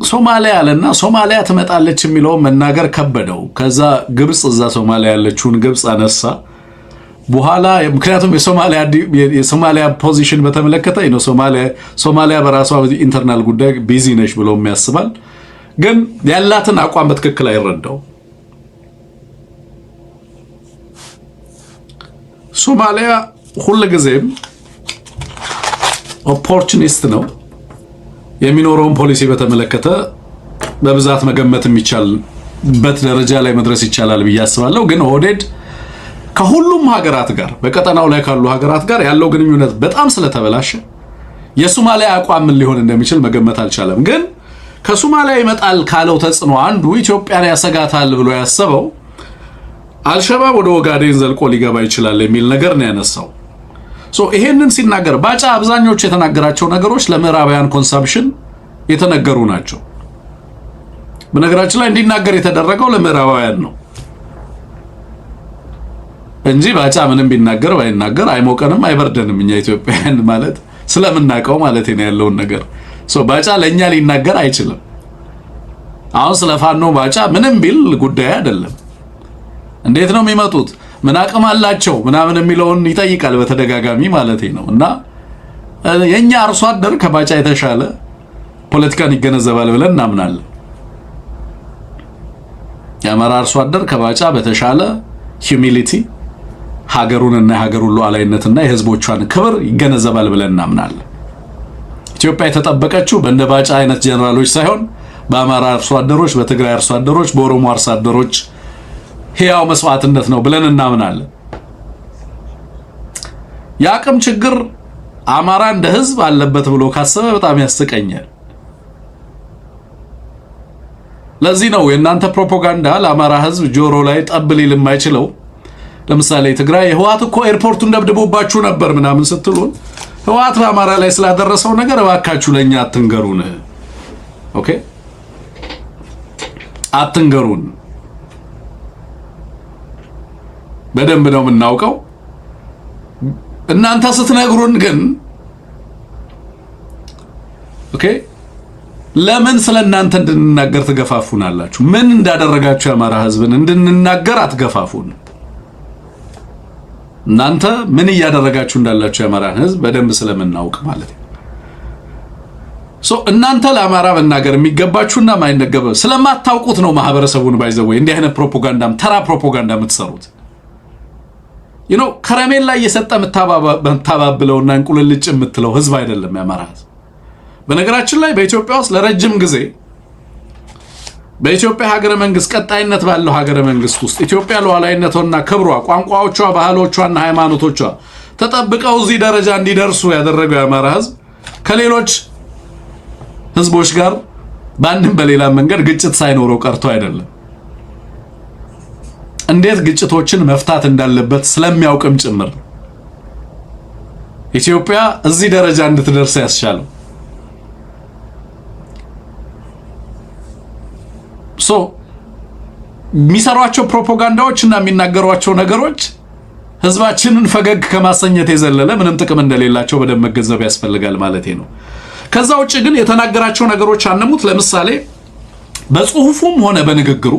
ሶማሊያ አለና ሶማሊያ ትመጣለች የሚለው መናገር ከበደው። ከዛ ግብጽ እዛ ሶማሊያ ያለችውን ግብጽ አነሳ። በኋላ ምክንያቱም የሶማሊያ ፖዚሽን በተመለከተ ነው ሶማሊያ በራሷ ኢንተርናል ጉዳይ ቢዚ ነች ብሎ የሚያስባል። ግን ያላትን አቋም በትክክል አይረዳው። ሶማሊያ ሁልጊዜም ኦፖርቹኒስት ነው። የሚኖረውን ፖሊሲ በተመለከተ በብዛት መገመት የሚቻልበት ደረጃ ላይ መድረስ ይቻላል ብዬ አስባለሁ። ግን ኦህዴድ ከሁሉም ሀገራት ጋር በቀጠናው ላይ ካሉ ሀገራት ጋር ያለው ግንኙነት በጣም ስለተበላሸ የሶማሊያ አቋም ምን ሊሆን እንደሚችል መገመት አልቻለም። ግን ከሶማሊያ ይመጣል ካለው ተጽዕኖ አንዱ ኢትዮጵያን ያሰጋታል ብሎ ያሰበው አልሸባብ ወደ ኦጋዴን ዘልቆ ሊገባ ይችላል የሚል ነገር ነው ያነሳው። ይሄንን ሲናገር ባጫ አብዛኞቹ የተናገራቸው ነገሮች ለምዕራባውያን ኮንሰምፕሽን የተነገሩ ናቸው። በነገራችን ላይ እንዲናገር የተደረገው ለምዕራባውያን ነው እንጂ ባጫ ምንም ቢናገር ባይናገር አይሞቀንም አይበርደንም። እኛ ኢትዮጵያውያን ማለት ስለምናውቀው ማለት ነው ያለውን ነገር። ባጫ ለኛ ሊናገር አይችልም። አሁን ስለፋኖ ባጫ ምንም ቢል ጉዳይ አይደለም። እንዴት ነው የሚመጡት? ምን አቅም አላቸው? ምናምን የሚለውን ይጠይቃል በተደጋጋሚ ማለት ነው። እና የኛ አርሶ አደር ከባጫ የተሻለ ፖለቲካን ይገነዘባል ብለን እናምናለን። የአማራ አርሶ አደር ከባጫ በተሻለ ሂዩሚሊቲ ሀገሩንና የሀገሩን ሉዓላዊነትና የህዝቦቿን ክብር ይገነዘባል ብለን እናምናለን። ኢትዮጵያ የተጠበቀችው በእንደ ባጫ አይነት ጀነራሎች ሳይሆን በአማራ አርሶ አደሮች፣ በትግራይ አርሶ አደሮች፣ በኦሮሞ አርሶ አደሮች ሕያው መስዋዕትነት ነው ብለን እናምናለን። የአቅም ችግር አማራ እንደ ህዝብ አለበት ብሎ ካሰበ በጣም ያስቀኛል። ለዚህ ነው የእናንተ ፕሮፓጋንዳ ለአማራ ህዝብ ጆሮ ላይ ጠብ ሊል የማይችለው። ለምሳሌ ትግራይ ህወሓት እኮ ኤርፖርቱን ደብድቦባችሁ ነበር ምናምን ስትሉን ህወሓት በአማራ ላይ ስላደረሰው ነገር እባካችሁ ለኛ አትንገሩን። ኦኬ አትንገሩን። በደንብ ነው የምናውቀው። እናንተ ስትነግሩን ግን ኦኬ ለምን ስለናንተ እንድንናገር ትገፋፉናላችሁ? ምን እንዳደረጋችሁ የአማራ ህዝብን እንድንናገር አትገፋፉን? እናንተ ምን እያደረጋችሁ እንዳላችሁ የአማራን ህዝብ በደንብ ስለምናውቅ ማለት ነው። እናንተ ለአማራ መናገር የሚገባችሁና ማይነገበው ስለማታውቁት ነው ማህበረሰቡን ባይዘው እንዲህ አይነት ፕሮፓጋንዳም ተራ ፕሮፓጋንዳ የምትሰሩት። ከረሜላ እየሰጠ መታባብለውና እንቁልልጭ የምትለው ህዝብ አይደለም ያማራ ህዝብ። በነገራችን ላይ በኢትዮጵያ ውስጥ ለረጅም ጊዜ በኢትዮጵያ ሀገረ መንግስት ቀጣይነት ባለው ሀገረ መንግስት ውስጥ ኢትዮጵያ ሉዓላዊነቷና ክብሯ፣ ቋንቋዎቿ፣ ባህሎቿና ሃይማኖቶቿ ተጠብቀው እዚህ ደረጃ እንዲደርሱ ያደረገው ያማራ ህዝብ ከሌሎች ህዝቦች ጋር በአንድም በሌላ መንገድ ግጭት ሳይኖረው ቀርቶ አይደለም። እንዴት ግጭቶችን መፍታት እንዳለበት ስለሚያውቅም ጭምር ኢትዮጵያ እዚህ ደረጃ እንድትደርስ ያስቻለው። የሚሰሯቸው ፕሮፓጋንዳዎች እና የሚናገሯቸው ነገሮች ህዝባችንን ፈገግ ከማሰኘት የዘለለ ምንም ጥቅም እንደሌላቸው በደንብ መገንዘብ ያስፈልጋል ማለት ነው። ከዛ ውጭ ግን የተናገራቸው ነገሮች አነሙት። ለምሳሌ በጽሁፉም ሆነ በንግግሩ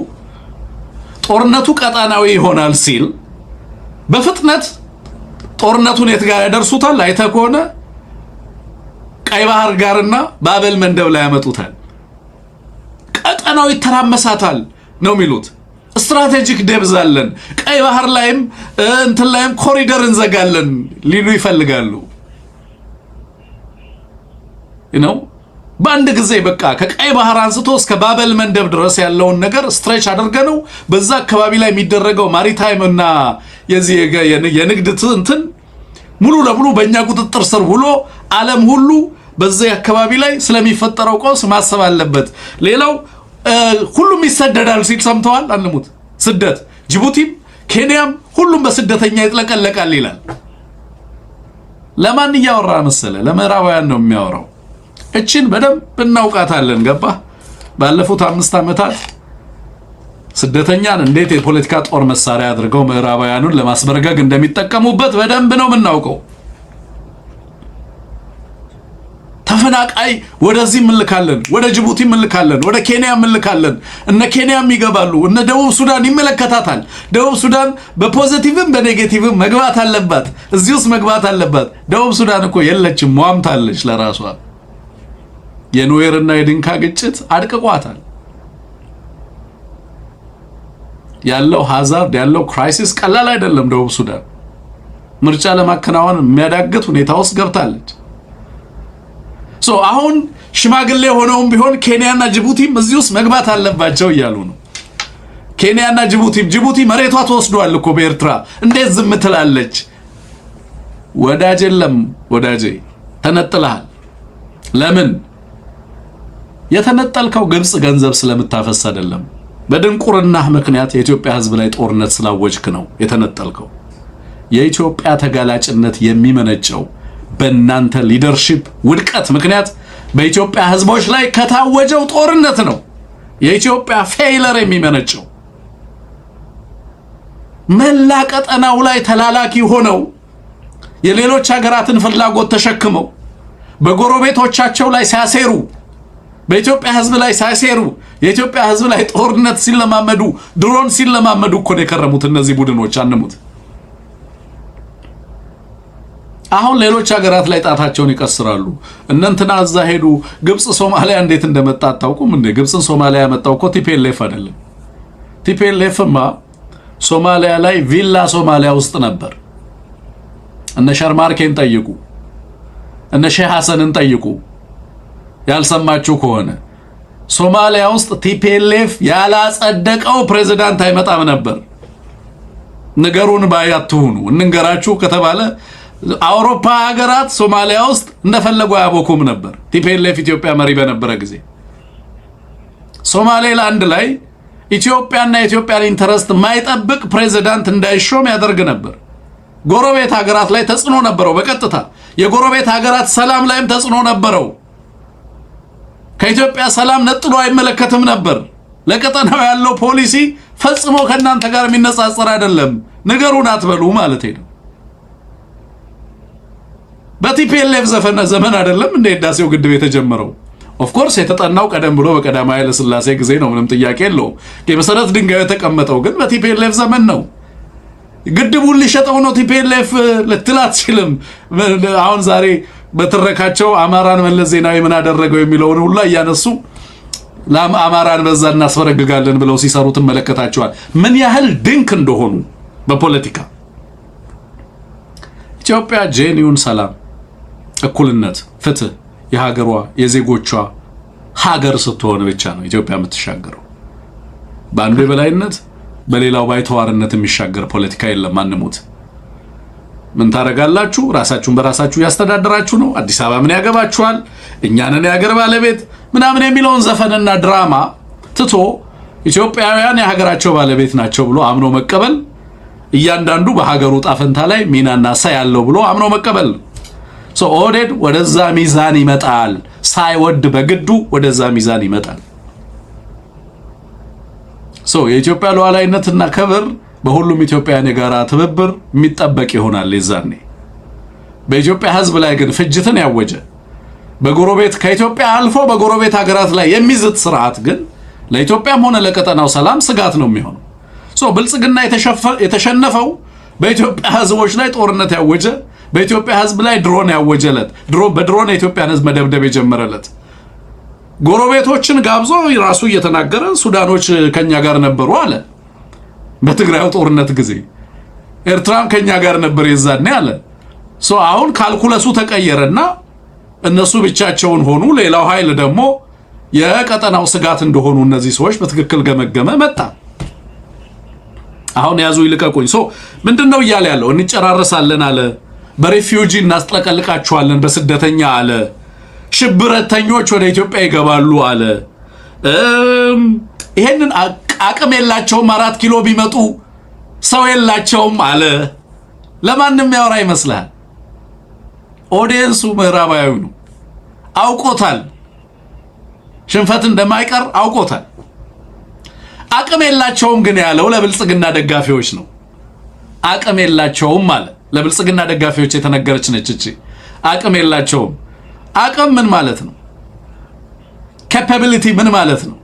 ጦርነቱ ቀጣናዊ ይሆናል ሲል በፍጥነት ጦርነቱን የት ጋር ያደርሱታል? አይተህ ከሆነ ቀይ ባህር ጋርና ባበል መንደብ ላይ ያመጡታል። ቀጣናው ይተራመሳታል ነው የሚሉት። ስትራቴጂክ ደብዝ አለን፣ ቀይ ባህር ላይም እንትን ላይም ኮሪደር እንዘጋለን ሊሉ ይፈልጋሉ። በአንድ ጊዜ በቃ ከቀይ ባህር አንስቶ እስከ ባበል መንደብ ድረስ ያለውን ነገር ስትሬች አድርገነው በዛ አካባቢ ላይ የሚደረገው ማሪታይም እና የዚህ የንግድ እንትን ሙሉ ለሙሉ በእኛ ቁጥጥር ስር ውሎ ዓለም ሁሉ በዚህ አካባቢ ላይ ስለሚፈጠረው ቀውስ ማሰብ አለበት። ሌላው ሁሉም ይሰደዳል ሲል ሰምተዋል። አንሙት ስደት ጅቡቲም ኬንያም ሁሉም በስደተኛ ይጥለቀለቃል ይላል። ለማን እያወራ መሰለ? ለምዕራባውያን ነው የሚያወራው። እቺን በደንብ እናውቃታለን። ገባ? ባለፉት 5 ዓመታት ስደተኛን እንዴት የፖለቲካ ጦር መሳሪያ አድርገው ምዕራባውያኑን ለማስበረገግ እንደሚጠቀሙበት በደንብ ነው የምናውቀው። ተፈናቃይ ወደዚህ እንልካለን፣ ወደ ጅቡቲ እንልካለን፣ ወደ ኬንያ እንልካለን። እነ ኬንያም ይገባሉ፣ እነ ደቡብ ሱዳን ይመለከታታል። ደቡብ ሱዳን በፖዚቲቭም በኔጌቲቭም መግባት አለባት፣ እዚህ ውስጥ መግባት አለባት። ደቡብ ሱዳን እኮ የለችም፣ ሟምታለች ለራሷ። የኑዌርና የድንካ ግጭት አድቅቋታል። ያለው ሃዛርድ ያለው ክራይሲስ ቀላል አይደለም። ደቡብ ሱዳን ምርጫ ለማከናወን የሚያዳግት ሁኔታ ውስጥ ገብታለች። አሁን ሽማግሌ ሆነውም ቢሆን ኬንያና ጅቡቲም እዚህ ውስጥ መግባት አለባቸው እያሉ ነው። ኬንያና ጅቡቲ መሬቷ ተወስዷል እኮ በኤርትራ። እንዴት ዝም ትላለች? ወዳጅ የለም ወዳጄ፣ ተነጥለሃል። ለምን የተነጠልከው? ግብጽ ገንዘብ ስለምታፈስ አይደለም። በድንቁርናህ ምክንያት የኢትዮጵያ ሕዝብ ላይ ጦርነት ስላወጅክ ነው የተነጠልከው። የኢትዮጵያ ተጋላጭነት የሚመነጨው በእናንተ ሊደርሺፕ ውድቀት ምክንያት በኢትዮጵያ ሕዝቦች ላይ ከታወጀው ጦርነት ነው። የኢትዮጵያ ፌይለር የሚመነጨው መላ ቀጠናው ላይ ተላላኪ ሆነው የሌሎች ሀገራትን ፍላጎት ተሸክመው በጎረቤቶቻቸው ላይ ሲያሴሩ፣ በኢትዮጵያ ሕዝብ ላይ ሲያሴሩ፣ የኢትዮጵያ ሕዝብ ላይ ጦርነት ሲለማመዱ፣ ድሮን ሲለማመዱ እኮ ነው የከረሙት እነዚህ ቡድኖች። አንሙት። አሁን ሌሎች ሀገራት ላይ ጣታቸውን ይቀስራሉ። እነንትና እዛ ሄዱ። ግብጽ ሶማሊያ እንዴት እንደመጣ አታውቁም እንዴ? ግብጽን ሶማሊያ ያመጣው እኮ ቲፒኤልኤፍ አይደለም። ቲፒኤልኤፍማ ሶማሊያ ላይ ቪላ ሶማሊያ ውስጥ ነበር። እነ ሸርማርኬን ጠይቁ፣ እነ ሼህ ሐሰንን ጠይቁ። ያልሰማችሁ ከሆነ ሶማሊያ ውስጥ ቲፒኤልኤፍ ያላጸደቀው ፕሬዝዳንት አይመጣም ነበር። ነገሩን ባያትሁኑ እንንገራችሁ ከተባለ አውሮፓ ሀገራት ሶማሊያ ውስጥ እንደፈለጉ ያቦኩም ነበር። ቲፒኤልኤፍ ኢትዮጵያ መሪ በነበረ ጊዜ ሶማሌላንድ ላይ ኢትዮጵያና የኢትዮጵያን ኢንተረስት ማይጠብቅ ፕሬዝዳንት እንዳይሾም ያደርግ ነበር። ጎረቤት ሀገራት ላይ ተጽዕኖ ነበረው። በቀጥታ የጎረቤት ሀገራት ሰላም ላይም ተጽዕኖ ነበረው። ከኢትዮጵያ ሰላም ነጥሎ አይመለከትም ነበር። ለቀጠናው ያለው ፖሊሲ ፈጽሞ ከናንተ ጋር የሚነጻጸር አይደለም። ነገሩን አትበሉ ማለት ነው። በቲፒኤልኤፍ ዘመን አይደለም እንደ ህዳሴው ግድብ የተጀመረው። ኦፍ ኮርስ የተጠናው ቀደም ብሎ በቀዳማዊ ኃይለ ሥላሴ ጊዜ ነው፣ ምንም ጥያቄ የለውም። የመሰረት ድንጋዩ የተቀመጠው ግን በቲፒኤልኤፍ ዘመን ነው። ግድቡን ሊሸጠው ነው ቲፒኤልኤፍ ልትል አትችልም። አሁን ዛሬ በትረካቸው አማራን መለስ ዜናዊ ምን አደረገው የሚለውን ሁሉ እያነሱ አማራን በዛ እናስፈረግጋለን ብለው ሲሰሩ ትመለከታቸዋል። ምን ያህል ድንክ እንደሆኑ በፖለቲካ። ኢትዮጵያ ጄኒውን ሰላም፣ እኩልነት፣ ፍትህ የሀገሯ የዜጎቿ ሀገር ስትሆን ብቻ ነው ኢትዮጵያ የምትሻገረው። በአንዱ የበላይነት በሌላው ባይተዋርነት የሚሻገር ፖለቲካ የለም። ማንሙት ምን ታረጋላችሁ? ራሳችሁን በራሳችሁ ያስተዳድራችሁ ነው። አዲስ አበባ ምን ያገባችኋል? እኛንን የሀገር ባለቤት ምናምን የሚለውን ዘፈንና ድራማ ትቶ ኢትዮጵያውያን የሀገራቸው ባለቤት ናቸው ብሎ አምኖ መቀበል፣ እያንዳንዱ በሀገሩ ጣፈንታ ላይ ሚናና ሳይ ያለው ብሎ አምኖ መቀበል። ኦህዴድ ወደዛ ሚዛን ይመጣል። ሳይወድ በግዱ ወደዛ ሚዛን ይመጣል። የኢትዮጵያ ሉዓላዊነትና ክብር በሁሉም ኢትዮጵያውያን የጋራ ትብብር የሚጠበቅ ይሆናል። የዛኔ በኢትዮጵያ ሕዝብ ላይ ግን ፍጅትን ያወጀ በጎረቤት ከኢትዮጵያ አልፎ በጎረቤት ሀገራት ላይ የሚዝት ስርዓት ግን ለኢትዮጵያም ሆነ ለቀጠናው ሰላም ስጋት ነው የሚሆነው። ብልጽግና የተሸነፈው በኢትዮጵያ ሕዝቦች ላይ ጦርነት ያወጀ፣ በኢትዮጵያ ሕዝብ ላይ ድሮን ያወጀለት፣ በድሮን የኢትዮጵያን ሕዝብ መደብደብ የጀመረለት፣ ጎረቤቶችን ጋብዞ ራሱ እየተናገረ ሱዳኖች ከኛ ጋር ነበሩ አለ። በትግራዩ ጦርነት ጊዜ ኤርትራም ከኛ ጋር ነበር የዛኔ አለ። አሁን ካልኩለሱ ተቀየረና እነሱ ብቻቸውን ሆኑ። ሌላው ኃይል ደግሞ የቀጠናው ስጋት እንደሆኑ እነዚህ ሰዎች በትክክል ገመገመ መጣ። አሁን ያዙ ይልቀቁኝ። ምንድነው እያለ ያለው? እንጨራረሳለን አለ። በሬፊውጂ እናስጠለቅቃቸዋለን በስደተኛ አለ። ሽብረተኞች ወደ ኢትዮጵያ ይገባሉ አለ። ይሄንን አቅም የላቸውም፣ 4 ኪሎ ቢመጡ ሰው የላቸውም አለ። ለማንም ያወራ ይመስላል። ኦዲየንሱ ምዕራባዊ ነው፣ አውቆታል። ሽንፈት እንደማይቀር አውቆታል። አቅም የላቸውም ግን ያለው ለብልጽግና ደጋፊዎች ነው። አቅም የላቸውም አለ። ለብልጽግና ደጋፊዎች የተነገረች ነች እቺ። አቅም የላቸውም። አቅም ምን ማለት ነው? ካፓቢሊቲ ምን ማለት ነው?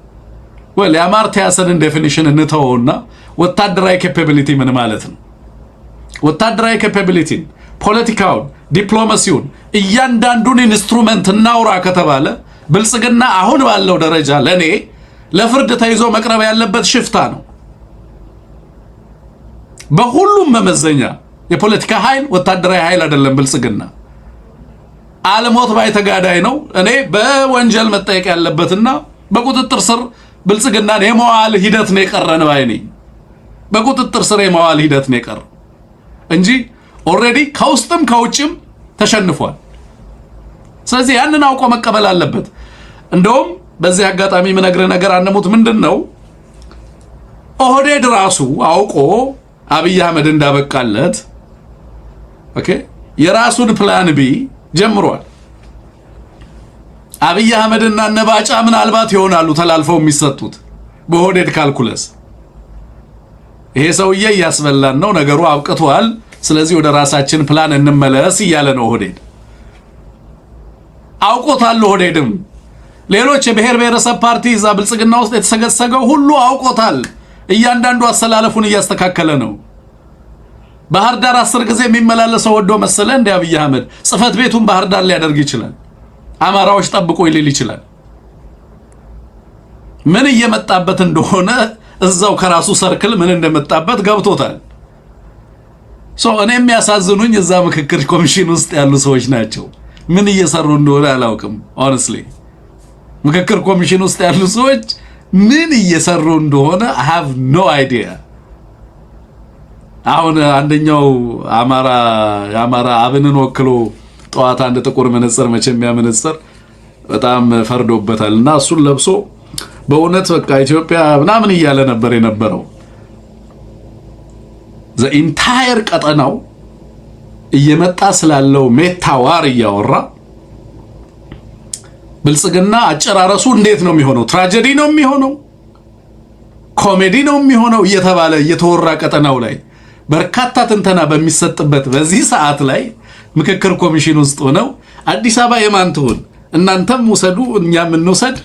የአማርታ ያሰንን ዴፊኒሽን እንተውና ወታደራዊ ካፓቢሊቲ ምን ማለት ነው? ወታደራዊ ካፓቢሊቲን፣ ፖለቲካውን፣ ዲፕሎማሲውን እያንዳንዱን ኢንስትሩመንት እናውራ ከተባለ ብልጽግና አሁን ባለው ደረጃ ለኔ ለፍርድ ተይዞ መቅረብ ያለበት ሽፍታ ነው። በሁሉም መመዘኛ የፖለቲካ ኃይል ወታደራዊ ኃይል አይደለም። ብልጽግና አልሞት ባይ ተጋዳይ ነው። እኔ በወንጀል መጠየቅ ያለበትና በቁጥጥር ስር ብልጽግናን የመዋል ሂደት ነው የቀረን ባይ ነኝ። በቁጥጥር ስር የመዋል ሂደት ነው የቀረ እንጂ ኦልሬዲ ከውስጥም ከውጭም ተሸንፏል። ስለዚህ ያንን አውቆ መቀበል አለበት። እንደውም በዚህ አጋጣሚ የምነግርህ ነገር አንሙት ምንድነው ኦህዴድ ራሱ አውቆ አብይ አህመድ እንዳበቃለት የራሱን ፕላን ቢ ጀምሯል። አብይ አህመድና ነባጫ ምናልባት ይሆናሉ ተላልፈው የሚሰጡት በኦህዴድ ካልኩለስ። ይሄ ሰውዬ እያስበላን ነው፣ ነገሩ አብቅቷል፣ ስለዚህ ወደ ራሳችን ፕላን እንመለስ እያለ ነው ኦህዴድ። አውቆታል ኦህዴድም። ሌሎች የብሔር ብሔረሰብ ፓርቲ እዛ ብልጽግና ውስጥ የተሰገሰገው ሁሉ አውቆታል። እያንዳንዱ አሰላለፉን እያስተካከለ ነው። ባህር ዳር 10 ጊዜ የሚመላለሰው ወዶ መሰለ እንደ አብይ አህመድ ጽፈት ቤቱን ባህር ዳር ሊያደርግ ይችላል። አማራዎች ጠብቆ ይልል ይችላል። ምን እየመጣበት እንደሆነ እዛው ከራሱ ሰርክል ምን እንደመጣበት ገብቶታል። እኔ የሚያሳዝኑኝ እዛ ምክክር ኮሚሽን ውስጥ ያሉ ሰዎች ናቸው። ምን እየሰሩ እንደሆነ አላውቅም። ሆነስሊ ምክክር ኮሚሽን ውስጥ ያሉ ሰዎች ምን እየሰሩ እንደሆነ I have no idea። አሁን አንደኛው አማራ አብንን ወክሎ ጠዋት አንድ ጥቁር መነጽር መቼም ያመነጽር በጣም ፈርዶበታልና እሱን ለብሶ በእውነት በቃ ኢትዮጵያ ምናምን እያለ ነበር የነበረው። the entire ቀጠናው እየመጣ ስላለው ሜታዋር እያወራ ብልጽግና አጨራረሱ እንዴት ነው የሚሆነው? ትራጀዲ ነው የሚሆነው? ኮሜዲ ነው የሚሆነው? እየተባለ እየተወራ ቀጠናው ላይ በርካታ ትንተና በሚሰጥበት በዚህ ሰዓት ላይ ምክክር ኮሚሽን ውስጥ ሆነው አዲስ አበባ የማን ትሁን? እናንተም ውሰዱ እኛም እንውሰድ፣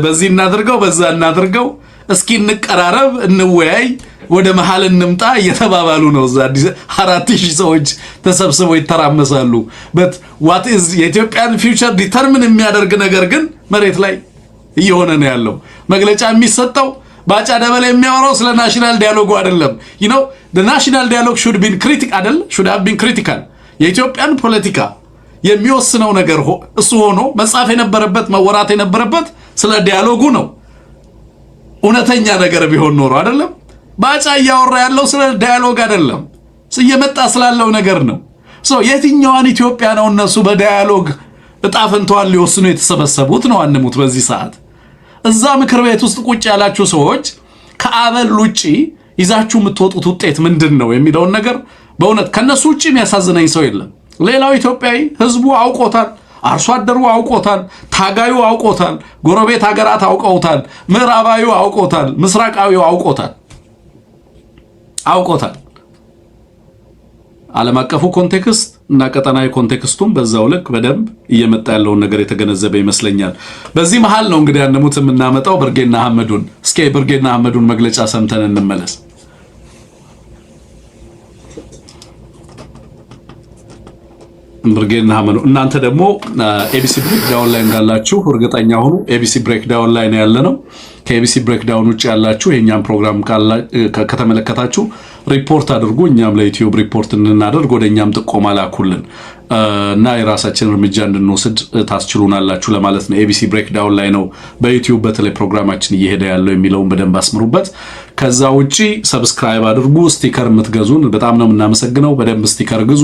በዚህ እናድርገው በዛ እናድርገው፣ እስኪ እንቀራረብ፣ እንወያይ፣ ወደ መሃል እንምጣ እየተባባሉ ነው። እዛ አዲስ 4000 ሰዎች ተሰብስበው ይተራመሳሉ። በት ዋት ኢዝ የኢትዮጵያን ፊውቸር ዲተርሚን የሚያደርግ ነገር ግን መሬት ላይ እየሆነ ነው ያለው። መግለጫ የሚሰጠው ባጫ ደበላ የሚያወራው ስለ ናሽናል ዲያሎግ አይደለም። you know the national dialogue should be critical የኢትዮጵያን ፖለቲካ የሚወስነው ነገር እሱ ሆኖ መጻፍ የነበረበት መወራት የነበረበት ስለ ዲያሎጉ ነው። እውነተኛ ነገር ቢሆን ኖሮ አይደለም። ባጫ እያወራ ያለው ስለ ዲያሎግ አይደለም፣ እየመጣ ስላለው ነገር ነው። የትኛዋን ኢትዮጵያ ነው እነሱ በዲያሎግ እጣ ፈንታዋን ሊወስኑ የተሰበሰቡት ነው? አንሙት በዚህ ሰዓት እዛ ምክር ቤት ውስጥ ቁጭ ያላችሁ ሰዎች ከአበል ውጪ ይዛችሁ የምትወጡት ውጤት ምንድን ነው የሚለውን ነገር በእውነት ከነሱ ውጪ የሚያሳዝነኝ ሰው የለም። ሌላው ኢትዮጵያዊ ህዝቡ አውቆታል፣ አርሶ አደሩ አውቆታል፣ ታጋዩ አውቆታል፣ ጎረቤት ሀገራት አውቀውታል፣ ምዕራባዊው አውቆታል፣ ምስራቃዊው አውቆታል። ዓለም አቀፉ ኮንቴክስት እና ቀጠናዊ ኮንቴክስቱም በዛው ልክ በደንብ እየመጣ ያለውን ነገር የተገነዘበ ይመስለኛል። በዚህ መሃል ነው እንግዲህ አንሙት የምናመጣው ብርጌና አህመዱን። እስኪ ብርጌና አህመዱን መግለጫ ሰምተን እንመለስ። ብርጌና አህመዱ እናንተ ደግሞ ኤቢሲ ብሬክዳውን ላይ እንዳላችሁ እርግጠኛ ሁኑ። ኤቢሲ ብሬክዳውን ላይ ነው ያለነው። ከኤቢሲ ብሬክዳውን ውጭ ያላችሁ የኛም ፕሮግራም ከተመለከታችሁ ሪፖርት አድርጉ። እኛም ለዩቲዩብ ሪፖርት እንናደርግ፣ ወደኛም ጥቆማ ላኩልን እና የራሳችን እርምጃ እንድንወስድ ታስችሉናላችሁ ለማለት ነው። ኤቢሲ ብሬክዳውን ላይ ነው በዩቲዩብ በተለይ ፕሮግራማችን እየሄደ ያለው የሚለውን በደንብ አስምሩበት። ከዛ ውጪ ሰብስክራይብ አድርጉ። ስቲከር የምትገዙን በጣም ነው የምናመሰግነው። በደንብ ስቲከር ግዙ።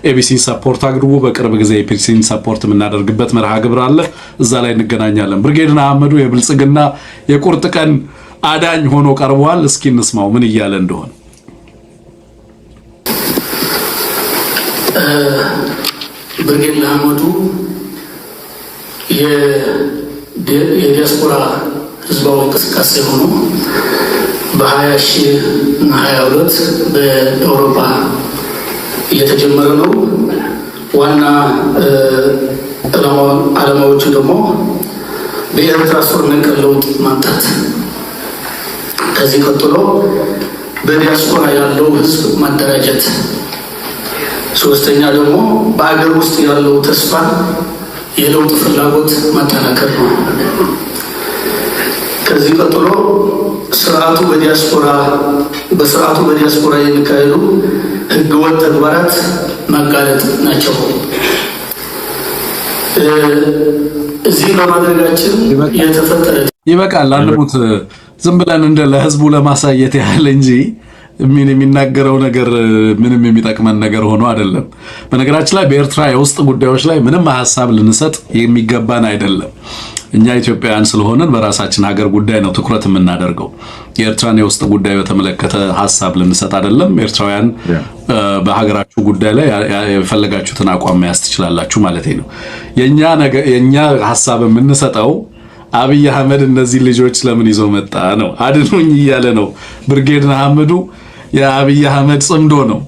ኤቢሲን ሰፖርት አድርጉ። በቅርብ ጊዜ ኤቢሲን ሰፖርት የምናደርግበት መርሃ ግብር አለ። እዛ ላይ እንገናኛለን። ብርጌድና አህመዱ የብልጽግና የቁርጥ ቀን አዳኝ ሆኖ ቀርቧል። እስኪ እንስማው ምን እያለ እንደሆነ። ብርጌድና አህመዱ የዲያስፖራ ህዝባዊ እንቅስቃሴ ሆኖ በ2022 በአውሮፓ እየተጀመረ ነው። ዋና ዓላማዎቹ ደግሞ በኤርትራ ስር ነቀል ለውጥ ማምጣት፣ ከዚህ ቀጥሎ በዲያስፖራ ያለው ህዝብ ማደራጀት፣ ሶስተኛ ደግሞ በአገር ውስጥ ያለው ተስፋ የለውጥ ፍላጎት ማጠናከር ነው። ከዚህ ቀጥሎ በስርዓቱ በዲያስፖራ የሚካሄዱ ህገወጥ ተግባራት ማጋለጥ ናቸው። እዚህ በማድረጋችን የተፈጠረ ይበቃል። አንሙት ዝም ብለን እንደ ለህዝቡ ለማሳየት ያህል እንጂ የሚናገረው ነገር ምንም የሚጠቅመን ነገር ሆኖ አይደለም። በነገራችን ላይ በኤርትራ የውስጥ ጉዳዮች ላይ ምንም ሐሳብ ልንሰጥ የሚገባን አይደለም። እኛ ኢትዮጵያውያን ስለሆነን በራሳችን ሀገር ጉዳይ ነው ትኩረት የምናደርገው። የኤርትራን የውስጥ ጉዳይ በተመለከተ ሐሳብ ልንሰጥ አይደለም። ኤርትራውያን በሀገራችሁ ጉዳይ ላይ የፈለጋችሁትን አቋም መያዝ ትችላላችሁ ማለት ነው። የኛ ሐሳብ የምንሰጠው አብይ አህመድ እነዚህ ልጆች ለምን ይዞ መጣ ነው። አድኑኝ እያለ ነው ብርጌድና አህመዱ። የአብይ አህመድ ጽምዶ ነው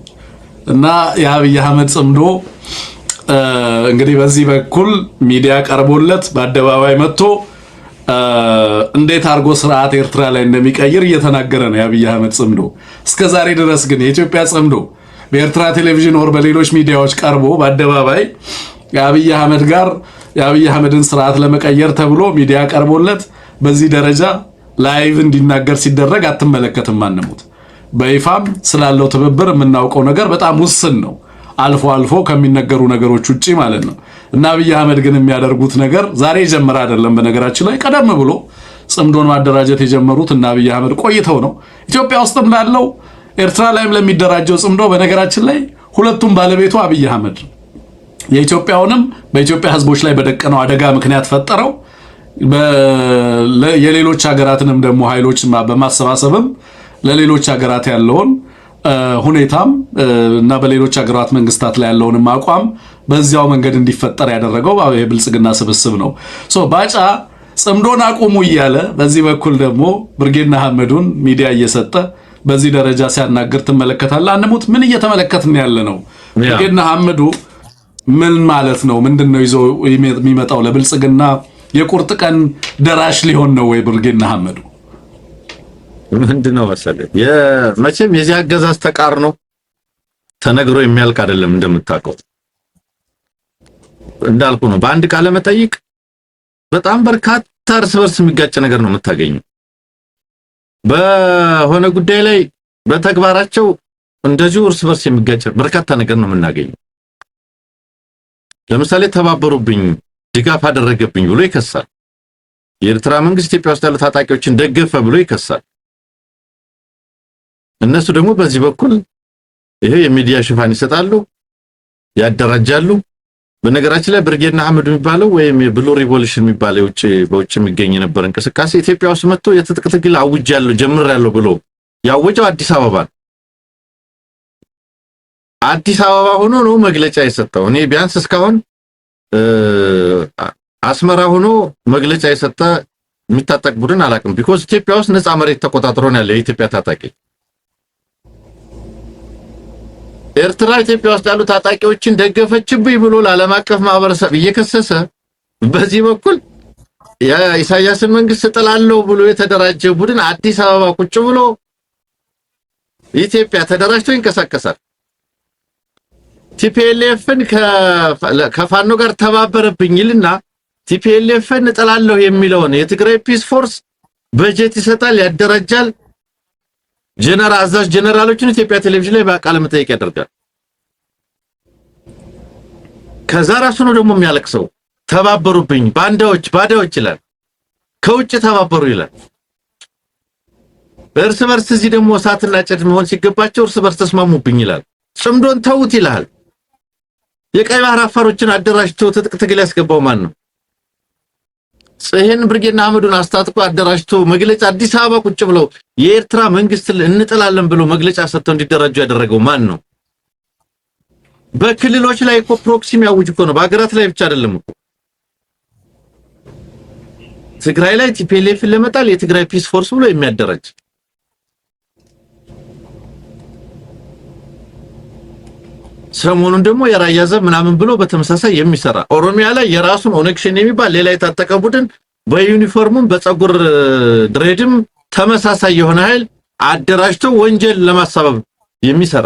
እና የአብይ አህመድ ጽምዶ እንግዲህ በዚህ በኩል ሚዲያ ቀርቦለት በአደባባይ መጥቶ እንዴት አድርጎ ስርዓት ኤርትራ ላይ እንደሚቀይር እየተናገረ ነው የአብይ አህመድ ጽምዶ። እስከዛሬ ድረስ ግን የኢትዮጵያ ጽምዶ በኤርትራ ቴሌቪዥን ወር በሌሎች ሚዲያዎች ቀርቦ በአደባባይ የአብይ አህመድን ስርዓት ለመቀየር ተብሎ ሚዲያ ቀርቦለት በዚህ ደረጃ ላይቭ እንዲናገር ሲደረግ አትመለከትም። አንሙት በይፋም ስላለው ትብብር የምናውቀው ነገር በጣም ውስን ነው፣ አልፎ አልፎ ከሚነገሩ ነገሮች ውጪ ማለት ነው። እና አብይ አህመድ ግን የሚያደርጉት ነገር ዛሬ ጀመረ አይደለም። በነገራችን ላይ ቀደም ብሎ ጽምዶን ማደራጀት የጀመሩት እና አብይ አህመድ ቆይተው ነው። ኢትዮጵያ ውስጥም ላለው ኤርትራ ላይም ለሚደራጀው ጽምዶ በነገራችን ላይ ሁለቱም ባለቤቱ አብይ አህመድ የኢትዮጵያውንም በኢትዮጵያ ህዝቦች ላይ በደቀነው አደጋ ምክንያት ፈጠረው። የሌሎች ሀገራትንም ደግሞ ኃይሎች በማሰባሰብም ለሌሎች ሀገራት ያለውን ሁኔታም እና በሌሎች ሀገራት መንግስታት ላይ ያለውንም አቋም በዚያው መንገድ እንዲፈጠር ያደረገው የብልጽግና ስብስብ ነው። ባጫ ጽምዶን አቁሙ እያለ በዚህ በኩል ደግሞ ብርጌድና አህመዱን ሚዲያ እየሰጠ በዚህ ደረጃ ሲያናገር ትመለከታለህ። አንሙት ምን እየተመለከትን ያለ ነው? ብርጌድና አህመዱ ምን ማለት ነው? ምንድነው ይዞ የሚመጣው? ለብልጽግና የቁርጥ ቀን ደራሽ ሊሆን ነው ወይ ብርጌድና አህመዱ? ምንድነው መሰለህ መቼም የዚህ አገዛዝ ተቃርኖ ተነግሮ የሚያልቅ አይደለም። እንደምታውቀው እንዳልኩ ነው። በአንድ ቃለ መጠይቅ በጣም በርካታ እርስ በርስ የሚጋጭ ነገር ነው የምታገኘው። በሆነ ጉዳይ ላይ በተግባራቸው እንደዚሁ እርስ በርስ የሚጋጭ በርካታ ነገር ነው የምናገኘው። ለምሳሌ ተባበሩብኝ፣ ድጋፍ አደረገብኝ ብሎ ይከሳል። የኤርትራ መንግስት ኢትዮጵያ ውስጥ ያሉ ታጣቂዎችን ደገፈ ብሎ ይከሳል። እነሱ ደግሞ በዚህ በኩል ይሄ የሚዲያ ሽፋን ይሰጣሉ፣ ያደራጃሉ። በነገራችን ላይ ብርጌድና አህመድ የሚባለው ወይም የብሉ ሪቮሉሽን የሚባለው በውጭ የሚገኝ የነበረ እንቅስቃሴ ኢትዮጵያ ውስጥ መጥቶ የትጥቅ ትግል አውጃለሁ ጀምሬያለሁ ብሎ ያወጀው አዲስ አበባ ነው። አዲስ አበባ ሆኖ ነው መግለጫ የሰጠው። እኔ ቢያንስ እስካሁን አስመራ ሆኖ መግለጫ የሰጠ የሚታጠቅ ቡድን አላውቅም። ቢኮዝ ኢትዮጵያ ውስጥ ነፃ መሬት ተቆጣጥሮ ነው ያለው የኢትዮጵያ ታጣቂ። ኤርትራ ኢትዮጵያ ውስጥ ያሉ ታጣቂዎችን ደገፈችብኝ ብሎ ለዓለም አቀፍ ማህበረሰብ እየከሰሰ በዚህ በኩል የኢሳያስን መንግስት ጥላለሁ ብሎ የተደራጀ ቡድን አዲስ አበባ ቁጭ ብሎ ኢትዮጵያ ተደራጅቶ ይንቀሳቀሳል። ቲፒኤልኤፍን ከፋኖ ጋር ተባበረብኝ ይልና ቲፒኤልኤፍን ጥላለሁ የሚለውን የትግራይ ፒስ ፎርስ በጀት ይሰጣል፣ ያደራጃል። ጀነራል አዛዥ ጀነራሎችን ኢትዮጵያ ቴሌቪዥን ላይ በቃለ መጠይቅ ያደርጋል። ከዛ ራሱ ነው ደግሞ የሚያለቅሰው። ተባበሩብኝ ባዳዎች ይላል። ከውጭ ተባበሩ ይላል። እርስ በርስ እዚህ ደግሞ እሳትና ጭድ መሆን ሲገባቸው እርስ በርስ ተስማሙብኝ ይላል። ጽምዶን ተውት ይላል። የቀይ ባህር አፋሮችን አደራጅቶ ትጥቅ ትግል ያስገባው ማን ነው? ይሄን ብርጌድና አህመዱን አስታጥቆ አደራጅቶ መግለጫ አዲስ አበባ ቁጭ ብለው የኤርትራ መንግስት እንጥላለን ብሎ መግለጫ ሰጥተው እንዲደራጁ ያደረገው ማን ነው? በክልሎች ላይ እኮ ፕሮክሲ የሚያውጅ እኮ ነው። በአገራት ላይ ብቻ አይደለም እኮ። ትግራይ ላይ ቲፒኤልኤፍን ለመጣል የትግራይ ፒስ ፎርስ ብሎ የሚያደራጅ ሰሞኑን ደግሞ የራያ ዘብ ምናምን ብሎ በተመሳሳይ የሚሰራ ኦሮሚያ ላይ የራሱን ኦነግሽን የሚባል ሌላ የታጠቀ ቡድን በዩኒፎርሙም በፀጉር ድሬድም ተመሳሳይ የሆነ ኃይል አደራጅቶ ወንጀል ለማሳበብ የሚሰራ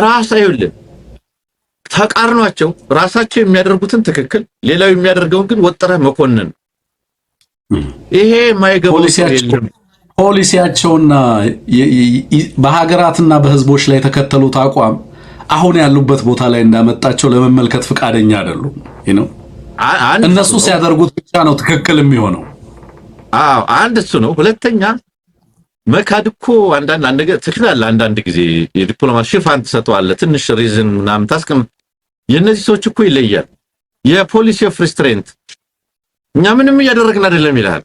ራስ አይውል ተቃርኗቸው ራሳቸው የሚያደርጉትን ትክክል ሌላው የሚያደርገውን ግን ወጥረህ መኮንን ይሄ ማይገባው የለም። ፖሊሲያቸውና በሀገራትና በህዝቦች ላይ የተከተሉት አቋም አሁን ያሉበት ቦታ ላይ እንዳመጣቸው ለመመልከት ፍቃደኛ አይደሉም። እነሱ ሲያደርጉት ብቻ ነው ትክክል የሚሆነው። አዎ አንድ እሱ ነው። ሁለተኛ መካድ እኮ አንዳንድ ነገር ትክክል አለ። አንዳንድ ጊዜ የዲፕሎማሲ ሽፋን ትሰጠዋለህ፣ ትንሽ ሪዝን ምናምን ታስቀምጥ። የነዚህ ሰዎች እኮ ይለያል። የፖሊሲ ኦፍ ሪስትሬንት እኛ ምንም እያደረግን አይደለም ይላል።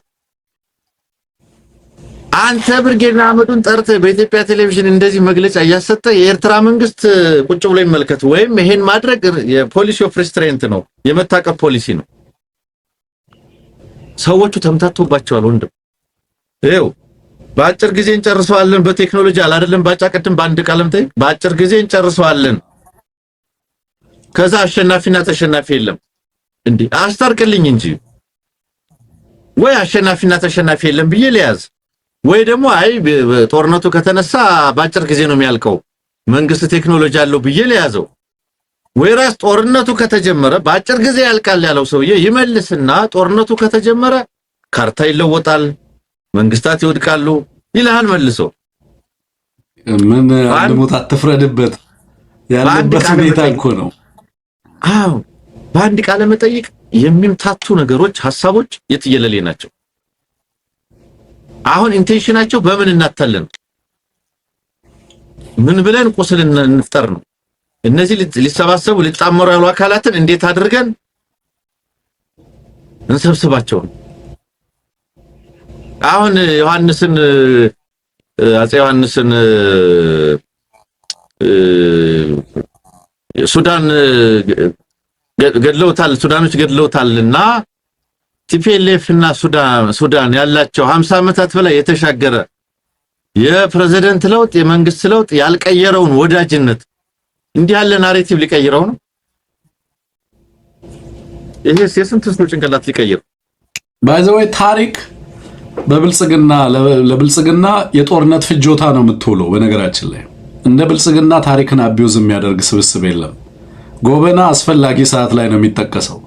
አንተ ብርጌድና አህመዱን ጠርተህ በኢትዮጵያ ቴሌቪዥን እንደዚህ መግለጫ እያሰጠ የኤርትራ መንግስት ቁጭ ብሎ ይመልከት። ወይም ይሄን ማድረግ የፖሊሲ ኦፍ ሪስትሬንት ነው፣ የመታቀብ ፖሊሲ ነው። ሰዎቹ ተምታቶባቸዋል። ወንድም ይኸው በአጭር ጊዜ እንጨርሰዋለን በቴክኖሎጂ አይደለም። ባጫ ቀደም በአንድ ቃለም ተይ በአጭር ጊዜ እንጨርሰዋለን። ከዛ አሸናፊና ተሸናፊ የለም እንዴ? አስታርቅልኝ እንጂ ወይ አሸናፊና ተሸናፊ የለም ብዬ ለያዝ ወይ ደግሞ አይ ጦርነቱ ከተነሳ በአጭር ጊዜ ነው የሚያልቀው መንግስት ቴክኖሎጂ አለው ብዬ ለያዘው። ወይ ራስ ጦርነቱ ከተጀመረ በአጭር ጊዜ ያልቃል ያለው ሰውዬ ይመልስና ጦርነቱ ከተጀመረ ካርታ ይለወጣል፣ መንግስታት ይወድቃሉ ይልሃል መልሶ። ምን አንድሞት አትፍረድበት ያለበት ሁኔታ እኮ ነው። አዎ በአንድ ቃለ መጠይቅ የሚምታቱ ነገሮች ሐሳቦች የትየለሌ ናቸው። አሁን ኢንቴንሽናቸው በምን እናታለን ምን ብለን ቁስል እንፍጠር ነው። እነዚህ ሊሰባሰቡ ሊጣመሩ ያሉ አካላትን እንዴት አድርገን እንሰብስባቸው? አሁን ዮሐንስን አፄ ዮሐንስን ሱዳን ገድለውታል፣ ሱዳኖች ገድለውታልና ቲፒኤልኤፍ እና ሱዳን ያላቸው 50 ዓመታት በላይ የተሻገረ የፕሬዝዳንት ለውጥ የመንግስት ለውጥ ያልቀየረውን ወዳጅነት እንዲህ ያለ ናሬቲቭ ሊቀይረው ነው። ይሄስ የስንት ሰው ጭንቅላት ሊቀይር? ባይዘው ታሪክ በብልጽግና ለብልጽግና የጦርነት ፍጆታ ነው የምትውለው። በነገራችን ላይ እንደ ብልጽግና ታሪክን አቢዩዝ የሚያደርግ ስብስብ የለም። ጎበና አስፈላጊ ሰዓት ላይ ነው የሚጠቀሰው።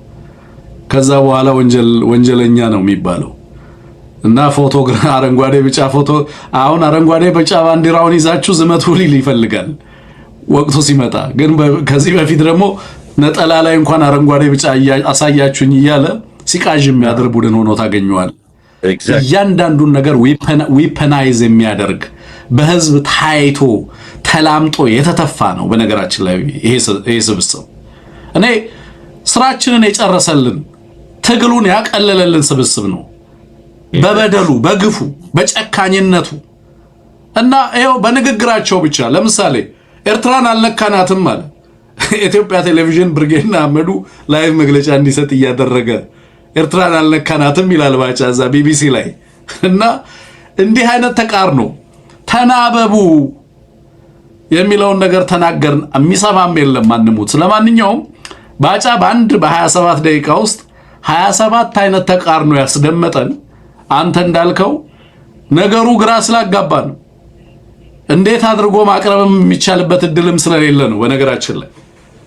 ከዛ በኋላ ወንጀለኛ ነው የሚባለው እና ፎቶግራፍ አረንጓዴ ቢጫ ፎቶ አሁን አረንጓዴ ቢጫ ባንዲራውን ይዛችሁ ዝመቱ ሊል ይፈልጋል ወቅቱ ሲመጣ። ግን ከዚህ በፊት ደግሞ ነጠላ ላይ እንኳን አረንጓዴ ቢጫ አሳያችሁኝ እያለ ሲቃዥ የሚያድር ቡድን ሆኖ ታገኘዋል። እያንዳንዱን ነገር ዊፐናይዝ የሚያደርግ በህዝብ ታይቶ ተላምጦ የተተፋ ነው። በነገራችን ላይ ይሄ ስብስብ እኔ ስራችንን የጨረሰልን ትግሉን ያቀለለልን ስብስብ ነው። በበደሉ፣ በግፉ፣ በጨካኝነቱ እና ይኸው በንግግራቸው ብቻ ለምሳሌ ኤርትራን አልነካናትም አለ ኢትዮጵያ ቴሌቪዥን ብርጌድና አህመዱ ላይቭ መግለጫ እንዲሰጥ እያደረገ ኤርትራን አልነካናትም ይላል ባጫ እዛ ቢቢሲ ላይ። እና እንዲህ አይነት ተቃርኖ ተናበቡ የሚለውን ነገር ተናገርን፣ የሚሰማም የለም ማንሙት። ስለማንኛውም ባጫ በ27 ደቂቃ ውስጥ 27 አይነት ተቃርኖ ያስደመጠን አንተ እንዳልከው ነገሩ ግራ ስላጋባ ነው። እንዴት አድርጎ ማቅረብ የሚቻልበት እድልም ስለሌለ ነው። በነገራችን ላይ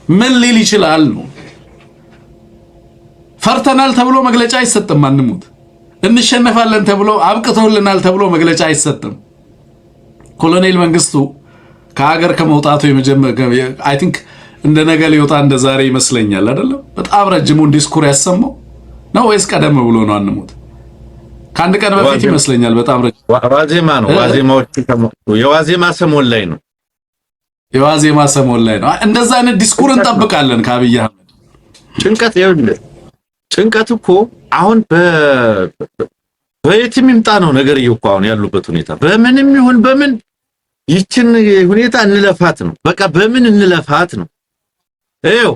ምን ሊል ይችላል ነው። ፈርተናል ተብሎ መግለጫ አይሰጥም። ማንሙት እንሸነፋለን ተብሎ አብቅተውልናል ተብሎ መግለጫ አይሰጥም። ኮሎኔል መንግስቱ ከሀገር ከመውጣቱ አይ ቲንክ እንደ ነገ ሊወጣ እንደ ዛሬ ይመስለኛል አይደለም። በጣም ረጅሙን ዲስኩር ያሰማው ነው ወይስ ቀደም ብሎ ነው? አንሙት ከአንድ ቀን በፊት ይመስለኛል። በጣም ዋዜማ ነው። የዋዜማ ሰሞን ላይ ነው። የዋዜማ ሰሞን ላይ ነው። እንደዛ አይነት ዲስኩር እንጠብቃለን ከአብይ አህመድ። ጭንቀት እኮ አሁን በየትም ይምጣ ነው ነገር እኮ አሁን ያሉበት ሁኔታ በምንም ይሁን በምን ይችን ሁኔታ እንለፋት ነው። በቃ በምን እንለፋት ነው። ይኸው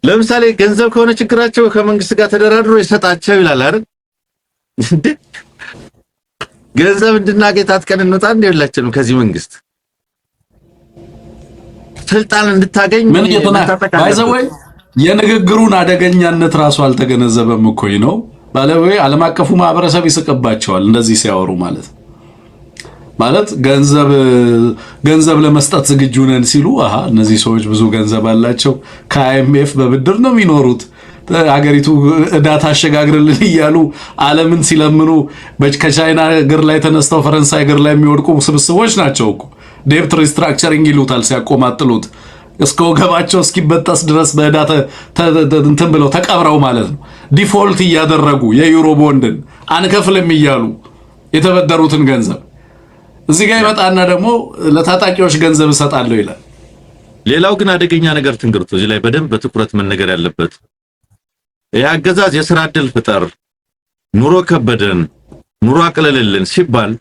ለምሳሌ ገንዘብ ከሆነ ችግራቸው ከመንግስት ጋር ተደራድሮ ይሰጣቸው ይላል አይደል? ገንዘብ እንድናገኝ ታጥቀን እንወጣ እንደላችንም ከዚህ መንግስት ስልጣን እንድታገኝ ምን ባይዘወይ የንግግሩን አደገኛነት ራሱ አልተገነዘበም እኮ ነው። ባለወይ ዓለም አቀፉ ማህበረሰብ ይስቅባቸዋል እንደዚህ ሲያወሩ ማለት ገንዘብ ለመስጠት ዝግጁ ነን ሲሉ እነዚህ ሰዎች ብዙ ገንዘብ አላቸው፣ ከአይኤምኤፍ በብድር ነው የሚኖሩት፣ አገሪቱ እዳ ታሸጋግርልን እያሉ ዓለምን ሲለምኑ ከቻይና እግር ላይ ተነስተው ፈረንሳይ እግር ላይ የሚወድቁ ስብስቦች ናቸው እኮ። ዴፕት ሪስትራክቸሪንግ ይሉታል ሲያቆማጥሉት፣ እስከ ወገባቸው እስኪበጠስ ድረስ በእዳ እንትን ብለው ተቀብረው ማለት ነው። ዲፎልት እያደረጉ የዩሮ ቦንድን አንከፍልም እያሉ የተበደሩትን ገንዘብ እዚህ ጋር ይመጣና ደግሞ ለታጣቂዎች ገንዘብ እሰጣለሁ ይላል። ሌላው ግን አደገኛ ነገር ትንግርቱ እዚህ ላይ በደንብ በትኩረት መነገር ያለበት የአገዛዝ የሥራ ዕድል ፍጠር፣ ኑሮ ከበደን፣ ኑሮ አቅለልልን ሲባል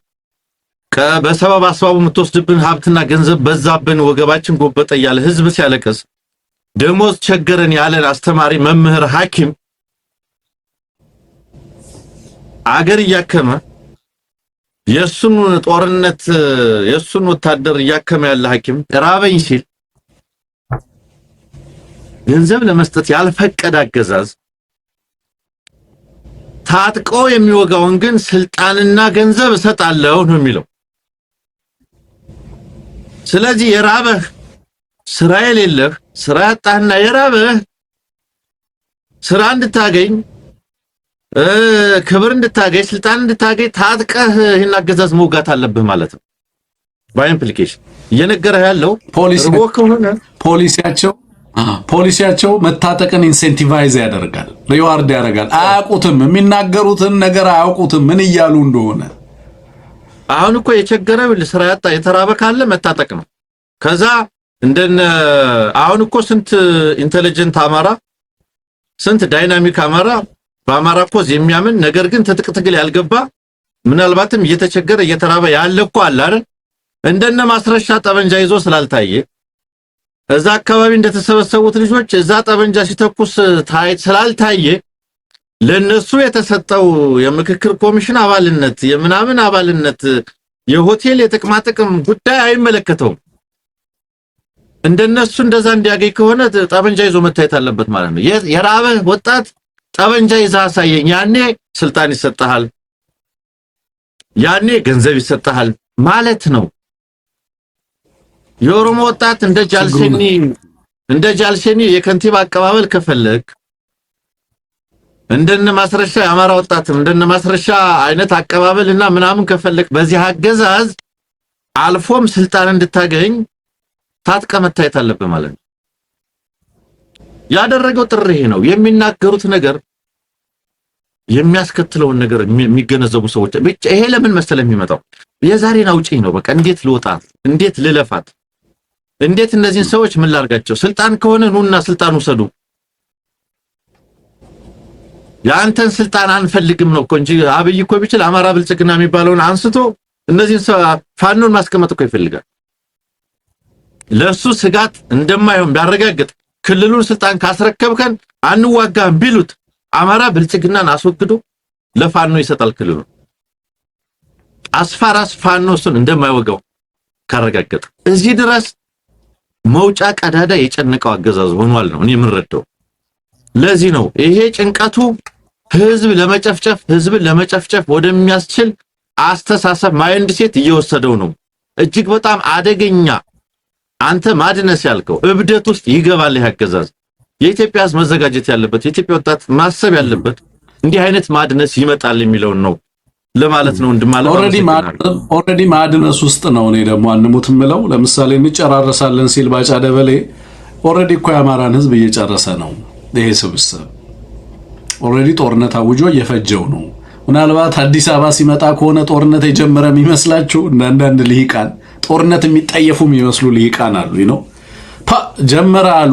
በሰበብ አስባቡ የምትወስድብን ሀብትና ገንዘብ በዛብን፣ ወገባችን ጎበጠ ያለ ህዝብ ሲያለቅስ፣ ደሞዝ ቸገረን ያለን አስተማሪ፣ መምህር፣ ሐኪም አገር እያከመ የሱን ጦርነት የሱን ወታደር እያከመ ያለ ሐኪም ራበኝ ሲል ገንዘብ ለመስጠት ያልፈቀደ አገዛዝ ታጥቆ የሚወጋውን ግን ስልጣንና ገንዘብ እሰጣለሁ ነው የሚለው። ስለዚህ የራበህ ስራ የሌለህ ስራ ያጣህና የራበህ ስራ እንድታገኝ ክብር እንድታገኝ ስልጣን እንድታገኝ ታጥቀህ ይህን አገዛዝ መውጋት አለብህ ማለት ነው። በኢምፕሊኬሽን እየነገረህ ያለው ፖሊሲያቸው መታጠቅን ኢንሴንቲቫይዝ ያደርጋል፣ ሪዋርድ ያደርጋል። አያውቁትም፣ የሚናገሩትን ነገር አያውቁትም ምን እያሉ እንደሆነ። አሁን እኮ የቸገረው ስራ ያጣ የተራበ ካለ መታጠቅ ነው። ከዛ እንደነ አሁን እኮ ስንት ኢንተለጀንት አማራ፣ ስንት ዳይናሚክ አማራ በአማራ ፖዝ የሚያምን ነገር ግን ትጥቅ ትግል ያልገባ ምናልባትም እየተቸገረ እየተራበ ያለ እኮ አለ አይደል? እንደነ ማስረሻ ጠበንጃ ይዞ ስላልታየ እዛ አካባቢ እንደተሰበሰቡት ልጆች እዛ ጠበንጃ ሲተኩስ ስላልታየ ለነሱ የተሰጠው የምክክር ኮሚሽን አባልነት የምናምን አባልነት የሆቴል የጥቅማ ጥቅም ጉዳይ አይመለከተውም። እንደነሱ እንደዛ እንዲያገኝ ከሆነ ጠበንጃ ይዞ መታየት አለበት ማለት ነው። የራበህ ወጣት ጠበንጃ ይዛ አሳየኝ፣ ያኔ ስልጣን ይሰጣል። ያኔ ገንዘብ ይሰጣል ማለት ነው። የኦሮሞ ወጣት እንደ ጃልሸኒ የከንቲባ አቀባበል ከፈለክ እንደነ ማስረሻ የአማራ ወጣት እንደነ ማስረሻ አይነት አቀባበልና ምናምን ከፈለክ በዚህ አገዛዝ አልፎም ስልጣን እንድታገኝ ታጥቀ መታየት አለበት ማለት ነው። ያደረገው ጥሪ ነው። የሚናገሩት ነገር የሚያስከትለውን ነገር የሚገነዘቡ ሰዎች ብቻ ይሄ ለምን መሰለ የሚመጣው የዛሬን አውጪኝ ነው። በቃ እንዴት ልወጣት፣ እንዴት ልለፋት፣ እንዴት እነዚህን ሰዎች ምን ላርጋቸው? ስልጣን ከሆነ ኑና ስልጣን ወሰዱ። ያንተን ስልጣን አንፈልግም ነው እንጂ አብይ እኮ ቢችል አማራ ብልጽግና የሚባለውን አንስቶ እነዚህን ፋኖን ማስቀመጥ እኮ ይፈልጋል። ለሱ ስጋት እንደማይሆን ቢያረጋግጥ ክልሉን ስልጣን ካስረከብከን አንዋጋም ቢሉት አማራ ብልጽግናን አስወግዶ ለፋኖ ይሰጣል ክልሉ። አስፋራስ ፋኖስን እንደማይወጋው ካረጋገጠ እዚህ ድረስ መውጫ ቀዳዳ የጨነቀው አገዛዝ ሆኗል ነው እኔ የምረዳው። ለዚህ ነው ይሄ ጭንቀቱ ህዝብን ለመጨፍጨፍ ወደሚያስችል አስተሳሰብ ማይንድ ሴት እየወሰደው ነው። እጅግ በጣም አደገኛ አንተ ማድነስ ያልከው እብደት ውስጥ ይገባል ይሄ አገዛዝ። የኢትዮጵያ ህዝብ መዘጋጀት ያለበት የኢትዮጵያ ወጣት ማሰብ ያለበት እንዲህ አይነት ማድነስ ይመጣል የሚለው ነው ለማለት ነው። እንደማለት ኦሬዲ ማድነስ ውስጥ ነው። እኔ ደግሞ አንሙት ምለው ለምሳሌ እንጨራረሳለን ሲል ባጫ ደበሌ ኦሬዲ እኮ የአማራን ህዝብ እየጨረሰ ነው። ይሄ ስብስብ ኦሬዲ ጦርነት አውጆ እየፈጀው ነው። ምናልባት አዲስ አበባ ሲመጣ ከሆነ ጦርነት የጀመረ የሚመስላችሁ አንዳንድ ልሂቃን ጦርነት የሚጠየፉ የሚመስሉ ልሂቃን አሉ ነው ጀመረ አሉ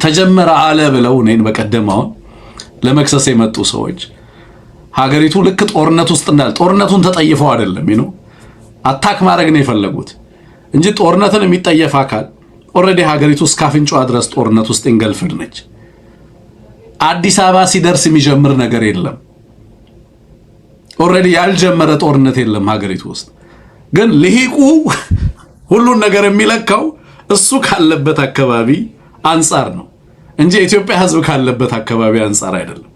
ተጀመረ አለ ብለው እኔን በቀደም አሁን ለመክሰስ የመጡ ሰዎች ሀገሪቱ ልክ ጦርነት ውስጥ እንዳል ጦርነቱን ተጠይፈው አይደለም ነው አታክ ማድረግ ነው የፈለጉት እንጂ ጦርነትን የሚጠየፍ አካል ኦሬዲ ሀገሪቱ እስከ አፍንጫዋ ድረስ ጦርነት ውስጥ እንገልፍድ ነች። አዲስ አበባ ሲደርስ የሚጀምር ነገር የለም። ኦሬዲ ያልጀመረ ጦርነት የለም ሀገሪቱ ውስጥ። ግን ልሂቁ ሁሉን ነገር የሚለካው እሱ ካለበት አካባቢ አንፃር ነው እንጂ ኢትዮጵያ ህዝብ ካለበት አካባቢ አንፃር አይደለም።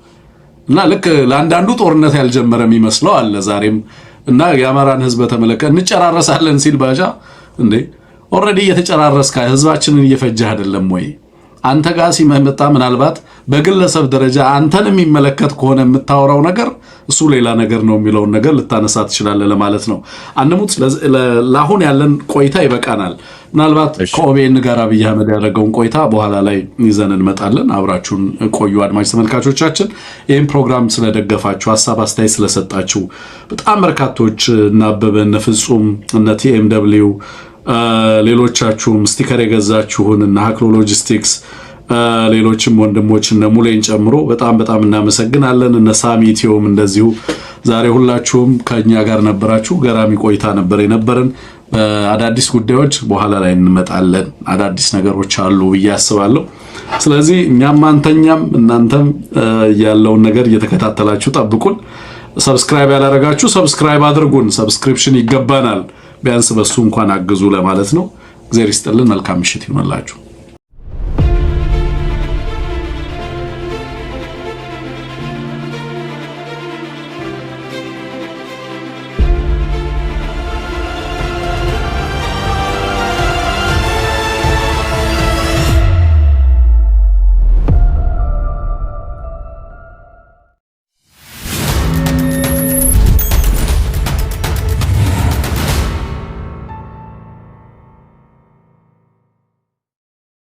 እና ልክ ለአንዳንዱ ጦርነት ያልጀመረ የሚመስለው አለ ዛሬም እና የአማራን ህዝብ ተመለከተ እንጨራረሳለን ሲል ባጃ እንዴ ኦሬዲ እየተጨራረስካ ህዝባችንን እየፈጀህ አይደለም ወይ? አንተ ጋር ሲመጣ ምናልባት በግለሰብ ደረጃ አንተን የሚመለከት ከሆነ የምታወራው ነገር እሱ ሌላ ነገር ነው የሚለውን ነገር ልታነሳ ትችላለህ ለማለት ነው። አንሙት ለአሁን ያለን ቆይታ ይበቃናል። ምናልባት ከኦቤን ጋር አብይ አህመድ ያደረገውን ቆይታ በኋላ ላይ ይዘን እንመጣለን። አብራችሁን ቆዩ አድማጭ ተመልካቾቻችን። ይህን ፕሮግራም ስለደገፋችሁ ሐሳብ አስተያየት ስለሰጣችሁ በጣም በርካቶች እና አበበ እነ ፍጹም እነ ቲኤምደብሊው ሌሎቻችሁም ስቲከር የገዛችሁን እና ሃክሎ ሎጂስቲክስ ሌሎችም ወንድሞች እነ ሙሌን ጨምሮ በጣም እናመሰግናለን። እነ ሳሚቲዮም እንደዚሁ ዛሬ ሁላችሁም ከኛ ጋር ነበራችሁ። ገራሚ ቆይታ ነበር የነበረን። በአዳዲስ ጉዳዮች በኋላ ላይ እንመጣለን። አዳዲስ ነገሮች አሉ ብዬ አስባለሁ። ስለዚህ እኛም አንተኛም እናንተም ያለውን ነገር እየተከታተላችሁ ጠብቁን። ሰብስክራይብ ያላረጋችሁ ሰብስክራይብ አድርጉን። ሰብስክሪፕሽን ይገባናል። ቢያንስ በሱ እንኳን አግዙ ለማለት ነው። እግዚአብሔር ይስጥልን። መልካም ምሽት ይሁንላችሁ።